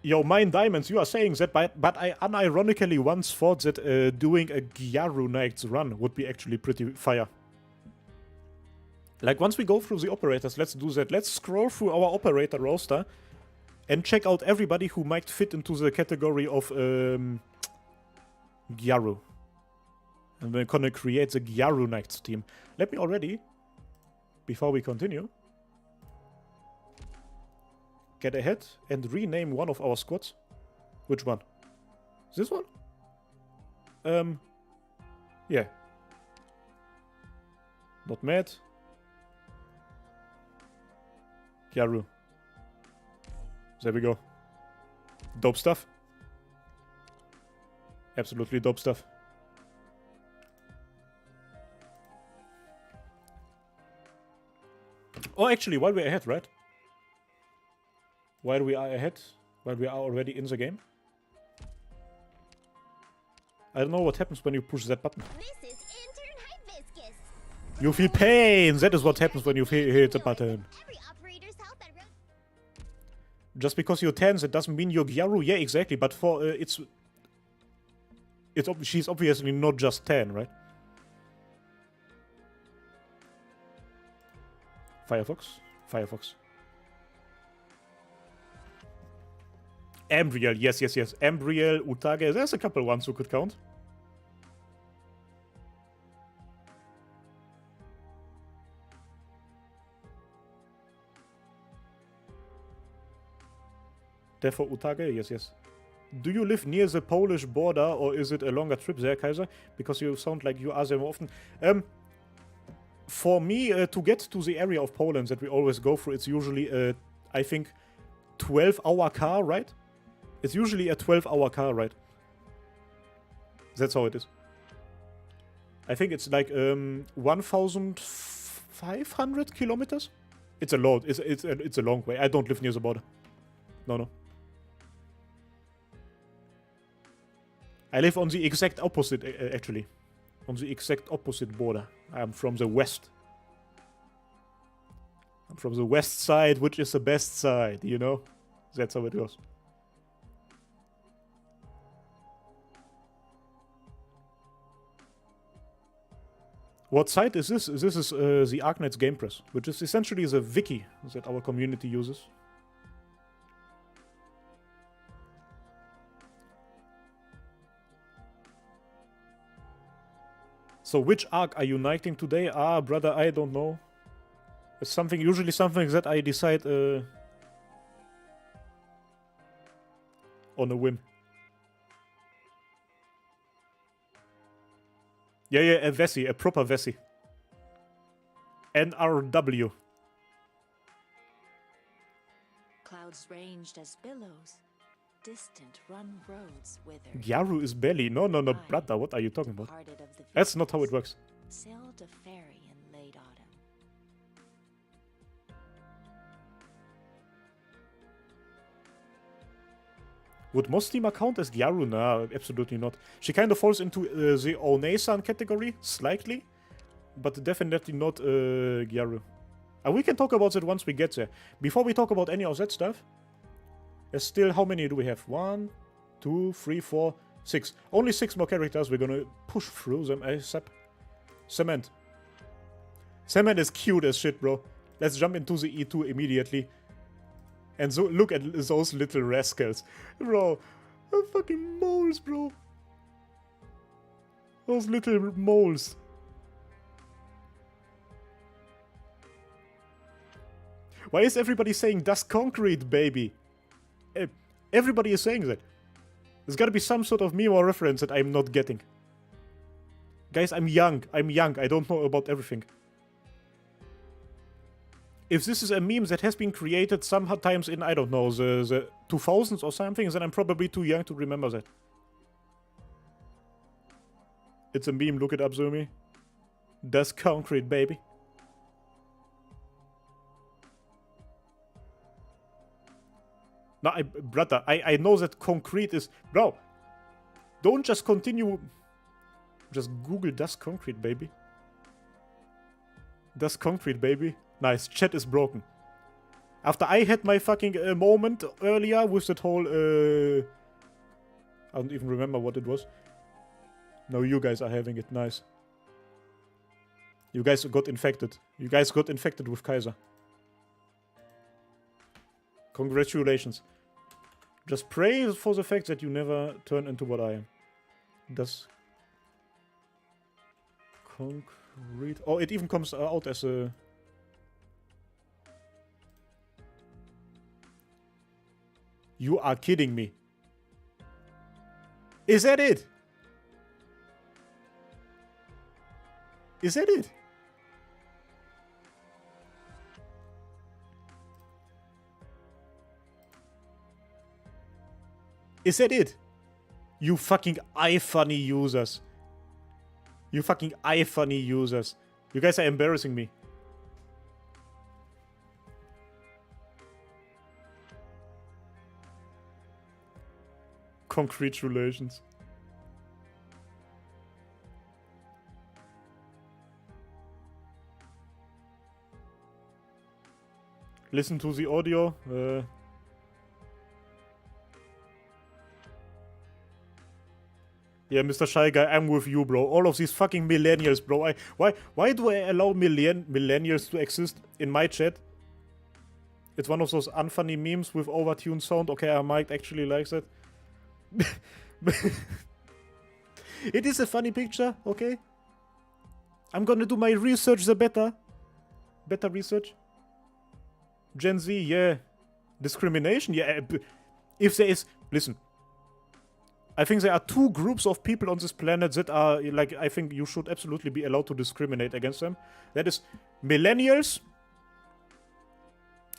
Yo, Mine Diamonds, you are saying that, but I unironically once thought that doing a Gyaru Knights run would be actually pretty fire. Like, once we go through the operators, let's do that. Let's scroll through our operator roster and check out everybody who might fit into the category of Gyaru. And we're gonna create the Gyaru Knights team. Let me already, before we continue, get ahead and rename one of our squads. Which one? This one? Yeah. Not mad. Gyaru. There we go. Dope stuff. Absolutely dope stuff. Oh, actually, while we're ahead, right? While we are ahead, while we are already in the game. I don't know what happens when you push that button. This is intern hibiscus. You feel pain! That is what happens when you hit the button. Every operator's health and Just because you're 10, that doesn't mean you're Gyaru. Yeah, exactly, but for she's obviously not just 10, right? Firefox. Ambriel, yes. Ambriel, Utage, there's a couple ones who could count. Therefore, Utage, yes. Do you live near the Polish border, or is it a longer trip there, Kaiser? Because you sound like you are there more often. For me, to get to the area of Poland that we always go through, it's usually, I think, 12-hour car ride. It's usually a 12-hour car ride. That's how it is. I think it's like 1,500 kilometers. It's a lot. It's a long way. I don't live near the border. No. I live on the exact opposite, actually. On the exact opposite border. I'm from the west. I'm from the west side, which is the best side, you know? That's how it goes. What site is this? This is the Arknights Game Press, which is essentially the wiki that our community uses. So which arc are you uniting today? Ah, brother, I don't know. It's something, usually something that I decide on a whim. Yeah, a Vessi, a proper Vessi. NRW. Clouds ranged as billows. Distant run roads withered. Gyaru is belly. No, brother, what are you talking about? That's not how it works. Sailed a ferry in late autumn. Would Mostima count as Gyaru? Nah, absolutely not. She kind of falls into the Onesan category, slightly, but definitely not Gyaru. We can talk about that once we get there. Before we talk about any of that stuff, there's still, how many do we have? 1, 2, 3, 4, 6. Only 6 more characters. We're gonna push through them ASAP. Cement. Cement is cute as shit, bro. Let's jump into the E2 immediately. And so look at those little rascals. Bro, fucking moles, bro. Those little moles. Why is everybody saying dust concrete, baby? Everybody is saying that. There's gotta be some sort of meme or reference that I'm not getting. Guys, I'm young. I don't know about everything. If this is a meme that has been created sometimes in, I don't know, the 2000s or something, then I'm probably too young to remember that. It's a meme, look it up, Zumi. Dust concrete, baby. No, brother, I know that concrete is... Bro, don't just continue... Just Google dust concrete, baby. Dust concrete, baby. Nice, chat is broken. After I had my fucking moment earlier with that whole... I don't even remember what it was. No, you guys are having it, nice. You guys got infected. You guys got infected with Kaiser. Congratulations. Just pray for the fact that you never turn into what I am. Das concrete. Oh, it even comes out as a... You are kidding me. Is that it? Is that it? Is that it? You fucking iFunny users. You fucking iFunny users. You guys are embarrassing me. Congratulations. Listen to the audio. Yeah, Mr. Shy Guy, I'm with you, bro. All of these fucking millennials, bro. Why do I allow millennials to exist in my chat? It's one of those unfunny memes with overtuned sound. Okay, I might actually like that. It is a funny picture, okay? I'm gonna do my research the better. Better research. Gen Z, yeah. Discrimination, yeah. If there is... Listen. I think there are two groups of people on this planet that are, like, I think you should absolutely be allowed to discriminate against them. That is millennials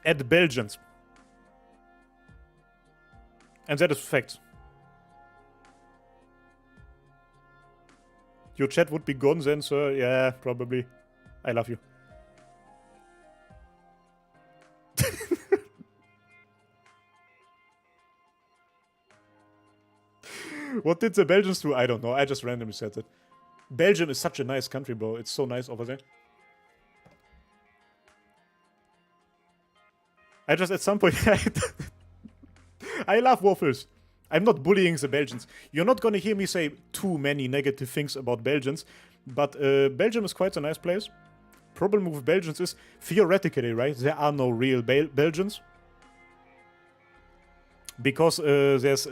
and Belgians. And that is fact. Your chat would be gone then, sir. Yeah, probably. I love you. What did the Belgians do? I don't know. I just randomly said that. Belgium is such a nice country, bro. It's so nice over there. I just at some point... I love waffles. I'm not bullying the Belgians. You're not gonna hear me say too many negative things about Belgians, but Belgium is quite a nice place. Problem with Belgians is, theoretically, right, there are no real Belgians. Because there's...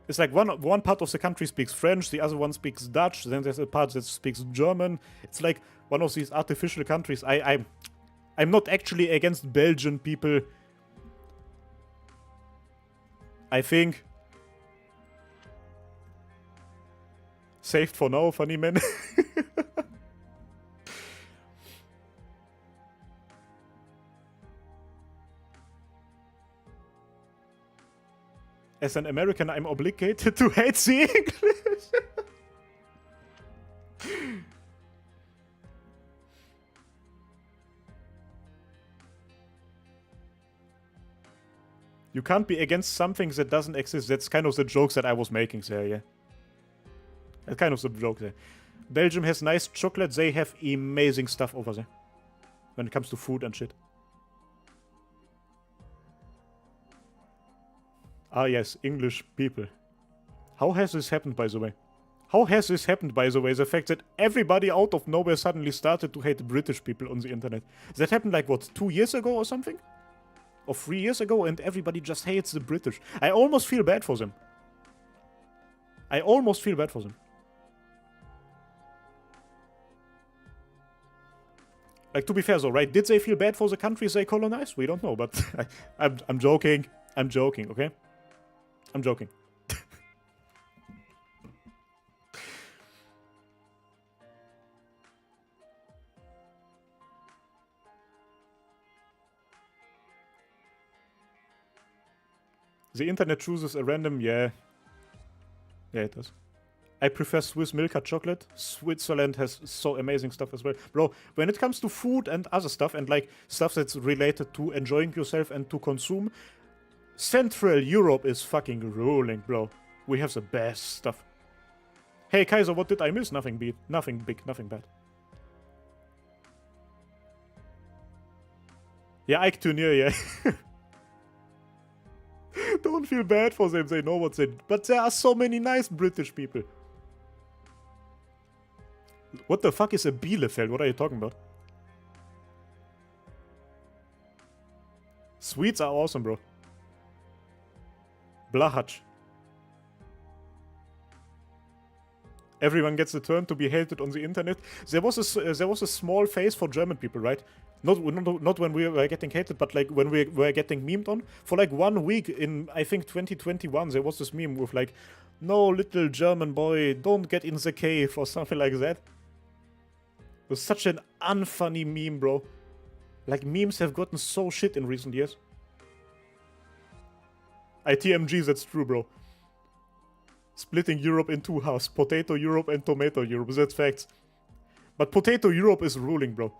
it's like one part of the country speaks French, the other one speaks Dutch, then there's a part that speaks German. It's like one of these artificial countries. I'm not actually against Belgian people. I think... Saved for now, funny man. As an American, I'm obligated to hate the English. You can't be against something that doesn't exist. That's kind of the jokes that I was making there, yeah. That's kind of the joke there. Belgium has nice chocolate. They have amazing stuff over there. When it comes to food and shit. Ah yes, English people. How has this happened, by the way? How has this happened, by the way? The fact that everybody out of nowhere suddenly started to hate British people on the internet. That happened like, what, 2 years ago or something? Or 3 years ago, and everybody just hates the British. I almost feel bad for them. I almost feel bad for them. Like, to be fair though, right? Did they feel bad for the countries they colonized? We don't know, but I'm joking. I'm joking, okay? I'm joking. The internet chooses a random... Yeah. Yeah, it does. I prefer Swiss Milka chocolate. Switzerland has so amazing stuff as well. Bro, when it comes to food and other stuff, and like stuff that's related to enjoying yourself and to consume, Central Europe is fucking ruling, bro. We have the best stuff. Hey, Kaiser, what did I miss? Nothing big, nothing bad. Yeah, Ike Turnier, yeah. Don't feel bad for them, they know what they... But there are so many nice British people. What the fuck is a Bielefeld? What are you talking about? Sweets are awesome, bro. Blachacz. Everyone gets a turn to be hated on the internet. There was a small phase for German people, right? Not when we were getting hated, but like when we were getting memed on. For like 1 week in, I think, 2021, there was this meme with like, no, little German boy, don't get in the cave, or something like that. It was such an unfunny meme, bro. Like, memes have gotten so shit in recent years. ITMG, that's true, bro. Splitting Europe in two halves. Potato Europe and Tomato Europe. That's facts. But Potato Europe is ruling, bro.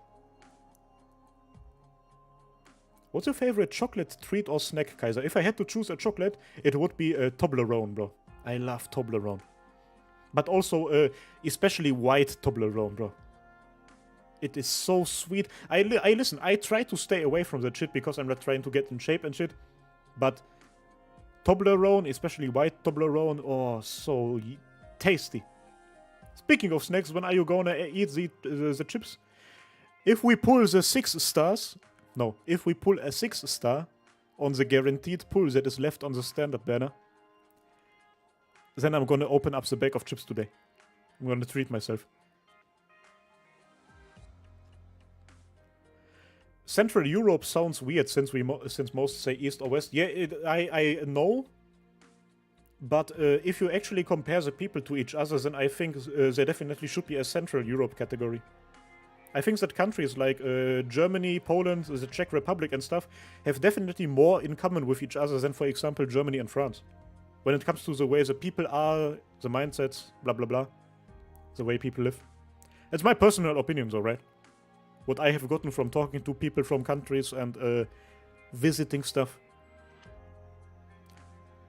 What's your favorite chocolate treat or snack, Kaiser? If I had to choose a chocolate, it would be a Toblerone, bro. I love Toblerone. But also, especially white Toblerone, bro. It is so sweet. Listen, I try to stay away from that shit because I'm not trying to get in shape and shit. But Toblerone, especially white Toblerone, oh, so tasty. Speaking of snacks, when are you gonna eat the chips? If we pull the 6 stars... No, if we pull a 6 star on the guaranteed pull that is left on the standard banner, then I'm gonna open up the bag of chips today. I'm gonna treat myself. Central Europe sounds weird since most say east or west. Yeah, I know. But if you actually compare the people to each other, then I think they definitely should be a Central Europe category. I think that countries like Germany, Poland, the Czech Republic and stuff have definitely more in common with each other than, for example, Germany and France. When it comes to the way the people are, the mindsets, blah blah blah, the way people live. It's my personal opinion though, right? What I have gotten from talking to people from countries and visiting stuff.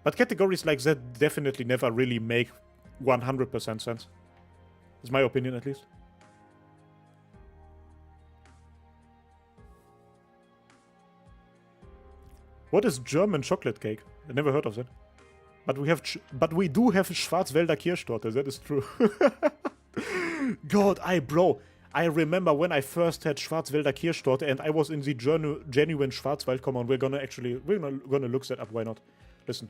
But categories like that definitely never really make 100% sense. It's my opinion at least. What is German chocolate cake? I never heard of that. But we do have Schwarzwälder Kirschtorte, that is true. God, I remember when I first had Schwarzwälder Kirschtorte and I was in the genuine Schwarzwald. Come on, we're gonna look that up, why not? Listen.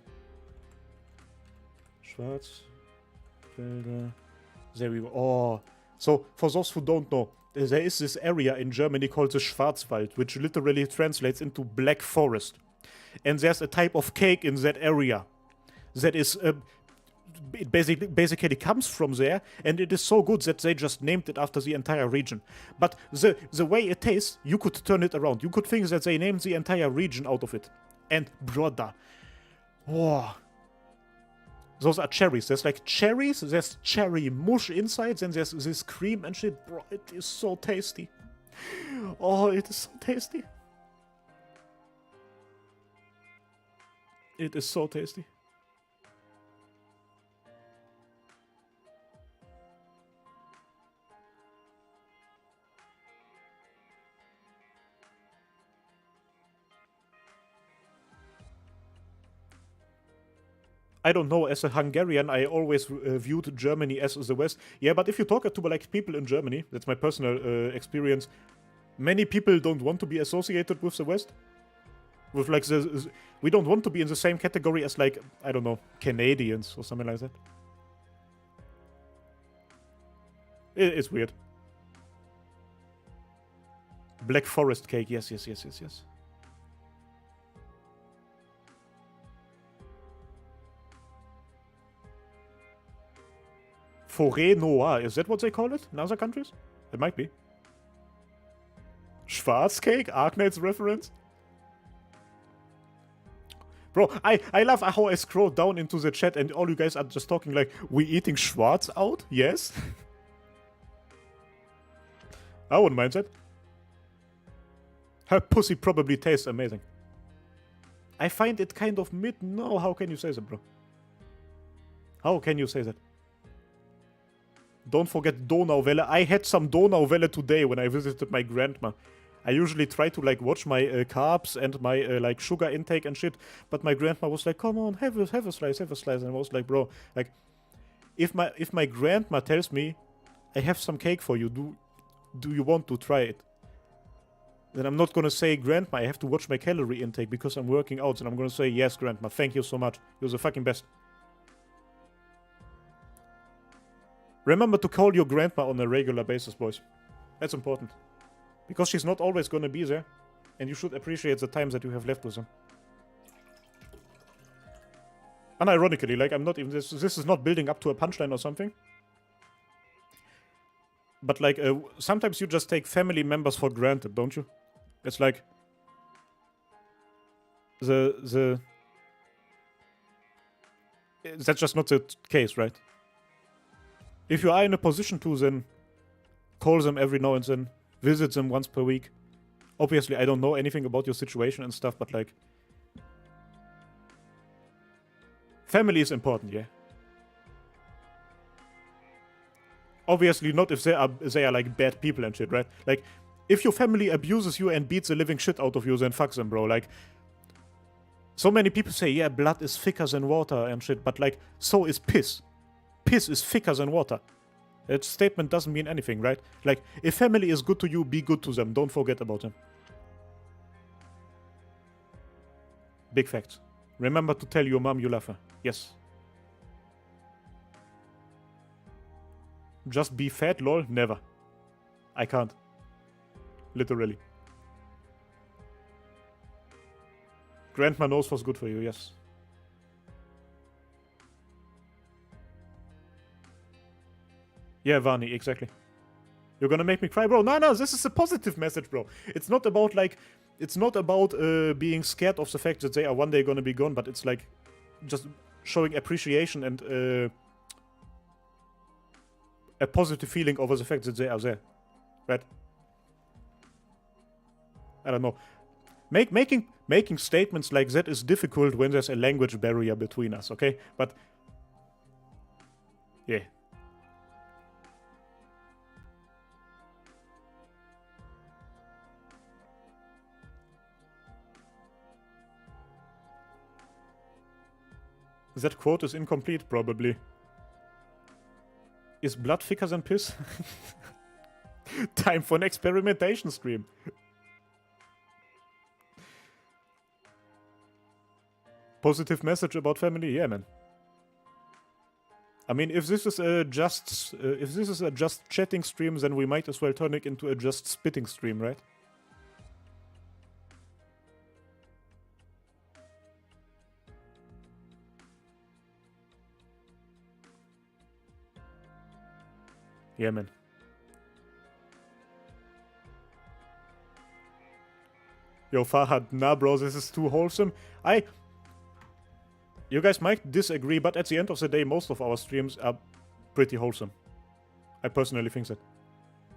Schwarzwälder. There we go. Oh. So, for those who don't know, there is this area in Germany called the Schwarzwald, which literally translates into Black Forest. And there's a type of cake in that area that is... it basically comes from there, and it is so good that they just named it after the entire region. But the way it tastes, you could turn it around. You could think that they named the entire region out of it. And brother, oh, those are cherries. There's like cherries, there's cherry mush inside, then there's this cream and shit. Bro, it is so tasty. Oh, it is so tasty. It is so tasty. I don't know, as a Hungarian, I always viewed Germany as the West. Yeah, but if you talk to like people in Germany, that's my personal experience, many people don't want to be associated with the West. With like we don't want to be in the same category as like, I don't know, Canadians or something like that. It's weird. Black Forest cake, yes. Forêt Noire, is that what they call it in other countries? It might be. Schwarzcake? Arknights reference? Bro, I love how I scroll down into the chat and all you guys are just talking like, we eating Schwarz out? Yes? I wouldn't mind that. Her pussy probably tastes amazing. I find it kind of mid. No, how can you say that, bro? How can you say that? Don't forget Donauwelle. I had some Donauwelle today when I visited my grandma. I usually try to like watch my carbs and my like sugar intake and shit, but my grandma was like, "Come on, have a slice," and I was like, "Bro, like, if my grandma tells me, I have some cake for you, do you want to try it?" Then I'm not gonna say, "Grandma, I have to watch my calorie intake because I'm working out," and I'm gonna say, "Yes, Grandma, thank you so much. You're the fucking best." Remember to call your grandma on a regular basis, boys. That's important. Because she's not always gonna be there. And you should appreciate the time that you have left with them. Unironically, like, I'm not even... This is not building up to a punchline or something. But, like, sometimes you just take family members for granted, don't you? It's like... That's just not the case, right? If you are in a position to, then call them every now and then, visit them once per week. Obviously, I don't know anything about your situation and stuff, but like... Family is important, yeah. Obviously not if they are like bad people and shit, right? Like, if your family abuses you and beats the living shit out of you, then fuck them, bro. Like, so many people say, yeah, blood is thicker than water and shit, but like, so is piss. Piss is thicker than water. That statement doesn't mean anything, right? Like, if family is good to you, be good to them. Don't forget about them. Big facts. Remember to tell your mom you love her. Yes. Just be fat, lol? Never. I can't. Literally. Grandma knows what's good for you, yes. Yeah, Vani, exactly. You're gonna make me cry, bro. No, this is a positive message, bro. It's not about, like... It's not about being scared of the fact that they are one day gonna be gone, but it's like... Just showing appreciation and... a positive feeling over the fact that they are there. Right? I don't know. Making statements like that is difficult when there's a language barrier between us, okay? But... Yeah. That quote is incomplete, probably. Is blood thicker than piss? Time for an experimentation stream. Positive message about family, yeah, man. I mean, if this is a just chatting stream, then we might as well turn it into a just spitting stream, right? Yeah, man. Yo, Fahad, nah, bro, this is too wholesome. You guys might disagree, but at the end of the day, most of our streams are pretty wholesome. I personally think that.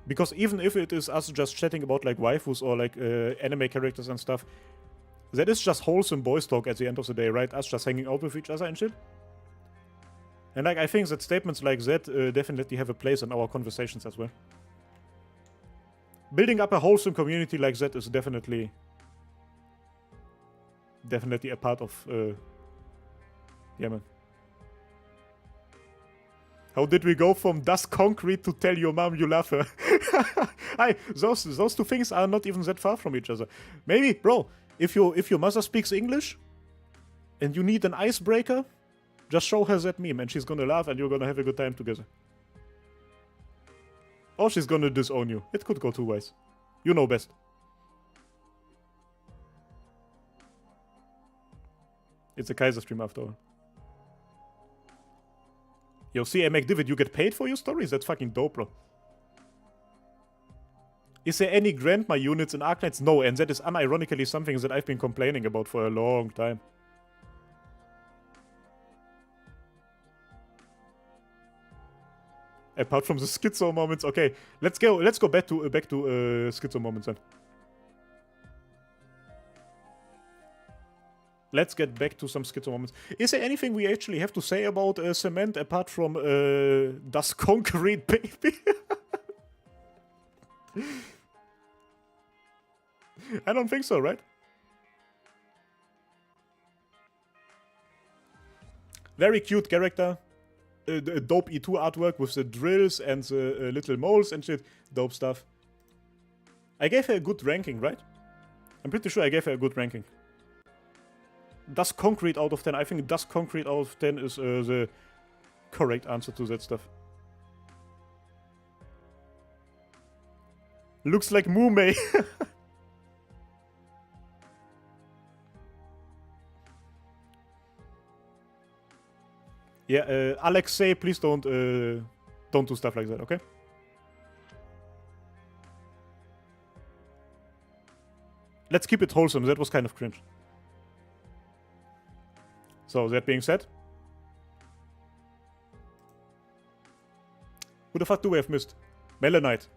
Because even if it is us just chatting about, like, waifus or, like, anime characters and stuff, that is just wholesome boys talk at the end of the day, right? Us just hanging out with each other and shit. And, like, I think that statements like that definitely have a place in our conversations as well. Building up a wholesome community like that is definitely a part of... yeah, man. How did we go from dust concrete to tell your mom you love her? Those two things are not even that far from each other. Maybe, bro, if your mother speaks English and you need an icebreaker, just show her that meme and she's gonna laugh and you're gonna have a good time together. Or she's gonna disown you. It could go two ways. You know best. It's a Kaiser stream after all. Yo, see, McDivid, you get paid for your stories? That's fucking dope, bro. Is there any grandma units in Arknights? No, and that is unironically something that I've been complaining about for a long time. Apart from the schizo moments, okay. Let's go back to schizo moments then. Let's get back to some schizo moments. Is there anything we actually have to say about cement apart from das concrete baby? I don't think so, right? Very cute character. Dope E2 artwork with the drills and the little moles and shit. Dope stuff. I gave her a good ranking, right? I'm pretty sure I gave her a good ranking. Does concrete out of 10. I think does concrete out of 10 is the correct answer to that stuff. Looks like Mume. Yeah, Alexei, please don't do stuff like that, okay? Let's keep it wholesome. That was kind of cringe. So, that being said, who the fuck do we have missed? Melanite.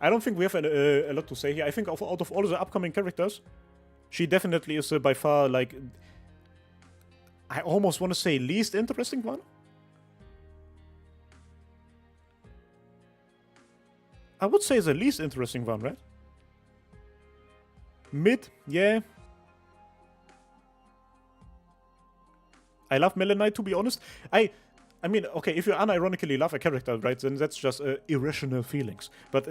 I don't think we have a lot to say here. I think out of all the upcoming characters, she definitely is by far, like, I almost want to say least interesting one. I would say the least interesting one, right? Mid, yeah. I love Melanite, to be honest. I mean, okay, if you unironically love a character, right, then that's just irrational feelings. But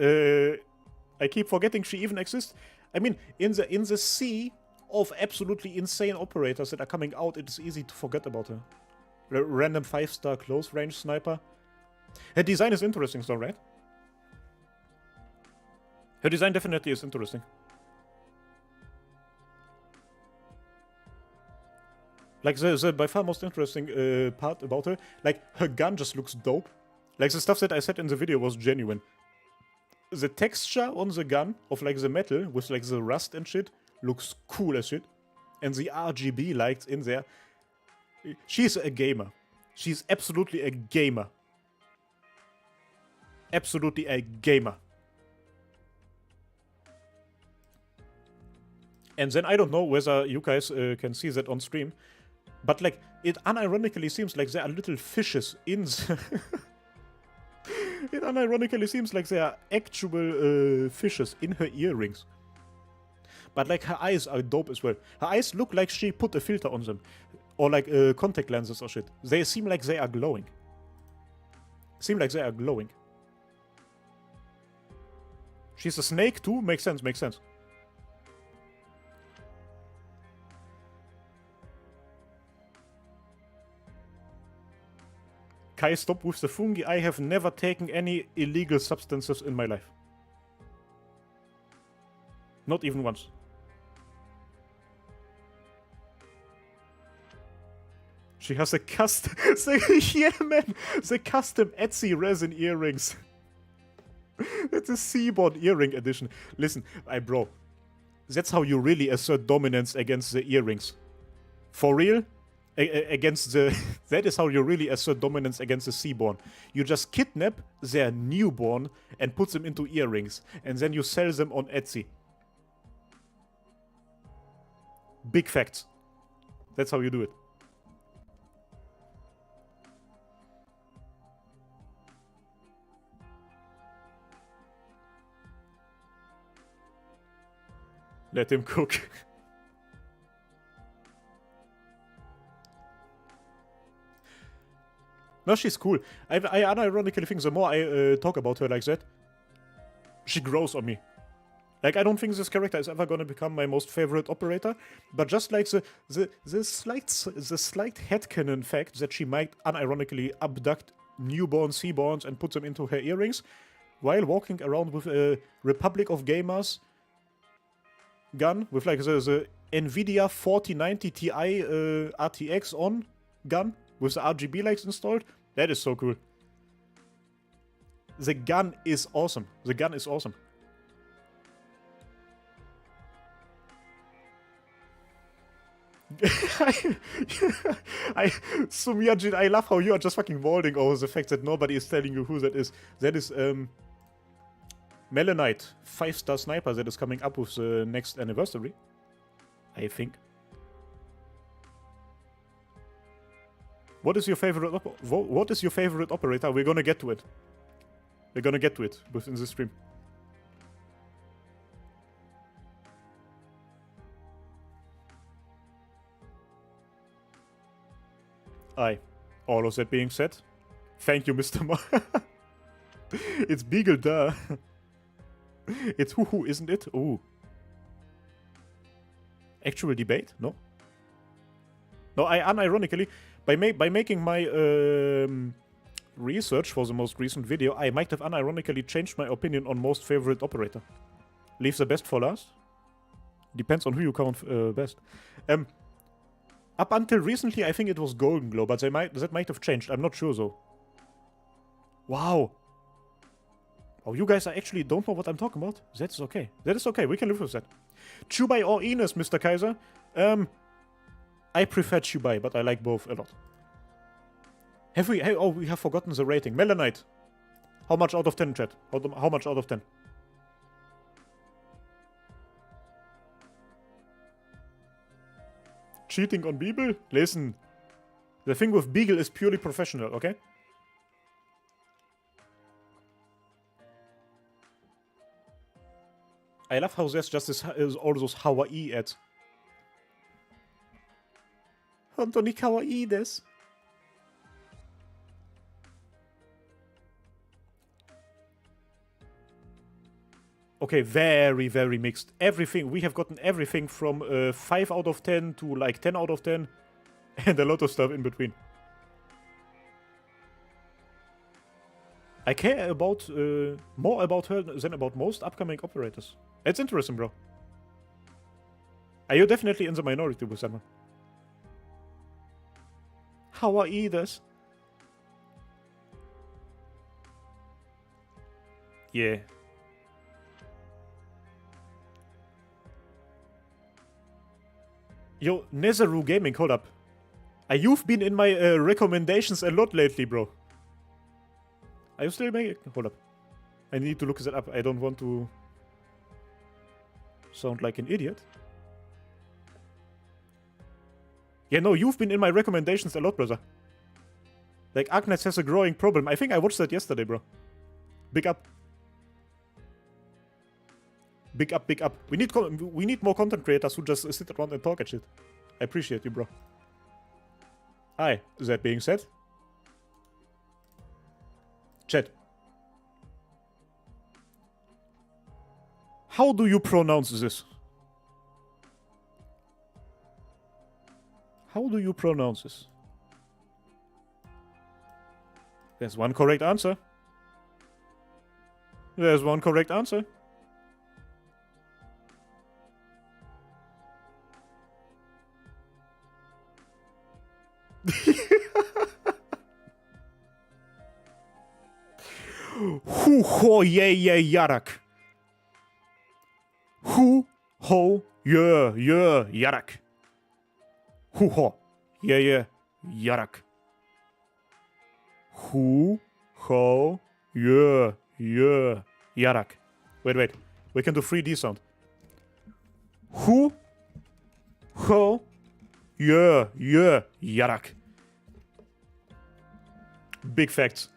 I keep forgetting she even exists. I mean, in the sea of absolutely insane operators that are coming out, it is easy to forget about her. Random 5-star close range sniper. Her design is interesting, though, right? Her design definitely is interesting. Like, the by far most interesting part about her, like, her gun just looks dope. Like, the stuff that I said in the video was genuine. The texture on the gun of, like, the metal with, like, the rust and shit looks cool as shit. And the RGB lights in there. She's a gamer. She's absolutely a gamer. Absolutely a gamer. And then I don't know whether you guys can see that on stream, but like it unironically seems like there are little fishes in the it unironically seems like there are actual fishes in her earrings. But like her eyes are dope as well. Her eyes look like she put a filter on them. Or like contact lenses or shit. They seem like they are glowing. Seem like they are glowing. She's a snake too? Makes sense, makes sense. Kai, stop with the fungi. I have never taken any illegal substances in my life. Not even once. She has a custom... yeah, man! The custom Etsy resin earrings. That's a Seaborn earring edition. Listen, bro. That's how you really assert dominance against the earrings. For real? Against the... that is how you really assert dominance against the Seaborn. You just kidnap their newborn and put them into earrings. And then you sell them on Etsy. Big facts. That's how you do it. Let him cook. No, she's cool. I unironically think the more I talk about her like that, she grows on me. Like, I don't think this character is ever gonna become my most favorite operator, but just like the slight headcanon fact that she might unironically abduct newborn Seaborns and put them into her earrings while walking around with a Republic of Gamers gun with like the Nvidia 4090 Ti RTX on gun with the RGB lights installed. That is so cool. The gun is awesome. The gun is awesome. Sumyajin, I love how you are just fucking vaulting over the fact that nobody is telling you who that is. That is Melanite, 5-star sniper that is coming up with the next anniversary, I think. What is your favorite operator? We're gonna get to it. We're gonna get to it within the stream. Aye. All of that being said, thank you, Mr. Ma. It's Beagle, duh. It's hoo-hoo, isn't it? Ooh. Actual debate? No. No, I unironically, by making my research for the most recent video, I might have unironically changed my opinion on most favorite operator. Leave the best for last. Depends on who you count best. Up until recently, I think it was Golden Glow, but that might have changed. I'm not sure though. Wow. Oh, you guys actually don't know what I'm talking about? That's okay. That is okay. We can live with that. Chubai or Ines, Mr. Kaiser? I prefer Chubai, but I like both a lot. Have we... oh, we have forgotten the rating. Melanite. How much out of 10, chat? How much out of 10? Cheating on Beagle? Listen. The thing with Beagle is purely professional, okay? I love how there's just this, all those Hawaii ads. Hontoni kawaii desu. Okay, very, very mixed. Everything, we have gotten everything from 5 out of 10 to like 10 out of 10. And a lot of stuff in between. I care about more about her than about most upcoming operators. It's interesting, bro. Are you definitely in the minority with that one? Hawaii desu. Yeah. Yo, Nezaru Gaming, hold up. You've been in my recommendations a lot lately, bro. Are you still making... Hold up. I need to look that up. I don't want to sound like an idiot. Yeah, no, you've been in my recommendations a lot, brother. Like, Arknights has a growing problem. I think I watched that yesterday, bro. Big up. Big up, big up. We need more content creators who just sit around and talk and shit. I appreciate you, bro. Hi. That being said. Chat. How do you pronounce this? How do you pronounce this? There's one correct answer. There's one correct answer. Hu ho ye ye yarak. Hu ho ye ye yarak. Hu ho ye ye yarak. Hu ho ye ye yarak. Wait. We can do 3D sound. Hu ho ye ye yarak. Big facts.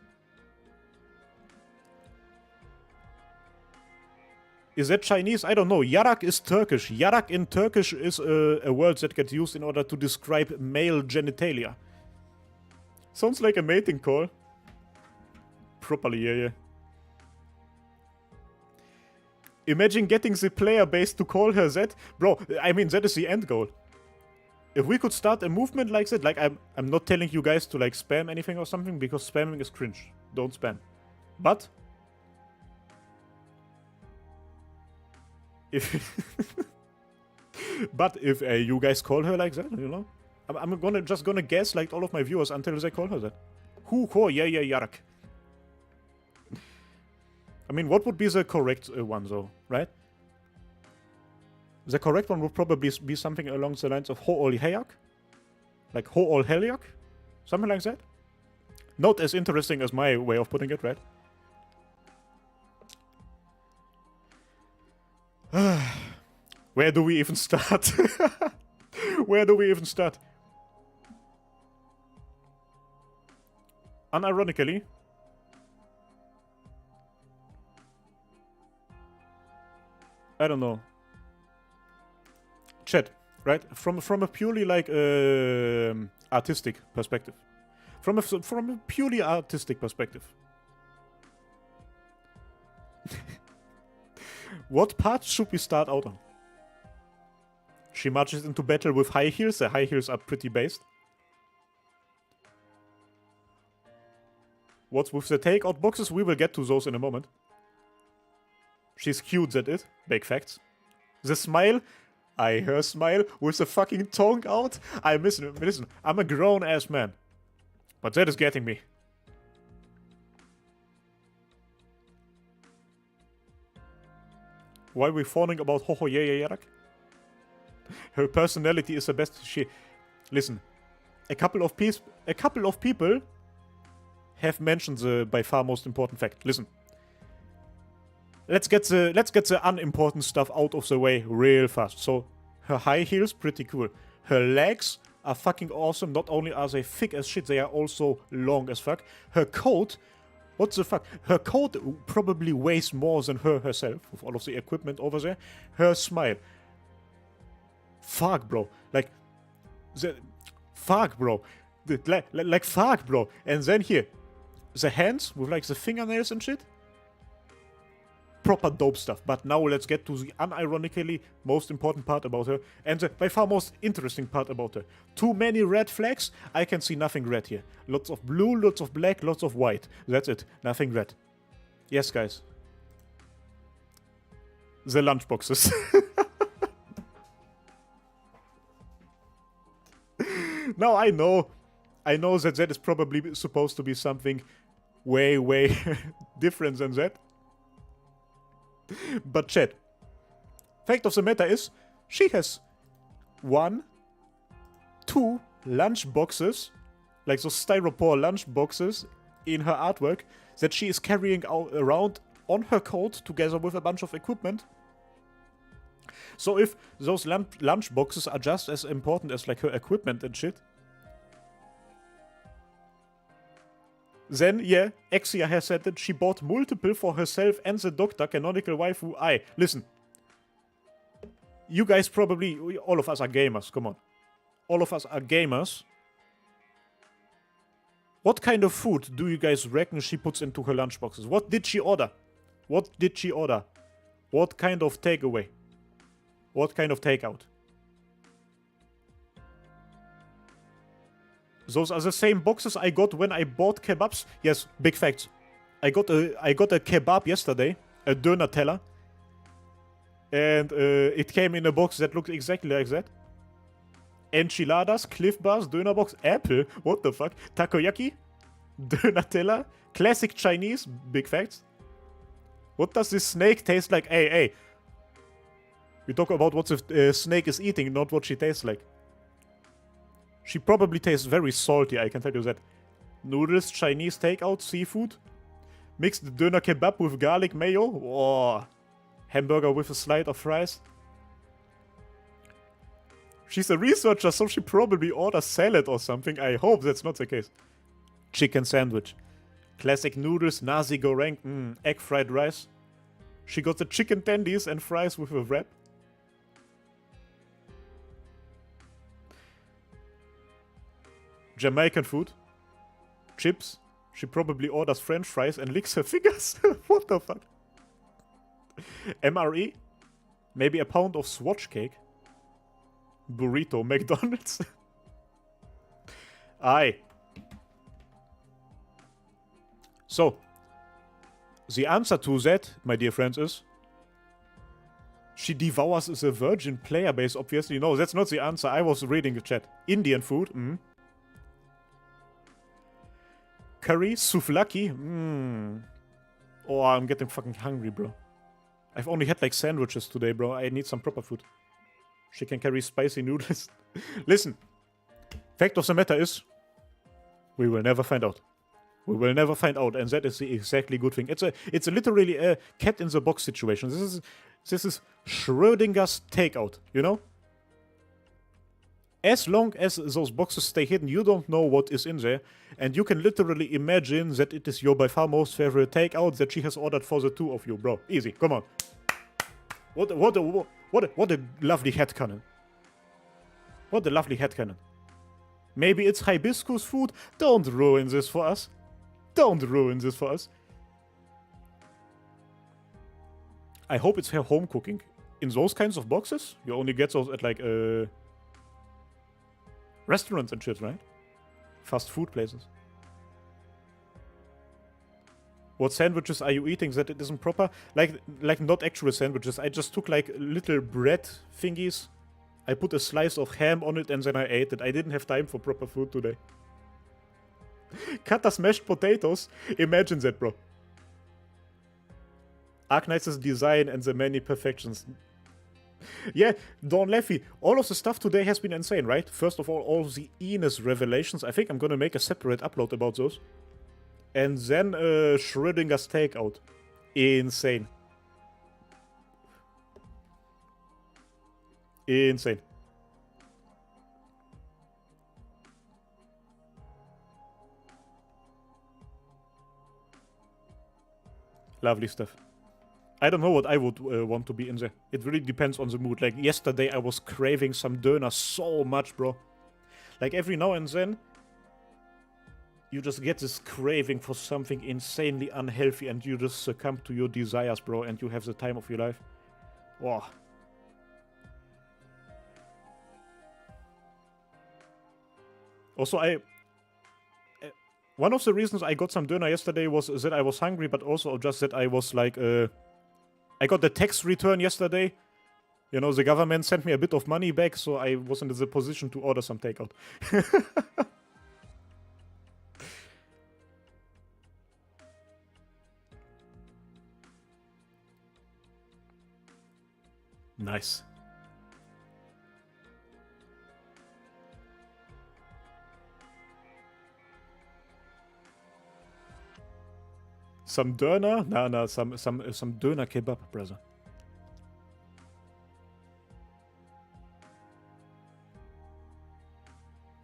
Is that Chinese? I don't know. Yarak is Turkish. Yarak in Turkish is a word that gets used in order to describe male genitalia. Sounds like a mating call. Properly, yeah. Imagine getting the player base to call her that. Bro, I mean, that is the end goal. If we could start a movement like that, like I'm not telling you guys to like spam anything or something, because spamming is cringe. Don't spam. But if you guys call her like that, you know, I'm just gonna guess like all of my viewers until they call her that. Hu ho yeah yarak. I mean, what would be the correct one though, right? The correct one would probably be something along the lines of Ho'ol Hayak? Like Ho'ol Heliak? Something like that? Not as interesting as my way of putting it, right? Where do we even start? Where do we even start? Unironically, I don't know. Chat, right? From a purely like artistic perspective. From a purely artistic perspective. What parts should we start out on? She marches into battle with high heels. The high heels are pretty based. What's with the takeout boxes? We will get to those in a moment. She's cute, that it. Big facts. The smile. Her smile with the fucking tongue out. Listen, I'm a grown-ass man. But that is getting me. Why are we fawning about Hoho Yaya Yarak? Her personality is the best. Listen, a couple of people have mentioned the by far most important fact. Listen. Let's get the unimportant stuff out of the way real fast. So, her high heels, pretty cool. Her legs are fucking awesome. Not only are they thick as shit, they are also long as fuck. Her coat, what the fuck? Her coat probably weighs more than her herself, with all of the equipment over there. Her smile. Fuck, bro. Fuck, bro. Like, fuck, bro. And then here, the hands with like the fingernails and shit. Proper dope stuff. But now let's get to the unironically most important part about her, and the by far most interesting part about her. Too many red flags. I can see nothing red here. Lots of blue, lots of black, lots of white. That's it. Nothing red. Yes, guys. The lunchboxes. Now I know that is probably supposed to be something way different than that. But chat, fact of the matter is, she has 1, 2 lunch boxes, like those styrofoam lunch boxes in her artwork that she is carrying around on her coat together with a bunch of equipment. So if those lunch boxes are just as important as like her equipment and shit, then yeah, Exia has said that she bought multiple for herself and the doctor, canonical waifu. Listen. You guys probably, all of us are gamers, come on. All of us are gamers. What kind of food do you guys reckon she puts into her lunchboxes? What did she order? What did she order? What kind of takeaway? What kind of takeout? Those are the same boxes I got when I bought kebabs. Yes, big facts. I got a kebab yesterday, a döner teller. And it came in a box that looked exactly like that. Enchiladas, Cliff Bars, Döner Box, Apple, what the fuck? Takoyaki, Döner teller, classic Chinese, big facts. What does this snake taste like? Hey. We talk about what the snake is eating, not what she tastes like. She probably tastes very salty, I can tell you that. Noodles, Chinese takeout, seafood. Mixed Döner kebab with garlic mayo. Oh. Hamburger with a slide of fries. She's a researcher, so she probably orders salad or something. I hope that's not the case. Chicken sandwich. Classic noodles, nasi goreng, egg fried rice. She got the chicken tendies and fries with a wrap. Jamaican food. Chips. She probably orders french fries and licks her fingers. What the fuck? MRE? Maybe a pound of Swatch cake? Burrito, McDonald's? Aye. So, the answer to that, my dear friends, is she devours the virgin player base, obviously. No, that's not the answer. I was reading the chat. Indian food? Curry? Souvlaki? Oh, I'm getting fucking hungry, bro. I've only had like sandwiches today, bro. I need some proper food. She can carry spicy noodles. Listen. Fact of the matter is, we will never find out. We will never find out, and that is the exactly good thing. It's literally a cat in the box situation. This is Schrödinger's takeout, you know? As long as those boxes stay hidden, you don't know what is in there, and you can literally imagine that it is your by far most favorite takeout that she has ordered for the two of you, bro. Easy, come on. What a lovely headcanon. What a lovely headcanon. Maybe it's hibiscus food? Don't ruin this for us. Don't ruin this for us. I hope it's her home cooking. In those kinds of boxes, you only get those at like restaurants and shit, right? Fast food places. What sandwiches are you eating that it isn't proper? Like not actual sandwiches. I just took like little bread thingies. I put a slice of ham on it and then I ate it. I didn't have time for proper food today. Cut the smashed potatoes. Imagine that, bro. Arknights' design and the many perfections. Yeah, Dawn Leffy, all of the stuff today has been insane, right? First of all the Enos revelations. I think I'm gonna make a separate upload about those. And then Schrödinger's takeout. Insane. Insane. Lovely stuff. I don't know what I would want to be in there. It really depends on the mood. Like yesterday I was craving some döner so much, bro. Like every now and then you just get this craving for something insanely unhealthy and you just succumb to your desires, bro, and you have the time of your life. Oh. Also, one of the reasons I got some döner yesterday was that I was hungry, but also just that I was like, I got the tax return yesterday. You know, the government sent me a bit of money back, so I wasn't in the position to order some takeout. Nice. Some Döner? Nah, some Döner kebab, brother.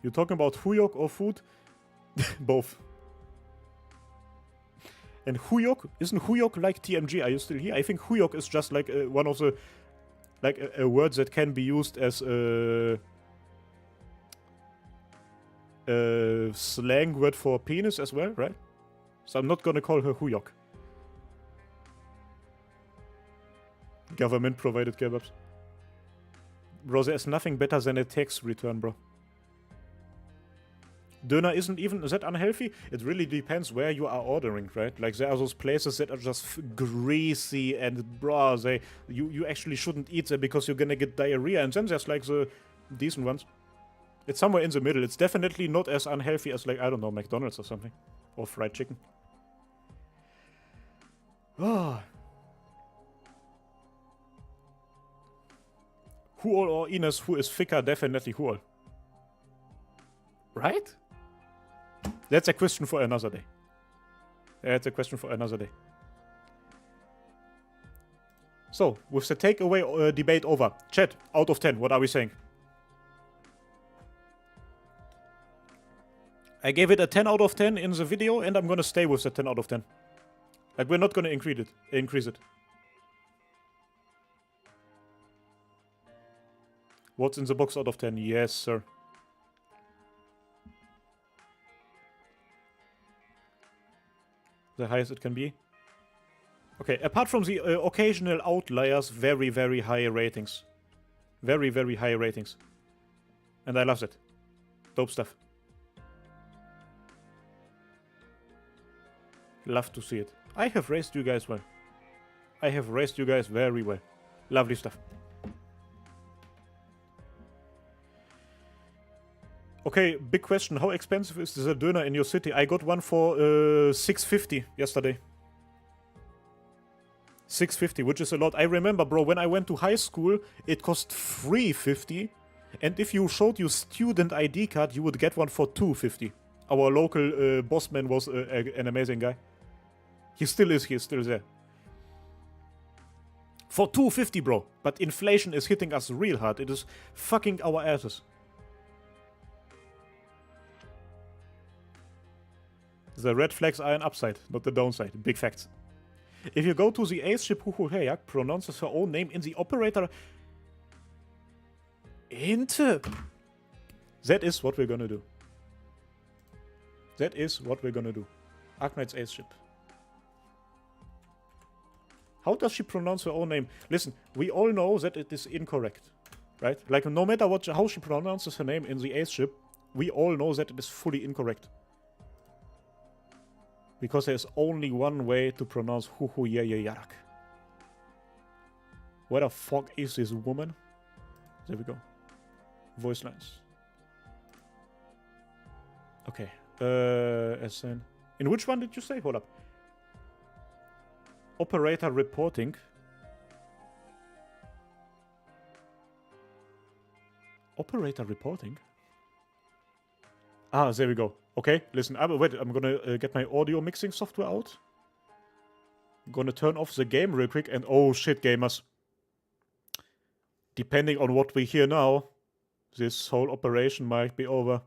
You talking about Huyok or food? Both. And Huyok, isn't Huyok like TMG? Are you still here? I think Huyok is just like one of the, like a word that can be used as a slang word for penis as well, right? So I'm not gonna call her Huyok. Government provided kebabs. Bro, there's nothing better than a tax return, bro. Döner isn't even that unhealthy. It really depends where you are ordering, right? Like there are those places that are just greasy and bro, you actually shouldn't eat there because you're gonna get diarrhea. And then there's like the decent ones. It's somewhere in the middle. It's definitely not as unhealthy as like, I don't know, McDonald's or something. Or fried chicken. Ah. Huol or Ines, who is thicker? Definitely Huol. Right? That's a question for another day. That's a question for another day. So, with the takeaway debate over. Chat, out of 10, what are we saying? I gave it a 10 out of 10 in the video, and I'm gonna stay with the 10 out of 10. Like, we're not gonna increase it. What's in the box out of 10? Yes, sir. The highest it can be. Okay, apart from the occasional outliers, very, very high ratings. Very, very high ratings. And I love it. Dope stuff. Love to see it. I have raised you guys well. I have raised you guys very well. Lovely stuff. Okay, big question. How expensive is the döner in your city? I got one for $6.50 yesterday. $6.50, which is a lot. I remember, bro, when I went to high school, it cost $3.50. And if you showed your student ID card, you would get one for $2.50. Our local bossman was an amazing guy. He still is. He's still there. For $2.50, bro. But inflation is hitting us real hard. It is fucking our asses. The red flags are an upside, not the downside. Big facts. If you go to the ace ship, Huhuheyak pronounces her own name in the operator... Inte... That is what we're gonna do. That is what we're gonna do. Arknights ace ship. How does she pronounce her own name? Listen, we all know that it is incorrect. Right? Like, no matter how she pronounces her name in the ace ship, we all know that it is fully incorrect. Because there's only one way to pronounce Huhuyeyeyarak. Where the fuck is this woman? There we go. Voice lines. Okay. SN. In which one did you say? Hold up. Operator reporting. Operator reporting? Ah, there we go. Okay, listen, wait, I'm gonna get my audio mixing software out. I'm gonna turn off the game real quick, and oh shit, gamers. Depending on what we hear now, this whole operation might be over.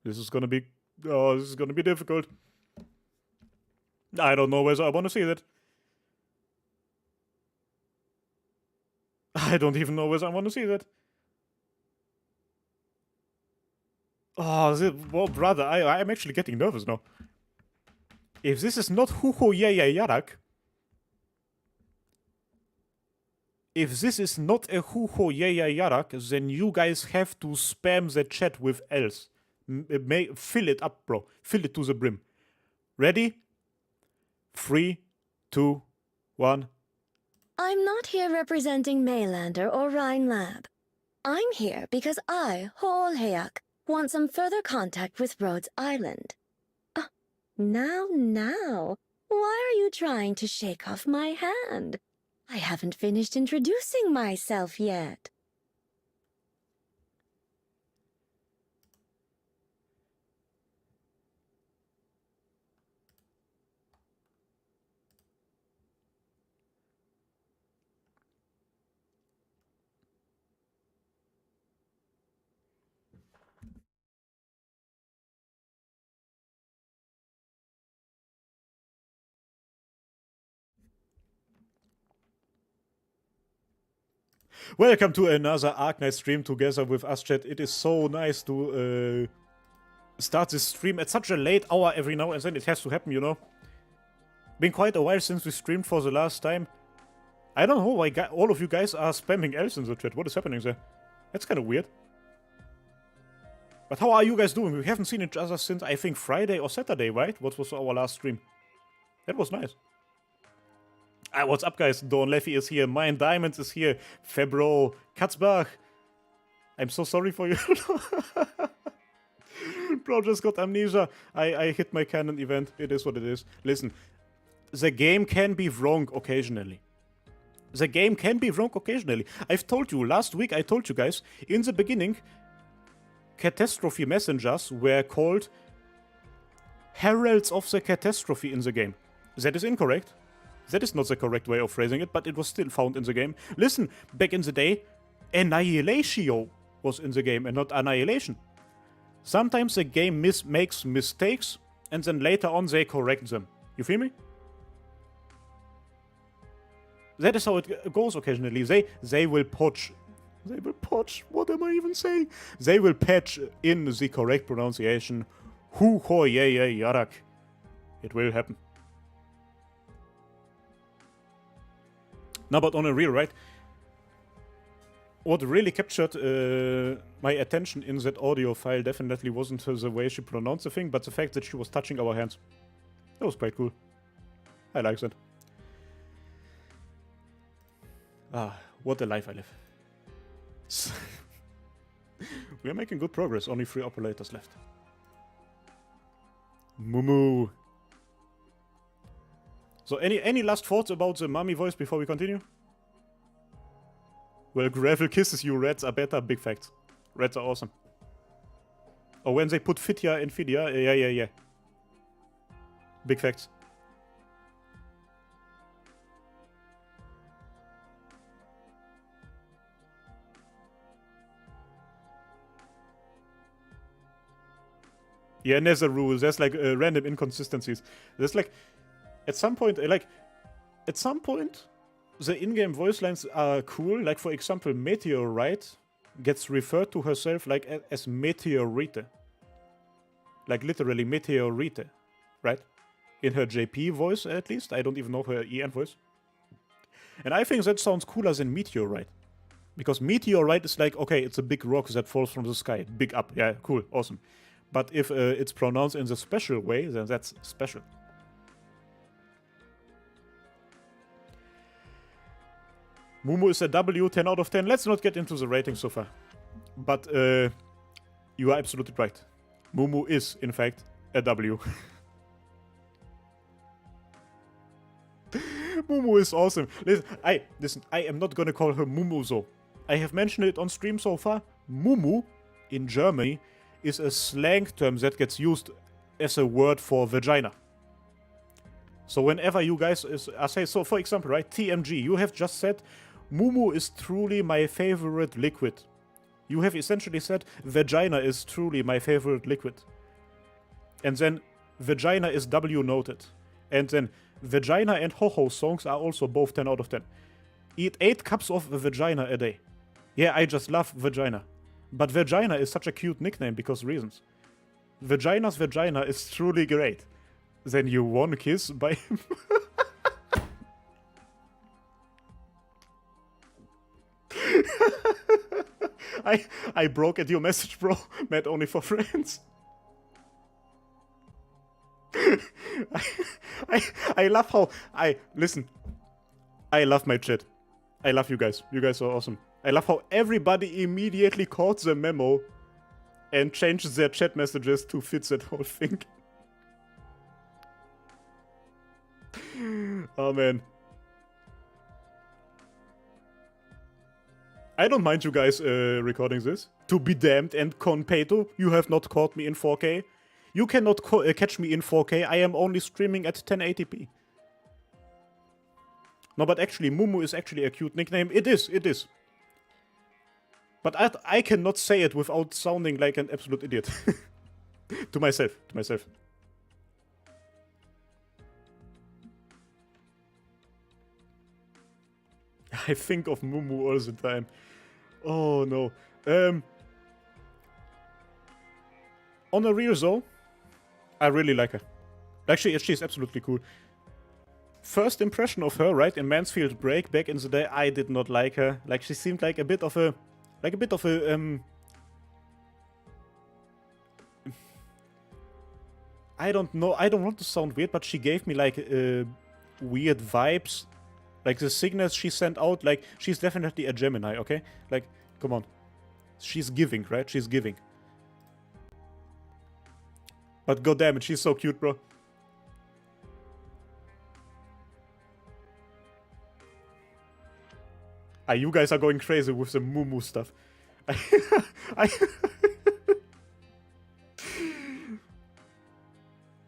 This is gonna be... Oh, this is gonna be difficult. I don't know whether I want to see that. I don't even know whether I want to see that. Oh, well, brother, I'm actually getting nervous now. If this is not Huhuyeyeyarak, if this is not a Huhuyeyeyarak, then you guys have to spam the chat with else. Fill it up, bro. Fill it to the brim. Ready? 3, 2, 1. I'm not here representing Maylander or Rhine Lab. I'm here because I, Holheak, want some further contact with Rhodes Island. Now, why are you trying to shake off my hand? I haven't finished introducing myself yet. Welcome to another Arknights stream together with us, chat. It is so nice to start this stream at such a late hour every now and then. It has to happen, you know. Been quite a while since we streamed for the last time. I don't know why all of you guys are spamming else in the chat. What is happening there? That's kind of weird. But how are you guys doing? We haven't seen each other since, I think, Friday or Saturday, right? What was our last stream? That was nice. What's up, guys? Dawn Leffy is here. Mine Diamonds is here. Febro Katzbach. I'm so sorry for you. Bro just got amnesia. I hit my canon event. It is what it is. Listen, the game can be wrong occasionally. The game can be wrong occasionally. I've told you, last week I told you guys, in the beginning, catastrophe messengers were called heralds of the catastrophe in the game. That is incorrect. That is not the correct way of phrasing it, but it was still found in the game. Listen, back in the day, Annihilatio was in the game and not Annihilation. Sometimes the game makes mistakes, and then later on they correct them. You feel me? That is how it goes occasionally. They will patch. They will patch. What am I even saying? They will patch in the correct pronunciation. Hu ho ye ye yarak. It will happen. No, but on a real, right? What really captured my attention in that audio file definitely wasn't the way she pronounced the thing, but the fact that she was touching our hands. That was quite cool. I like that. Ah, what a life I live. We are making good progress, only 3 operators left. Mumu. So any last thoughts about the mommy voice before we continue? Well, Gravel kisses you, rats are better, big facts. Rats are awesome. Oh, when they put Fidya in Fidya, yeah. Big facts. Yeah, there's a rule. There's like random inconsistencies. There's like, at some point, the in-game voice lines are cool. Like, for example, Meteorite gets referred to herself like as Meteorite. Like, literally Meteorite, right? In her JP voice, at least. I don't even know her EN voice. And I think that sounds cooler than Meteorite. Because Meteorite is like, okay, it's a big rock that falls from the sky. Big up. Yeah, cool, awesome. But if it's pronounced in the special way, then that's special. Mumu is a W, 10 out of 10. Let's not get into the rating so far. But you are absolutely right. Mumu is, in fact, a W. Mumu is awesome. Listen, I am not gonna call her Mumu though. I have mentioned it on stream so far. Mumu, in Germany, is a slang term that gets used as a word for vagina. So whenever you guys say, so for example, right, TMG, you have just said, Mumu is truly my favorite liquid. You have essentially said, vagina is truly my favorite liquid. And then, vagina is W noted. And then, vagina and ho-ho songs are also both 10 out of 10. Eat 8 cups of vagina a day. Yeah, I just love vagina. But vagina is such a cute nickname because reasons. Vagina's vagina is truly great. Then you won kiss by him. I broke at your message, bro. Meant only for friends. I love how listen. I love my chat. I love you guys. You guys are awesome. I love how everybody immediately caught the memo and changed their chat messages to fit that whole thing. Oh man. I don't mind you guys recording this. To be damned, and Conpeto, you have not caught me in 4K. You cannot catch me in 4K. I am only streaming at 1080p. No, but actually, Mumu is actually a cute nickname. It is, it is. But I cannot say it without sounding like an absolute idiot. To myself, to myself. I think of Mumu all the time. Oh no. On a real though, I really like her. Actually, she's absolutely cool. First impression of her, right, in Mansfield Break back in the day, I did not like her. Like, she seemed like a bit of a... I don't know, I don't want to sound weird, but she gave me like weird vibes. Like the signals she sent out, like, she's definitely a Gemini, okay? Like, come on. She's giving, right? She's giving. But goddammit, she's so cute, bro. Ah, you guys are going crazy with the Mumu stuff.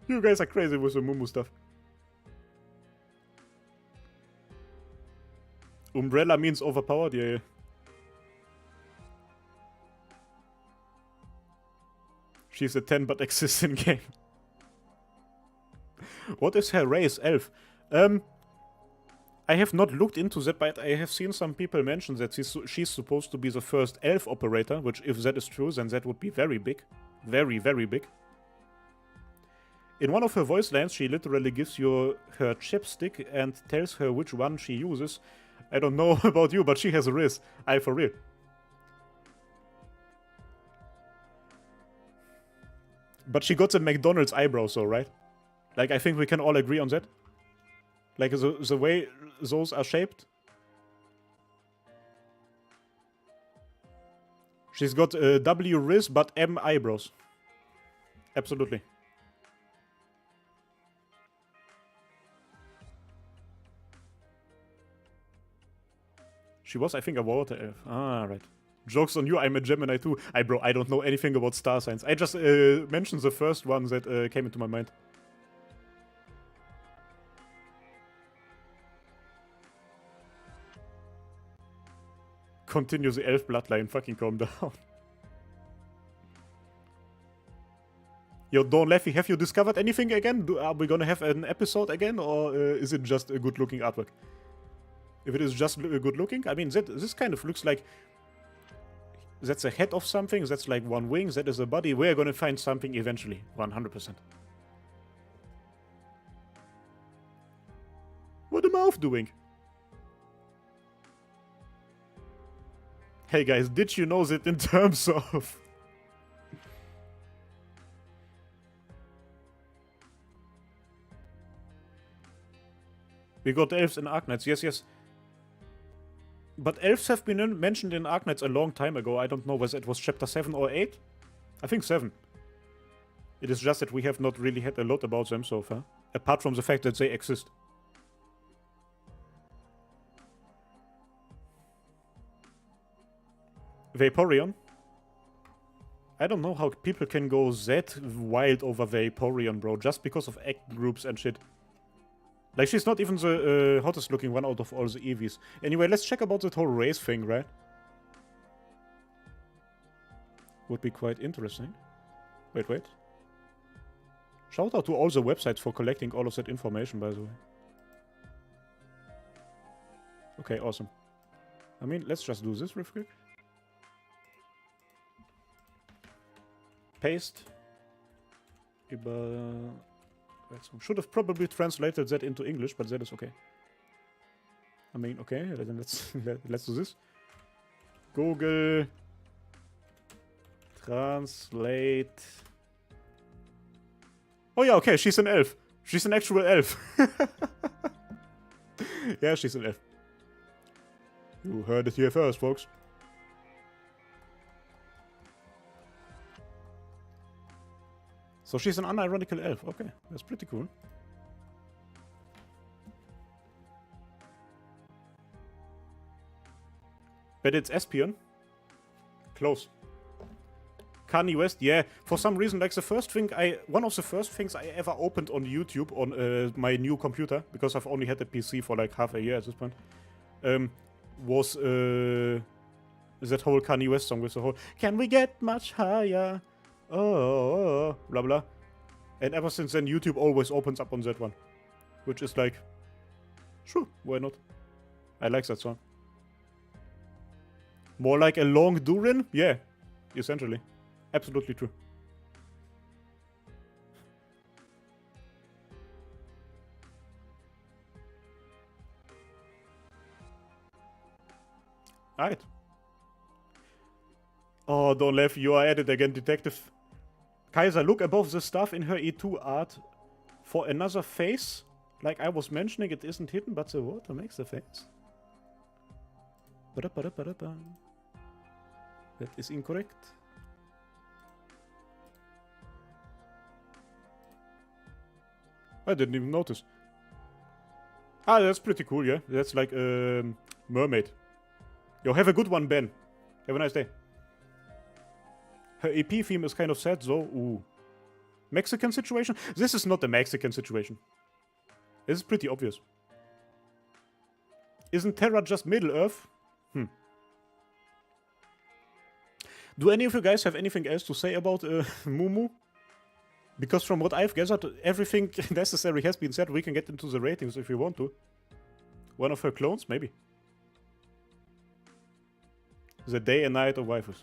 You guys are crazy with the Mumu stuff. Umbrella means overpowered? Yeah, yeah. She's a 10 but exists in game. What is her race? Elf. I have not looked into that, but I have seen some people mention that she's supposed to be the first elf operator, which if that is true, then that would be very big. Very, very big. In one of her voice lines, she literally gives you her chipstick and tells her which one she uses. I don't know about you, but she has a riz. For real. But she got the McDonald's eyebrows though, right? Like, I think we can all agree on that. Like, the way those are shaped. She's got W riz, but M eyebrows. Absolutely. She was, I think, a water elf. Ah, right. Joke's on you, I'm a Gemini too. Bro, I don't know anything about star signs. I just mentioned the first one that came into my mind. Continue the elf bloodline, fucking calm down. Yo, Dawn Leffy, have you discovered anything again? Are we gonna have an episode again, or is it just a good-looking artwork? If it is just good-looking, I mean, this kind of looks like... That's a head of something, that's like one wing, that is a body. We're gonna find something eventually, 100%. What the mouth doing? Hey guys, did you know that in terms of... We got elves in Arknights, yes, yes. But elves have been mentioned in Arknights a long time ago. I don't know whether it was chapter 7 or 8. I think 7. It is just that we have not really had a lot about them so far. Apart from the fact that they exist. Vaporeon? I don't know how people can go that wild over Vaporeon, bro. Just because of act groups and shit. Like, she's not even the hottest looking one out of all the EVs. Anyway, let's check about that whole race thing, right? Would be quite interesting. Wait, wait. Shout out to all the websites for collecting all of that information, by the way. Okay, awesome. I mean, let's just do this real quick. Paste. Should have probably translated that into English, but that is okay. I mean, okay, then let's do this. Google translate. Oh yeah, okay, she's an elf. She's an actual elf. Yeah, she's an elf. You heard it here first, folks. So she's an unironical elf. Okay, that's pretty cool. But it's Espion. Close. Kanye West, yeah. For some reason, like one of the first things I ever opened on YouTube on my new computer, because I've only had a PC for like half a year at this point, was that whole Kanye West song with the whole "Can we get much higher?" Oh, blah blah. And ever since then, YouTube always opens up on that one, which is like, sure, why not? I like that song. More like a long Durin? Yeah, essentially. Absolutely true. Alright. Oh, don't laugh. You are at it again, Detective. Kaiser, look above the stuff in her E2 art for another face. Like I was mentioning, it isn't hidden, but the water makes the face. That is incorrect. I didn't even notice. Ah, that's pretty cool, yeah. That's like mermaid. Yo, have a good one, Ben. Have a nice day. Her EP theme is kind of sad, though. Ooh. Mexican situation? This is not a Mexican situation. This is pretty obvious. Isn't Terra just Middle-earth? Do any of you guys have anything else to say about Mumu? Because from what I've gathered, everything necessary has been said. We can get into the ratings if you want to. One of her clones? Maybe. The day and night of waifus.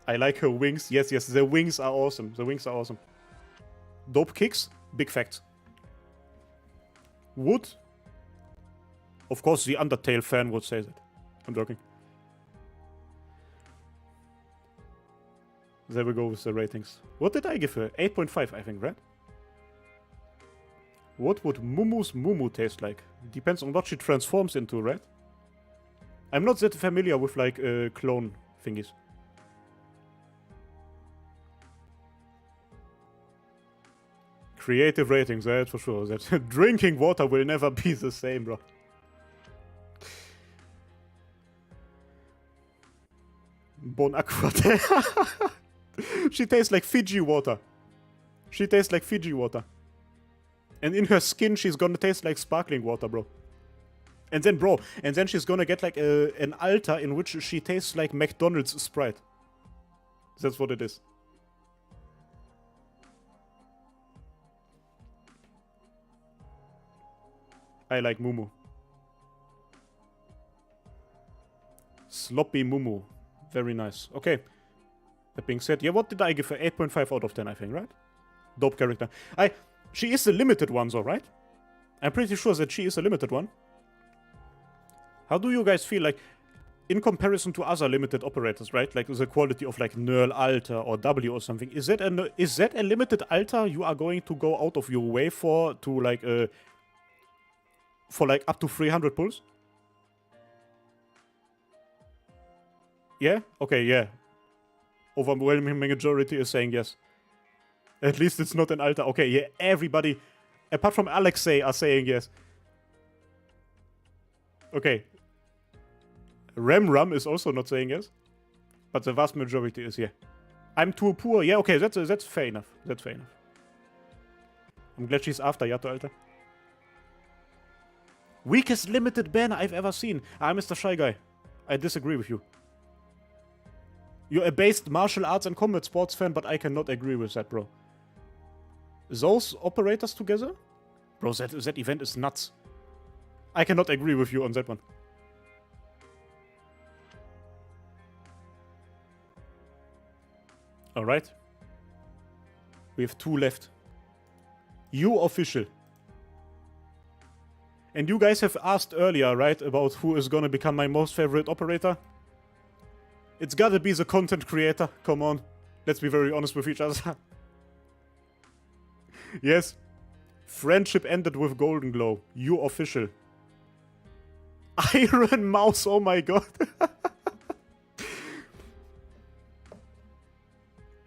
I like her wings. Yes, yes, the wings are awesome. The wings are awesome. Dope kicks? Big fact. Wood? Of course, the Undertale fan would say that. I'm joking. There we go with the ratings. What did I give her? 8.5, I think, right? What would Mumu's Mumu taste like? Depends on what she transforms into, right? I'm not that familiar with, like, clone thingies. Creative ratings, that's for sure. That drinking water will never be the same, bro. Bon Aqua. She tastes like Fiji water. She tastes like Fiji water. And in her skin, she's gonna taste like sparkling water, bro. And then, bro, and then she's gonna get like an altar in which she tastes like McDonald's Sprite. That's what it is. I like Mumu. Sloppy Mumu. Very nice. Okay. That being said, yeah, what did I give her? 8.5 out of 10, I think, right? Dope character. She is a limited one, though, right? I'm pretty sure that she is a limited one. How do you guys feel, like, in comparison to other limited operators, right? Like, the quality of, like, Nerl Alta or W or something. Is that a limited Alta you are going to go out of your way for, to, like, for, like, up to 300 pulls? Yeah? Okay, yeah. Overwhelming majority is saying yes. At least it's not an Alta. Okay, yeah, everybody, apart from Alexei, are saying yes. Okay. Remram is also not saying yes. But the vast majority is yeah. I'm too poor. Yeah, okay, that's fair enough. That's fair enough. I'm glad she's after Yato Alta. Weakest limited banner I've ever seen. Mr. Shy Guy. I disagree with you. You're a based martial arts and combat sports fan, but I cannot agree with that, bro. Those operators together? Bro, that event is nuts. I cannot agree with you on that one. Alright. We have 2 left. You official. And you guys have asked earlier, right, about who is gonna become my most favorite operator? It's gotta be the content creator. Come on. Let's be very honest with each other. Yes. Friendship ended with Golden Glow. You official. Iron Mouse, oh my god.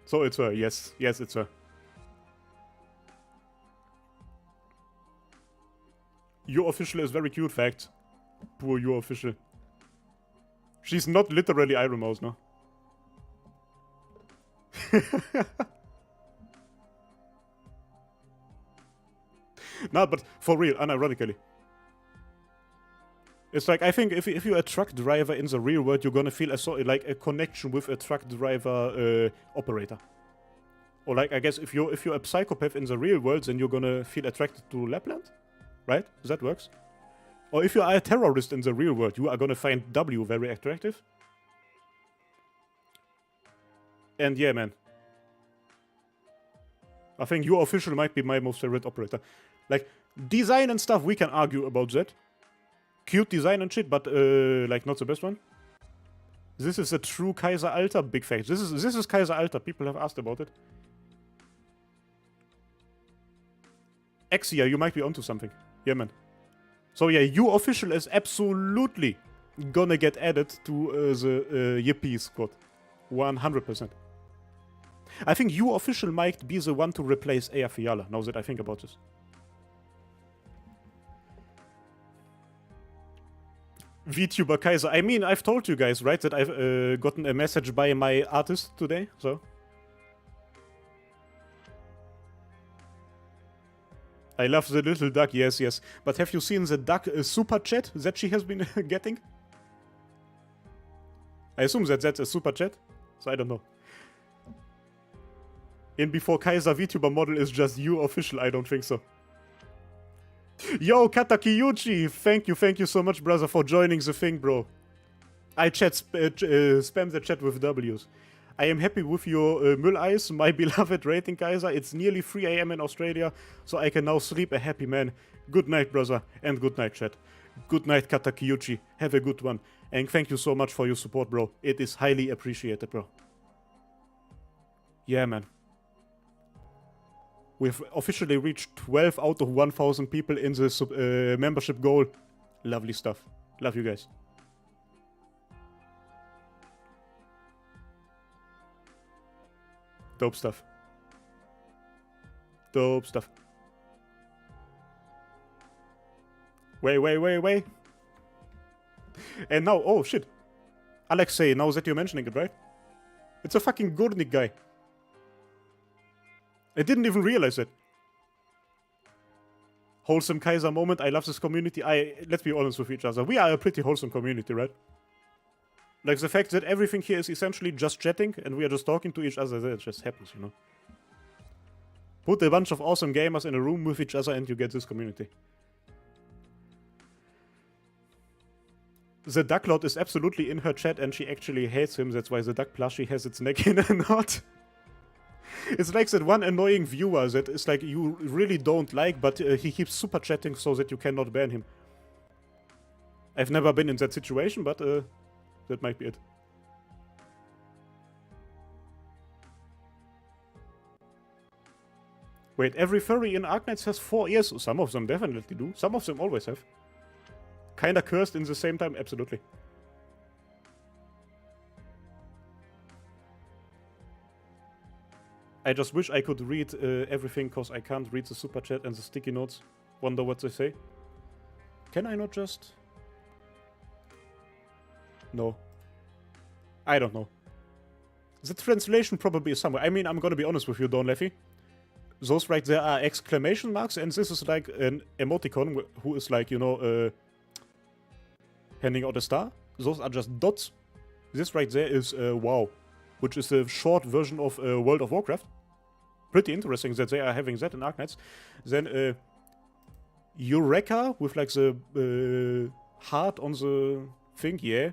So it's her, yes. Yes, it's her. Your official is very cute, fact. Poor your official. She's not literally Iron Mouse, no? No, but for real, unironically. It's like, I think if you're a truck driver in the real world, you're gonna feel like a connection with a truck driver operator. Or like, I guess if you're a psychopath in the real world, then you're gonna feel attracted to Lapland? Right? That works. Or if you are a terrorist in the real world, you are gonna find W very attractive. And yeah, man. I think your official might be my most favorite operator. Like, design and stuff, we can argue about that. Cute design and shit, but, like, not the best one. This is a true Kaiser Alter, big fact. This is Kaiser Alter. People have asked about it. Exia, you might be onto something. Yeah, man. So yeah, your official is absolutely gonna get added to the Yippee squad. 100%. I think your official might be the one to replace Ea Fiala, now that I think about this. VTuber Kaiser. I mean, I've told you guys, right, that I've gotten a message by my artist today, so. I love the little duck, yes, yes. But have you seen the duck super chat that she has been getting? I assume that that's a super chat, so I don't know. In before Kaiser VTuber model is just you official, I don't think so. Yo, Katakiyuchi! Thank you so much, brother, for joining the thing, bro. I spam the chat with W's. I am happy with your Mülleis, my beloved rating, Kaiser. It's nearly 3 AM in Australia, so I can now sleep a happy man. Good night, brother, and good night, chat. Good night, Katakiyuchi. Have a good one. And thank you so much for your support, bro. It is highly appreciated, bro. Yeah, man. We've officially reached 12 out of 1,000 people in the membership goal. Lovely stuff. Love you guys. Dope stuff. Dope stuff. Wait. And now, oh shit. Alexei, now that you're mentioning it, right? It's a fucking Gurnik guy. I didn't even realize it. Wholesome Kaiser moment. I love this community. Let's be honest with each other. We are a pretty wholesome community, right? Like the fact that everything here is essentially just chatting and we are just talking to each other, that just happens, you know. Put a bunch of awesome gamers in a room with each other and you get this community. The Ducklord is absolutely in her chat and she actually hates him. That's why the duck plushie has its neck in a knot. It's like that one annoying viewer that is like you really don't like, but he keeps super chatting so that you cannot ban him. I've never been in that situation, but that might be it. Wait, every furry in Arknights has 4 ears. Some of them definitely do. Some of them always have. Kinda cursed in the same time, absolutely. I just wish I could read everything, cause I can't read the super chat and the sticky notes. Wonder what they say. Can I not just... No. I don't know. The translation probably is somewhere. I mean, I'm gonna be honest with you, Don Leffy. Those right there are exclamation marks, and this is like an emoticon who is like, you know, handing out a star. Those are just dots. This right there is WoW, which is a short version of World of Warcraft. Pretty interesting that they are having that in Arknights. Then Eureka with like the heart on the thing, yeah.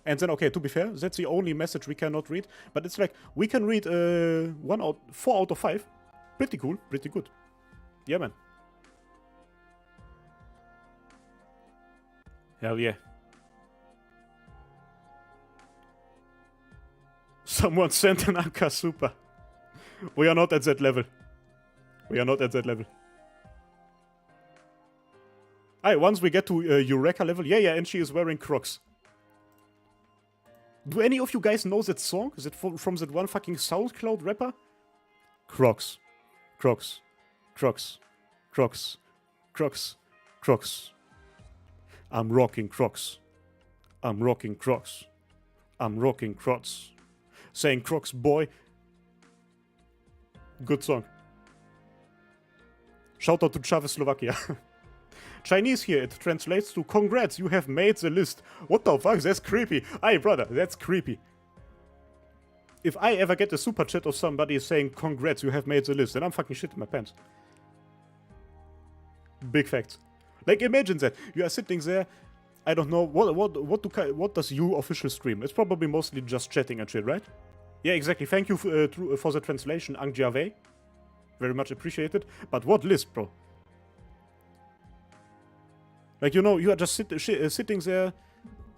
And then, okay, to be fair, that's the only message we cannot read. But it's like, we can read 4 out of 5. Pretty cool, pretty good. Yeah, man. Hell yeah. Someone sent an Anka Super. We are not at that level. We are not at that level. Aye, once we get to Eureka level, yeah, and she is wearing Crocs. Do any of you guys know that song? Is it from that one fucking SoundCloud rapper? Crocs. Crocs. Crocs. Crocs. Crocs. Crocs. I'm rocking Crocs. I'm rocking Crocs. I'm rocking Crocs. Saying Crocs, boy. Good song. Shout out to Czechoslovakia. Chinese here, it translates to congrats, you have made the list. What the fuck? That's creepy. Aye, brother, that's creepy. If I ever get a super chat of somebody saying congrats, you have made the list, then I'm fucking shitting my pants. Big facts. Like, imagine that. You are sitting there, I don't know, what does you official stream? It's probably mostly just chatting and shit, right? Yeah, exactly. Thank you for the translation, Ang Jiawei. Very much appreciated. But what list, bro? Like, you know, you are just sitting there,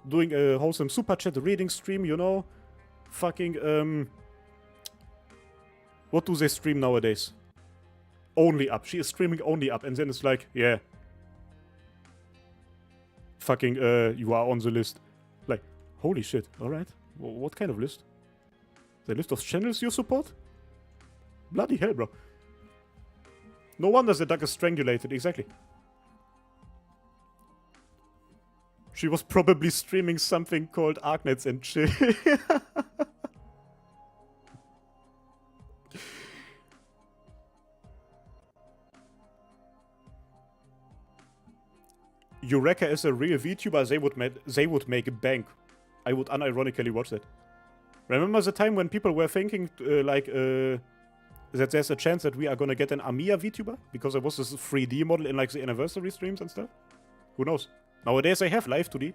doing a wholesome super chat reading stream, you know? Fucking, what do they stream nowadays? Only up. She is streaming only up. And then it's like, yeah. Fucking, you are on the list. Like, holy shit. Alright. What kind of list? The list of channels you support? Bloody hell, bro. No wonder the duck is strangulated. Exactly. She was probably streaming something called Arknights and Chill. Eureka is a real VTuber, they would make a bank. I would unironically watch that. Remember the time when people were thinking, that there's a chance that we are gonna get an Amiya VTuber? Because there was this 3D model in like the anniversary streams and stuff? Who knows? Nowadays I have live 2D.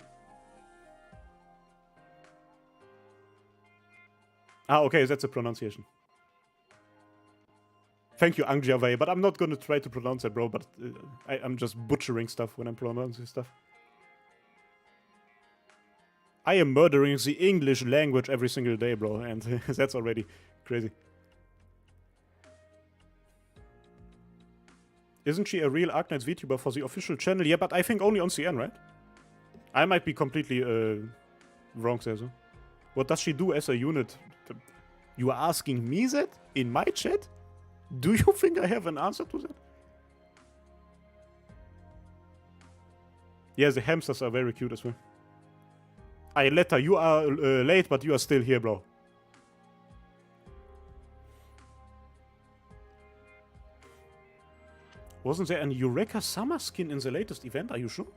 Ah, okay, that's a pronunciation. Thank you, Ang Jiawei, but I'm not gonna try to pronounce it, bro, but I'm just butchering stuff when I'm pronouncing stuff. I am murdering the English language every single day, bro, and that's already crazy. Isn't she a real Arknights VTuber for the official channel? Yeah, but I think only on CN, right? I might be completely wrong there, so. What does she do as a unit? You are asking me that? In my chat? Do you think I have an answer to that? Yeah, the hamsters are very cute as well. Aye, Letta, you are late, but you are still here, bro. Wasn't there an Eureka Summer skin in the latest event? Are you sure?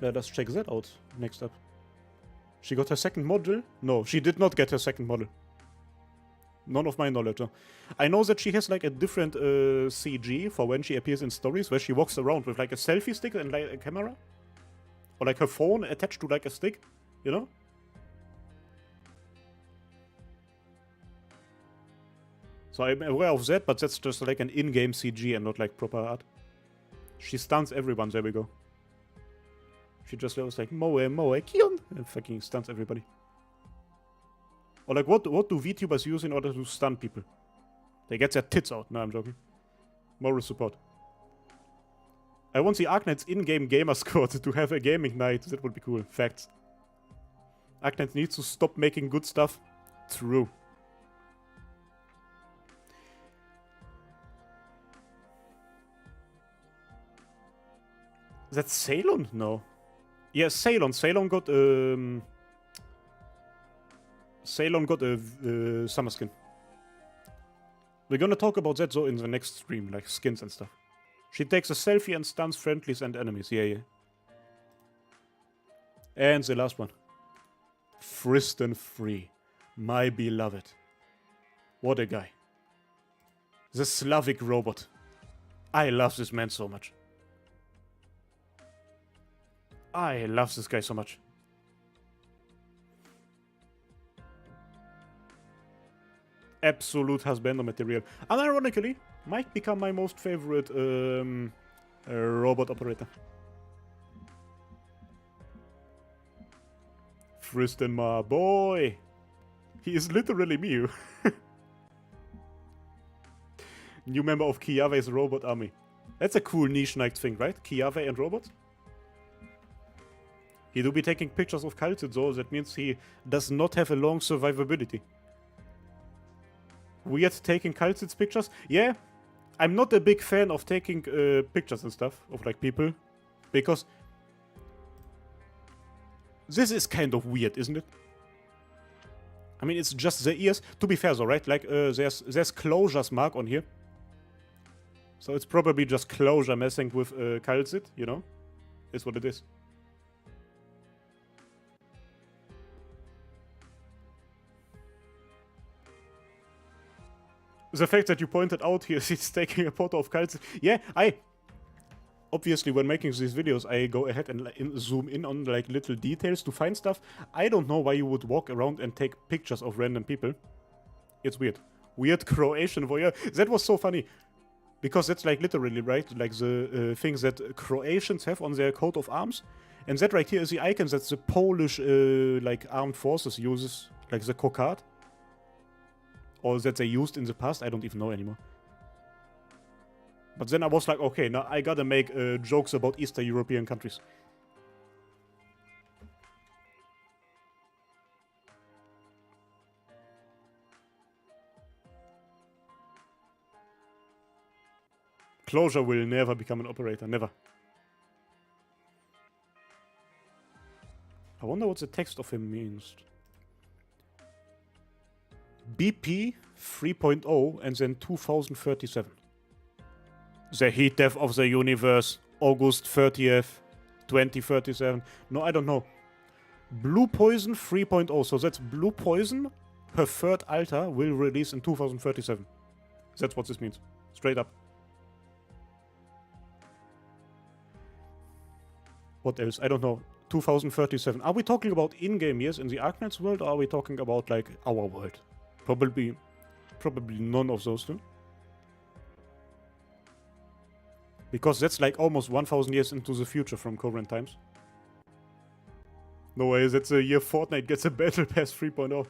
Let us check that out next up. She got her second model? No, she did not get her second model. None of my knowledge. Huh? I know that she has like a different CG for when she appears in stories, where she walks around with like a selfie stick and like a camera. Or like her phone attached to like a stick, you know? So I'm aware of that, but that's just like an in-game CG and not like proper art. She stuns everyone, there we go. She just goes like, Moe, Kion, and fucking stuns everybody. Or like, what do VTubers use in order to stun people? They get their tits out. No, I'm joking. Moral support. I want the Arknights in-game gamer squad to have a gaming night. That would be cool. Facts. Arknights needs to stop making good stuff. True. That's Ceylon? No. Yeah, Ceylon. Ceylon got a summer skin. We're gonna talk about that though in the next stream, like skins and stuff. She takes a selfie and stuns friendlies and enemies. Yeah. And the last one. Friston Free. My beloved. What a guy. The Slavic robot. I love this man so much. I love this guy so much. Absolute husbando material. Unironically, might become my most favorite robot operator. Friston, my boy. He is literally me. New member of Kiawe's robot army. That's a cool niche night thing, right? Kiawe and robots? He do be taking pictures of Kaltid, so that means he does not have a long survivability. Weird taking Kaltid's pictures? Yeah, I'm not a big fan of taking pictures and stuff of like people, because this is kind of weird, isn't it? I mean, it's just the ears. To be fair though, right? Like, there's Closure's mark on here. So it's probably just Closure messing with Calcit, you know? Is what it is. The fact that you pointed out here, he's taking a photo of Calcit. Yeah, obviously, when making these videos, I go ahead and zoom in on like little details to find stuff. I don't know why you would walk around and take pictures of random people. It's weird. Weird Croatian voyeur. That was so funny. Because that's like literally, right? Like the things that Croatians have on their coat of arms. And that right here is the icon that the Polish like armed forces uses. Like the cockade. Or that they used in the past. I don't even know anymore. But then I was like, okay, now I gotta make jokes about Eastern European countries. Closure will never become an operator, never. I wonder what the text of him means. BP 3.0 and then 2037. The heat death of the universe, August 30th, 2037. No, I don't know. Blue Poison 3.0. So that's Blue Poison. Her third altar will release in 2037. That's what this means. Straight up. What else? I don't know. 2037. Are we talking about in-game years in the Arknights world, or are we talking about, like, our world? Probably none of those two. Because that's like almost 1000 years into the future from current times. No way, that's the year Fortnite gets a Battle Pass 3.0.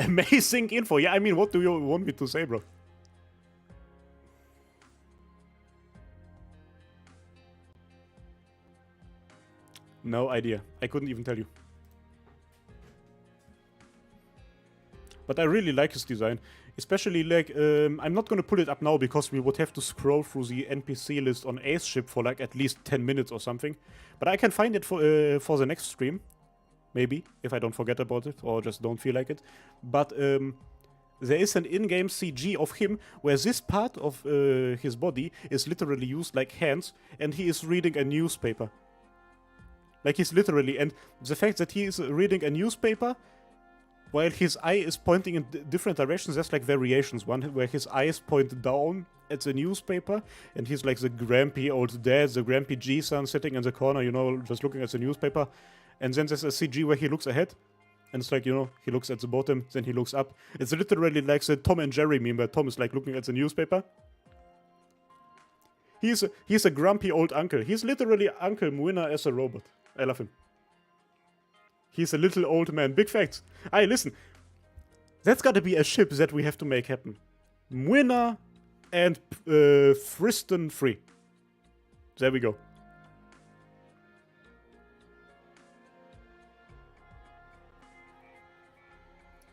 Amazing info. Yeah, I mean, what do you want me to say, bro? No idea. I couldn't even tell you. But I really like his design. Especially, like, I'm not gonna pull it up now because we would have to scroll through the NPC list on Ace Ship for like at least 10 minutes or something. But I can find it for the next stream. Maybe, if I don't forget about it or just don't feel like it. But there is an in-game CG of him where this part of his body is literally used like hands, and he is reading a newspaper. Like, he's literally, and the fact that he is reading a newspaper while his eye is pointing in different directions, there's like variations. One where his eyes point down at the newspaper, and he's like the grumpy old dad, the grumpy G-son sitting in the corner, you know, just looking at the newspaper. And then there's a CG where he looks ahead, and it's like, you know, he looks at the bottom, then he looks up. It's literally like the Tom and Jerry meme where Tom is like looking at the newspaper. He's a grumpy old uncle. He's literally Uncle Muina as a robot. I love him. He's a little old man. Big facts. Aye, listen. That's gotta be a ship that we have to make happen. Muina and Friston free. There we go.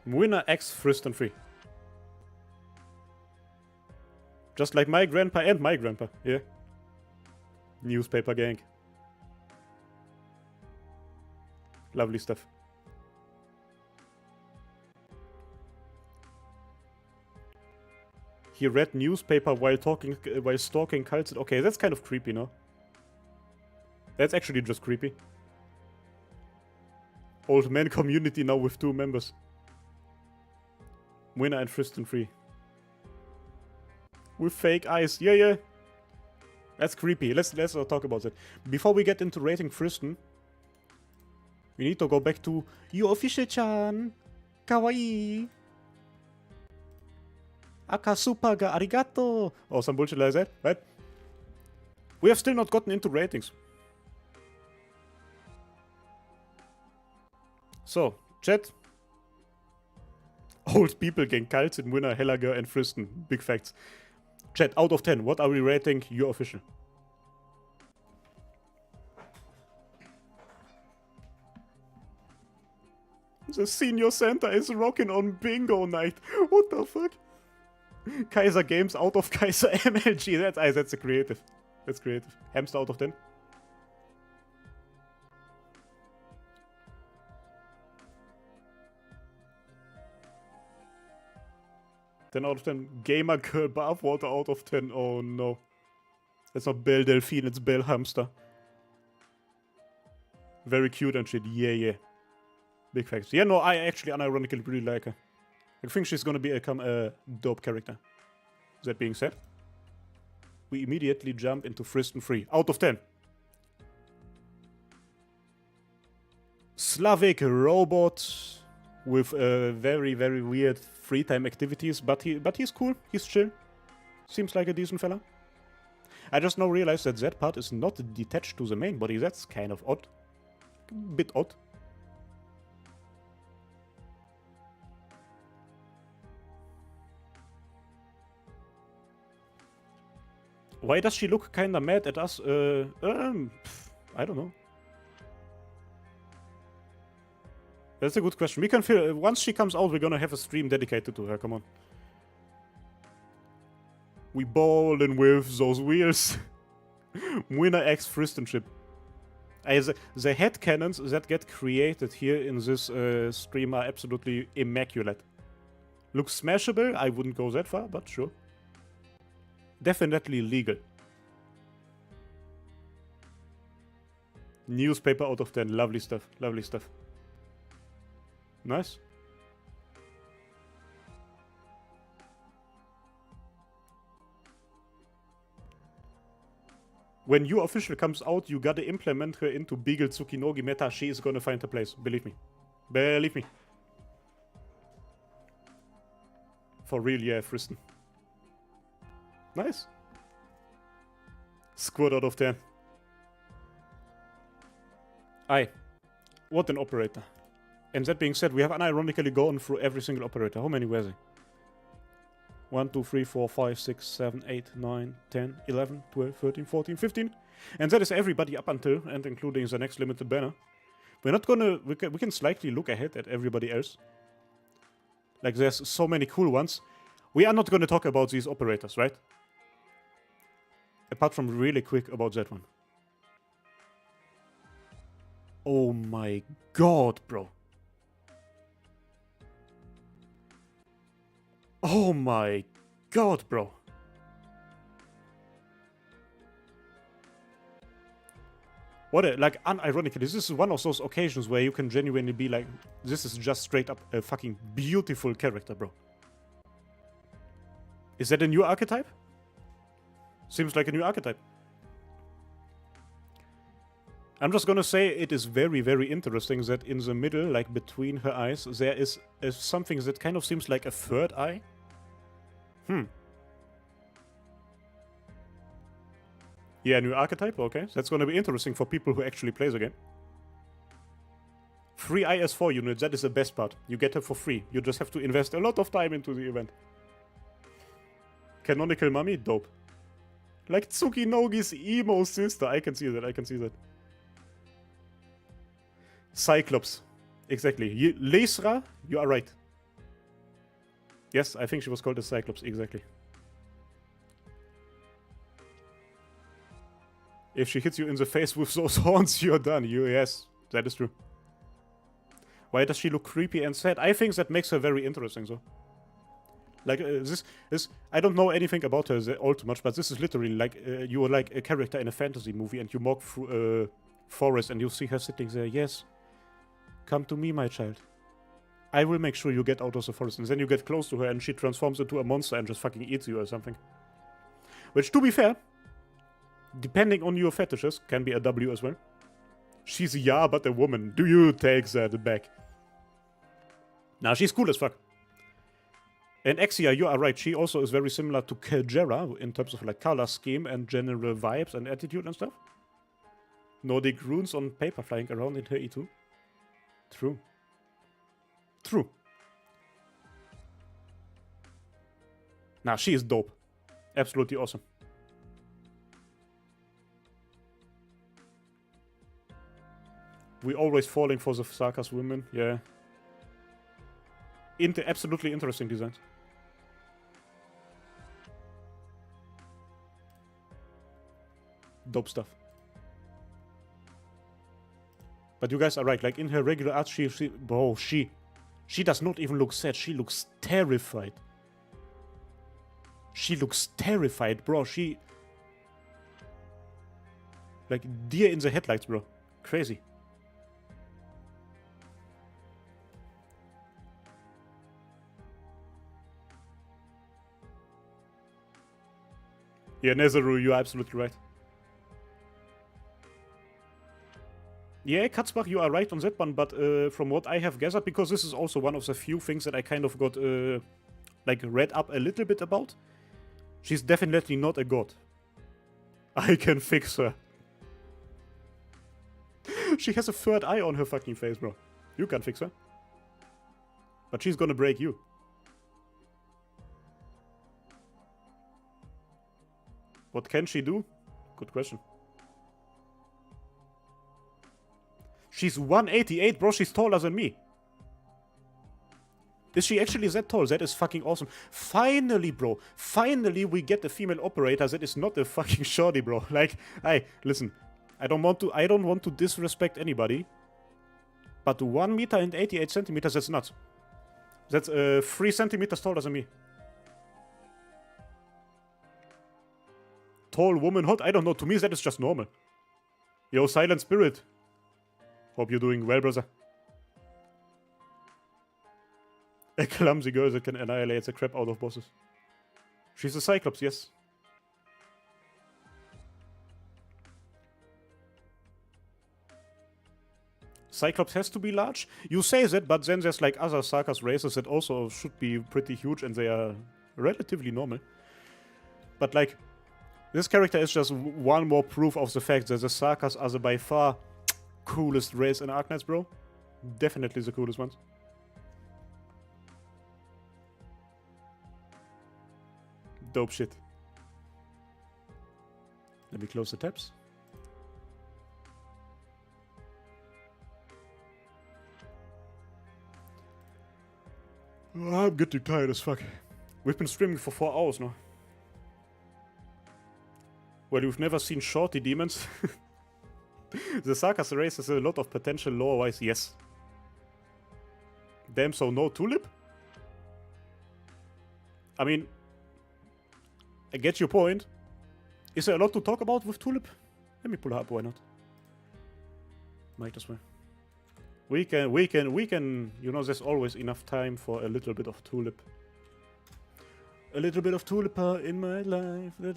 Muina X Friston free. Just like my grandpa and my grandpa. Yeah. Newspaper gang. Lovely stuff. He read newspaper while stalking cults. Okay, that's kind of creepy, no? That's actually just creepy. Old man community now with 2 members. Winner and Friston free. With fake eyes. Yeah, yeah. That's creepy. Let's not talk about that. Before we get into rating Friston, we need to go back to you official-chan. Kawaii. Akasupa ga arigato. Or some bullshit like that, right? We have still not gotten into ratings. So, chat. Old people gang cults in Winner, Hellager, and Friston. Big facts. Chat, out of 10, what are we rating your official? The senior Santa is rocking on bingo night. What the fuck? QaiserGAMES out of Kaiser MLG. That's a creative. That's creative. Hamster out of 10. Ten out of 10. Gamer Girl Bathwater out of 10. Oh no. It's not Belle Delphine, it's Belle Hamster. Very cute and shit. Yeah, yeah. Big facts. Yeah, no, I actually unironically really like her. I think she's gonna become a dope character. That being said, we immediately jump into Fristen 3. Out of 10. Slavic robot with very, very weird free time activities, but he's cool. He's chill. Seems like a decent fella. I just now realized that that part is not detached to the main body. That's kind of odd. A bit odd. Why does she look kinda mad at us? I don't know. That's a good question. We can feel once she comes out, we're gonna have a stream dedicated to her. Come on. We ballin' with those wheels. Winner X Fristen ship. The headcanons that get created here in this stream are absolutely immaculate. Looks smashable. I wouldn't go that far, but sure. Definitely legal. Newspaper out of 10. Lovely stuff. Lovely stuff. Nice. When your official comes out, you gotta implement her into Beagle Tsukinogi meta. She is gonna find her place. Believe me. Believe me. For real, yeah, Fristen. Nice. Squad out of 10. Aye. What an operator. And that being said, we have unironically gone through every single operator. How many were they? 1, 2, 3, 4, 5, 6, 7, 8, 9, 10, 11, 12, 13, 14, 15. And that is everybody up until and including the next limited banner. We're not gonna... We can slightly look ahead at everybody else. Like, there's so many cool ones. We are not gonna talk about these operators, right? Apart from really quick about that one. Oh my god, bro. Oh my god, bro. What a, like, unironically, this is one of those occasions where you can genuinely be like, this is just straight up a fucking beautiful character, bro. Is that a new archetype? Seems like a new archetype. I'm just gonna say it is very, very interesting that in the middle, like between her eyes, there is something that kind of seems like a third eye. Yeah, new archetype, okay. That's gonna be interesting for people who actually play the game. Free IS4 units, that is the best part. You get her for free. You just have to invest a lot of time into the event. Canonical mummy, dope. Like Tsukinogi's emo sister. I can see that, I can see that. Cyclops. Exactly. Lesra, you are right. Yes, I think she was called a Cyclops, exactly. If she hits you in the face with those horns, you're done. Yes, that is true. Why does she look creepy and sad? I think that makes her very interesting, though. Like, this, I don't know anything about her all too much, but this is literally like, you are like a character in a fantasy movie and you walk through a forest and you see her sitting there. Yes, come to me, my child. I will make sure you get out of the forest. And then you get close to her and she transforms into a monster and just fucking eats you or something. Which, to be fair, depending on your fetishes, can be a W as well. She's yeah, but a woman. Do you take that back? Now, she's cool as fuck. And Exia, you are right. She also is very similar to Kajera in terms of like color scheme and general vibes and attitude and stuff. Nordic runes on paper flying around in her E2. True. True. Nah, she is dope. Absolutely awesome. We always falling for the Sakas women, yeah. absolutely interesting designs. Dope stuff. But you guys are right. Like in her regular art, she does not even look sad. She looks terrified. She looks terrified, bro. She like deer in the headlights, bro. Crazy. Yeah, Nezaru, you're absolutely right. Yeah, Katzbach, you are right on that one, but from what I have gathered, because this is also one of the few things that I kind of got, like, read up a little bit about, she's definitely not a god. I can fix her. She has a third eye on her fucking face, bro. You can't fix her. But she's gonna break you. What can she do? Good question. She's 188, bro. She's taller than me. Is she actually that tall? That is fucking awesome. Finally, bro. Finally, we get a female operator that is not a fucking shorty, bro. Like, hey, listen. I don't want to disrespect anybody. But 1 meter and 88 centimeters, that's nuts. That's 3 centimeters taller than me. Tall woman, hot? I don't know. To me, that is just normal. Yo, Silent Spirit. Hope you're doing well, brother. A clumsy girl that can annihilate the crap out of bosses. She's a Cyclops, yes. Cyclops has to be large? You say that, but then there's like other Sarkaz races that also should be pretty huge and they are relatively normal. But like, this character is just one more proof of the fact that the Sarkaz are the by far coolest race in Arknights, bro. Definitely the coolest ones. Dope shit. Let me close the tabs. Oh, I'm getting tired as fuck. We've been streaming for 4 hours now. Well, you've never seen shorty demons. The Sarkaz race has a lot of potential lore-wise, yes. Damn, so no Tulip? I mean, I get your point. Is there a lot to talk about with Tulip? Let me pull her up, why not? Might as well. We can, you know, there's always enough time for a little bit of Tulip. A little bit of Tulip in my life. Where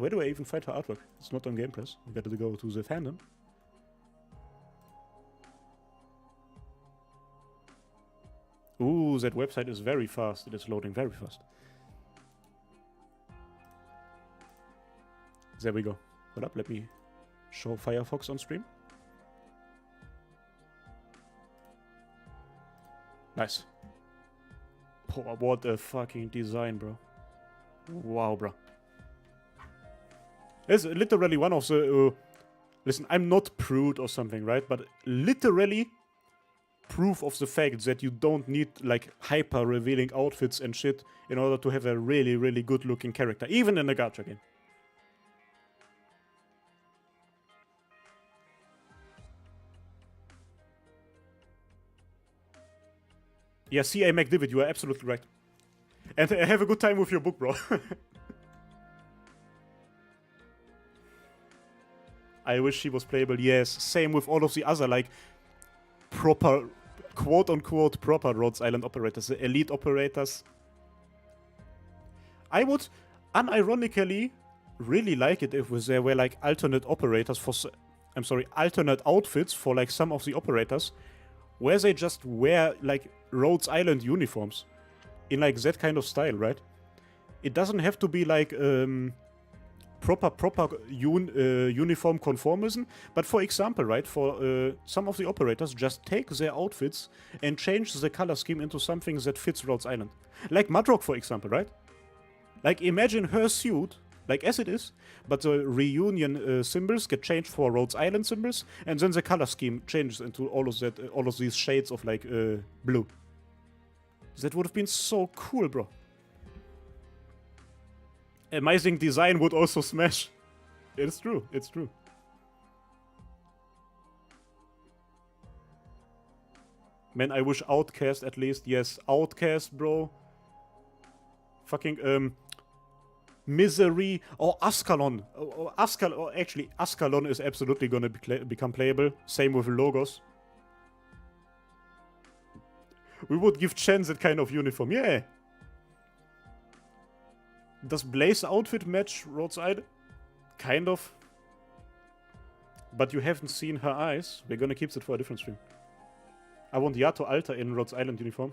do I even find her artwork? It's not on Game Press. We gotta go to the fandom. Ooh, that website is very fast. It is loading very fast. There we go. Hold up, let me show Firefox on stream. Nice. Oh, what a fucking design, bro. Wow, bro. It's literally one of the... listen, I'm not prude or something, right? But literally proof of the fact that you don't need, like, hyper-revealing outfits and shit in order to have a really, really good-looking character. Even in a gacha game. Yeah, C.A. McDivitt, you are absolutely right. And have a good time with your book, bro. I wish she was playable, yes. Same with all of the other, like, proper, quote-unquote, proper Rhodes Island operators. The elite operators. I would, unironically, really like it if there were, like, alternate operators for... I'm sorry, alternate outfits for, like, some of the operators. Where they just wear, like, Rhodes Island uniforms. In, like, that kind of style, right? It doesn't have to be, like, proper uniform conformism. But for example, right, for some of the operators, just take their outfits and change the color scheme into something that fits Rhodes Island. Like Madrock, for example, right? Like, imagine her suit like as it is, but the reunion symbols get changed for Rhodes Island symbols, and then the color scheme changes into all of these shades of like blue. That would have been so cool, bro. Amazing design would also smash. It's true, it's true. Man, I wish Outcast at least. Yes, Outcast, bro. Fucking, Misery or Ascalon. Actually, Ascalon is absolutely gonna become playable. Same with Logos. We would give Chen that kind of uniform. Yeah. Does Blaze outfit match Rhodes Island? Kind of. But you haven't seen her eyes. We're gonna keep that for a different stream. I want Yato Alta in Rhodes Island uniform.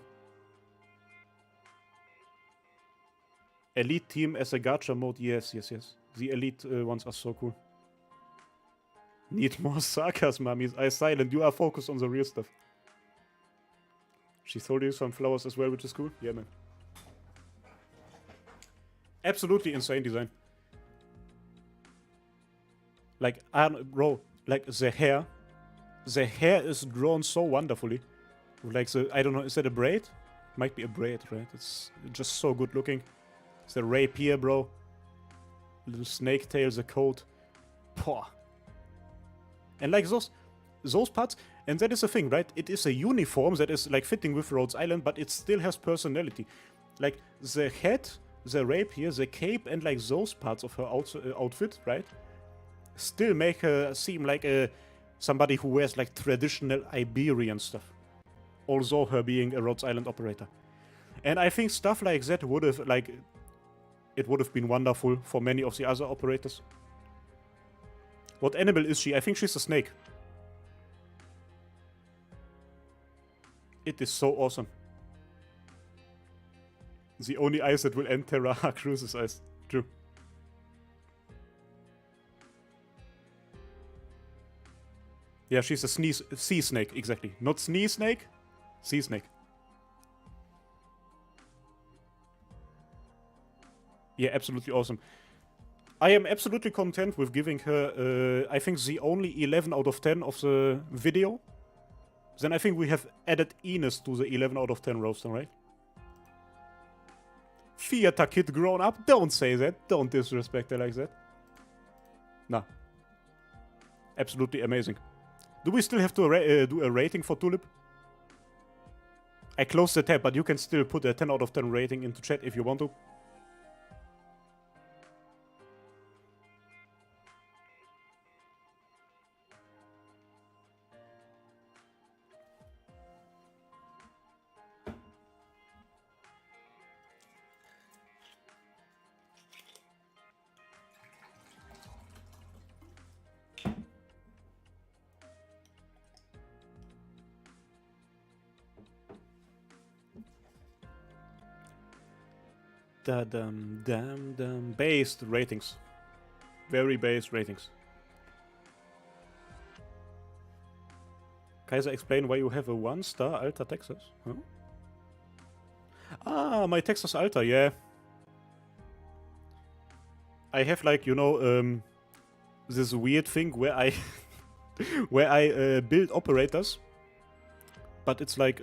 Elite team as a gacha mode. Yes, yes, yes. The elite ones are so cool. Need more sarcasm, mummies. I silent. You are focused on the real stuff. She sold you some flowers as well, which is cool. Yeah, man. Absolutely insane design. Like, bro, like the hair. The hair is drawn so wonderfully. Like the, I don't know, is that a braid? Might be a braid, right? It's just so good looking. It's the rapier, bro. Little snake tail, the coat. Poh. And like those parts, and that is the thing, right? It is a uniform that is like fitting with Rhodes Island, but it still has personality. Like the head, the rapier, the cape, and like those parts of her outfit, right? Still make her seem like somebody who wears like traditional Iberian stuff. Also her being a Rhodes Island operator. And I think stuff like that would have like... It would have been wonderful for many of the other operators. What animal is she? I think she's a snake. It is so awesome. The only eyes that will end Terra are Cruz's eyes. True. Yeah, she's a sea snake, exactly. Not sneeze snake, sea snake. Yeah, absolutely awesome. I am absolutely content with giving her, I think, the only 11 out of 10 of the video. Then I think we have added Ines to the 11 out of 10 roster, right? Theater kid grown up? Don't say that. Don't disrespect her like that. Nah. Absolutely amazing. Do we still have to do a rating for Tulip? I closed the tab, but you can still put a 10 out of 10 rating into chat if you want to. Based ratings. Very based ratings. Kaiser, explain why you have a 1-star Alta Texas. Huh? Ah, my Texas Alta, yeah. I have like, you know, this weird thing where I where I build operators, but it's like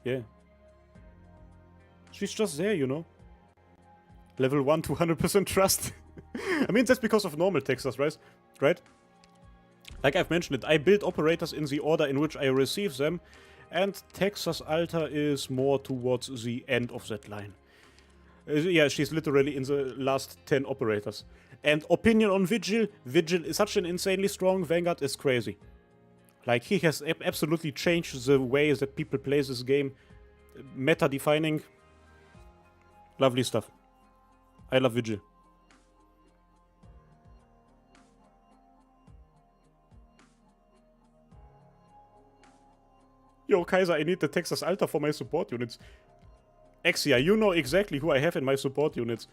yeah. She's just there, you know. Level 1 to 100% trust. I mean, that's because of normal Texas, right? Like I've mentioned it, I build operators in the order in which I receive them, and Texas Alta is more towards the end of that line. Yeah, she's literally in the last 10 operators. And opinion on Vigil. Vigil is such an insanely strong vanguard, is crazy. Like, he has absolutely changed the way that people play this game. Meta-defining. Lovely stuff. I love Vigil. Yo, Kaiser, I need the Texas Alta for my support units. Exia, you know exactly who I have in my support units.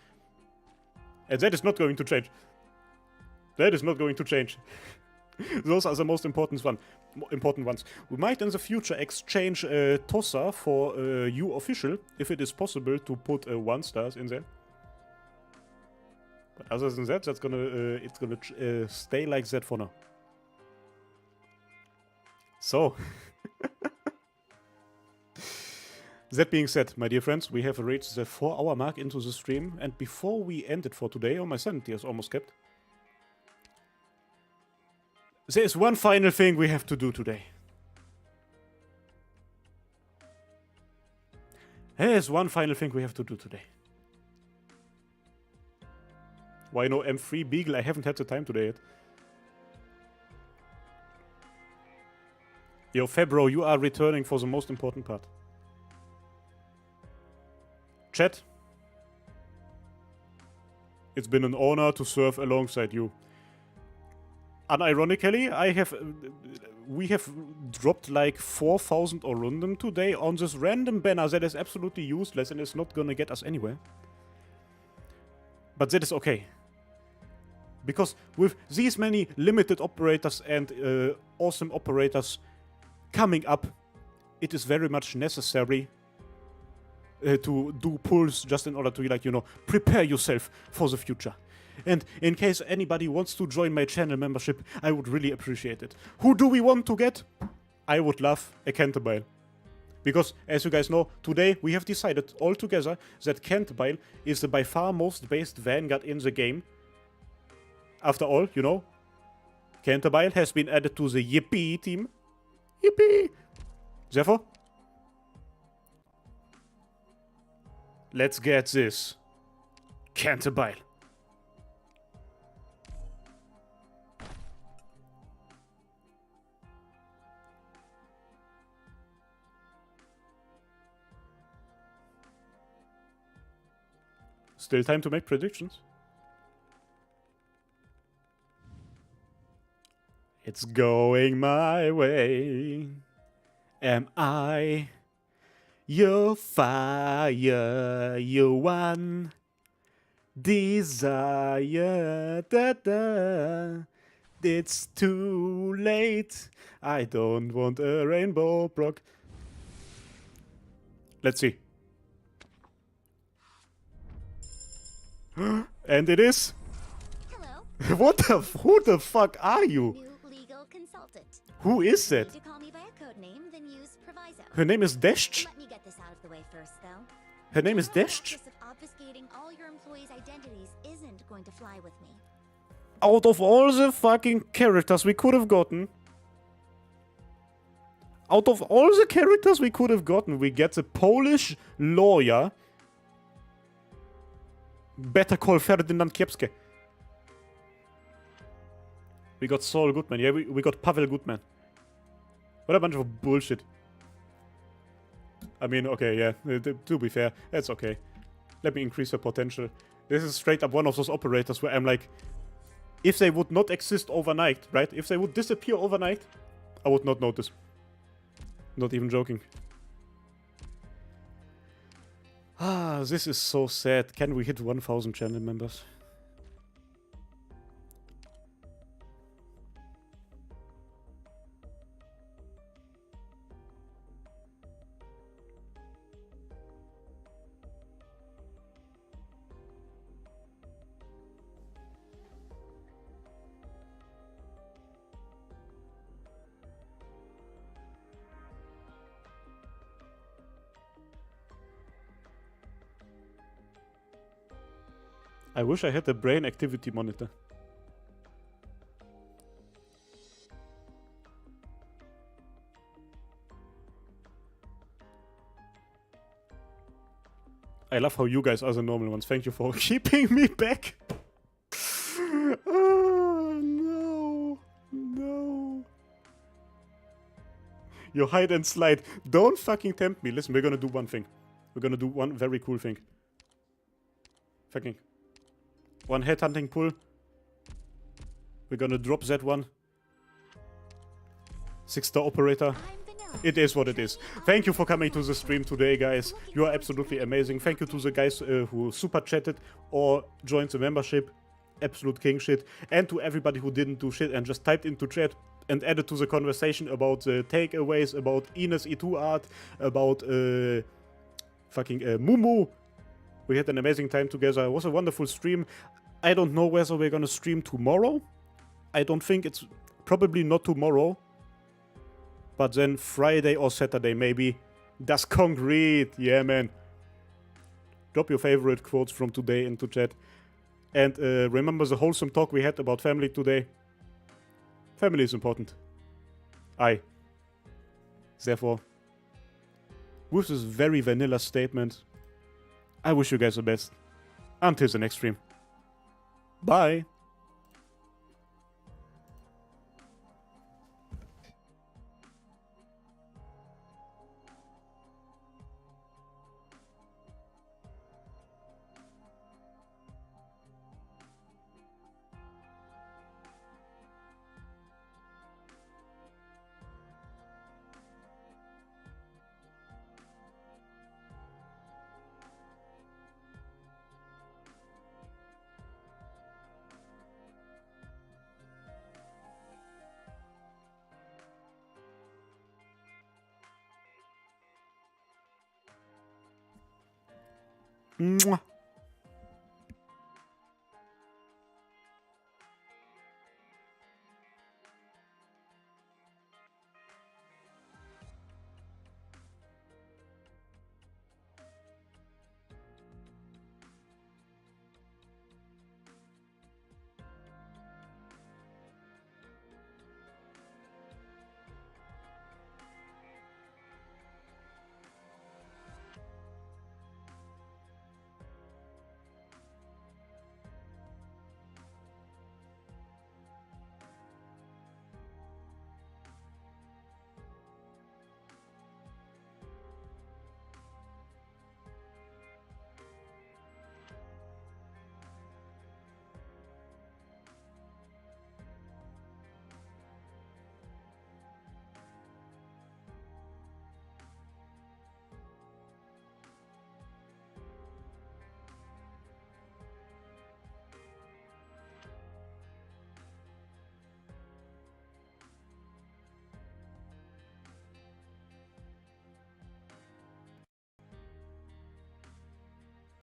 And that is not going to change. That is not going to change. Those are the most important ones. We might in the future exchange Tossa for U official, if it is possible to put 1-stars in there. But other than that, that's gonna it's gonna stay like that for now. So, that being said, my dear friends, we have reached the 4-hour mark into the stream, and before we end it for today, oh, my sanity is almost kept. There is one final thing we have to do today. There is one final thing we have to do today. Why no M3 Beagle? I haven't had the time today yet. Yo, Febro, you are returning for the most important part. Chat. It's been an honor to serve alongside you. Unironically, we have dropped like 4,000 Orundum today on this random banner that is absolutely useless and is not gonna get us anywhere. But that is okay. Because with these many limited operators and awesome operators coming up, it is very much necessary to do pulls just in order to, like, you know, prepare yourself for the future. And in case anybody wants to join my channel membership, I would really appreciate it. Who do we want to get? I would love a Cantabile. Because, as you guys know, today we have decided all together that Cantabile is the by far most based vanguard in the game. After all, you know, Cantabile has been added to the Yippee team. Yippee! Therefore, let's get this Cantabile. Still time to make predictions. It's going my way. Am I your fire, your one desire? Da da. It's too late. I don't want a rainbow block. Let's see. And it is. Hello, Who the fuck are you? new legal consultant. Who is that? Need to call me by a code name, then use proviso. Her name is Desch? Let me get this out of the way first, though. Her name is The Desch? practice of obfuscating all your employees' identities isn't going to fly with me. Out of all the fucking characters we could have gotten, we get the Polish lawyer. Better call Ferdinand Kiepske. We got Saul Goodman. Yeah, we got Pavel Goodman. What a bunch of bullshit. I mean, okay, yeah, to be fair, that's okay. Let me increase her potential. This is straight up one of those operators where I'm like, if they would not exist overnight, right? If they would disappear overnight, I would not notice. Not even joking. Ah, this is so sad. Can we hit 1,000 channel members? I wish I had a brain activity monitor. I love how you guys are the normal ones. Thank you for keeping me back. Oh, no. No. You hide and slide. Don't fucking tempt me. Listen, we're gonna do one thing. We're gonna do one very cool thing. Fucking. One headhunting pull. We're gonna drop that one. 6-star operator. It is what it is. Thank you for coming to the stream today, guys. You are absolutely amazing. Thank you to the guys who super chatted or joined the membership. Absolute king shit. And to everybody who didn't do shit and just typed into chat and added to the conversation about the takeaways, about Ines E2 art, about fucking Mumu. We had an amazing time together. It was a wonderful stream. I don't know whether we're gonna stream tomorrow. I don't think it's... Probably not tomorrow. But then Friday or Saturday, maybe. Das concrete! Yeah, man. Drop your favorite quotes from today into chat. And remember the wholesome talk we had about family today? Family is important. Therefore, with this very vanilla statement, I wish you guys the best. Until the next stream. Bye! Mwah.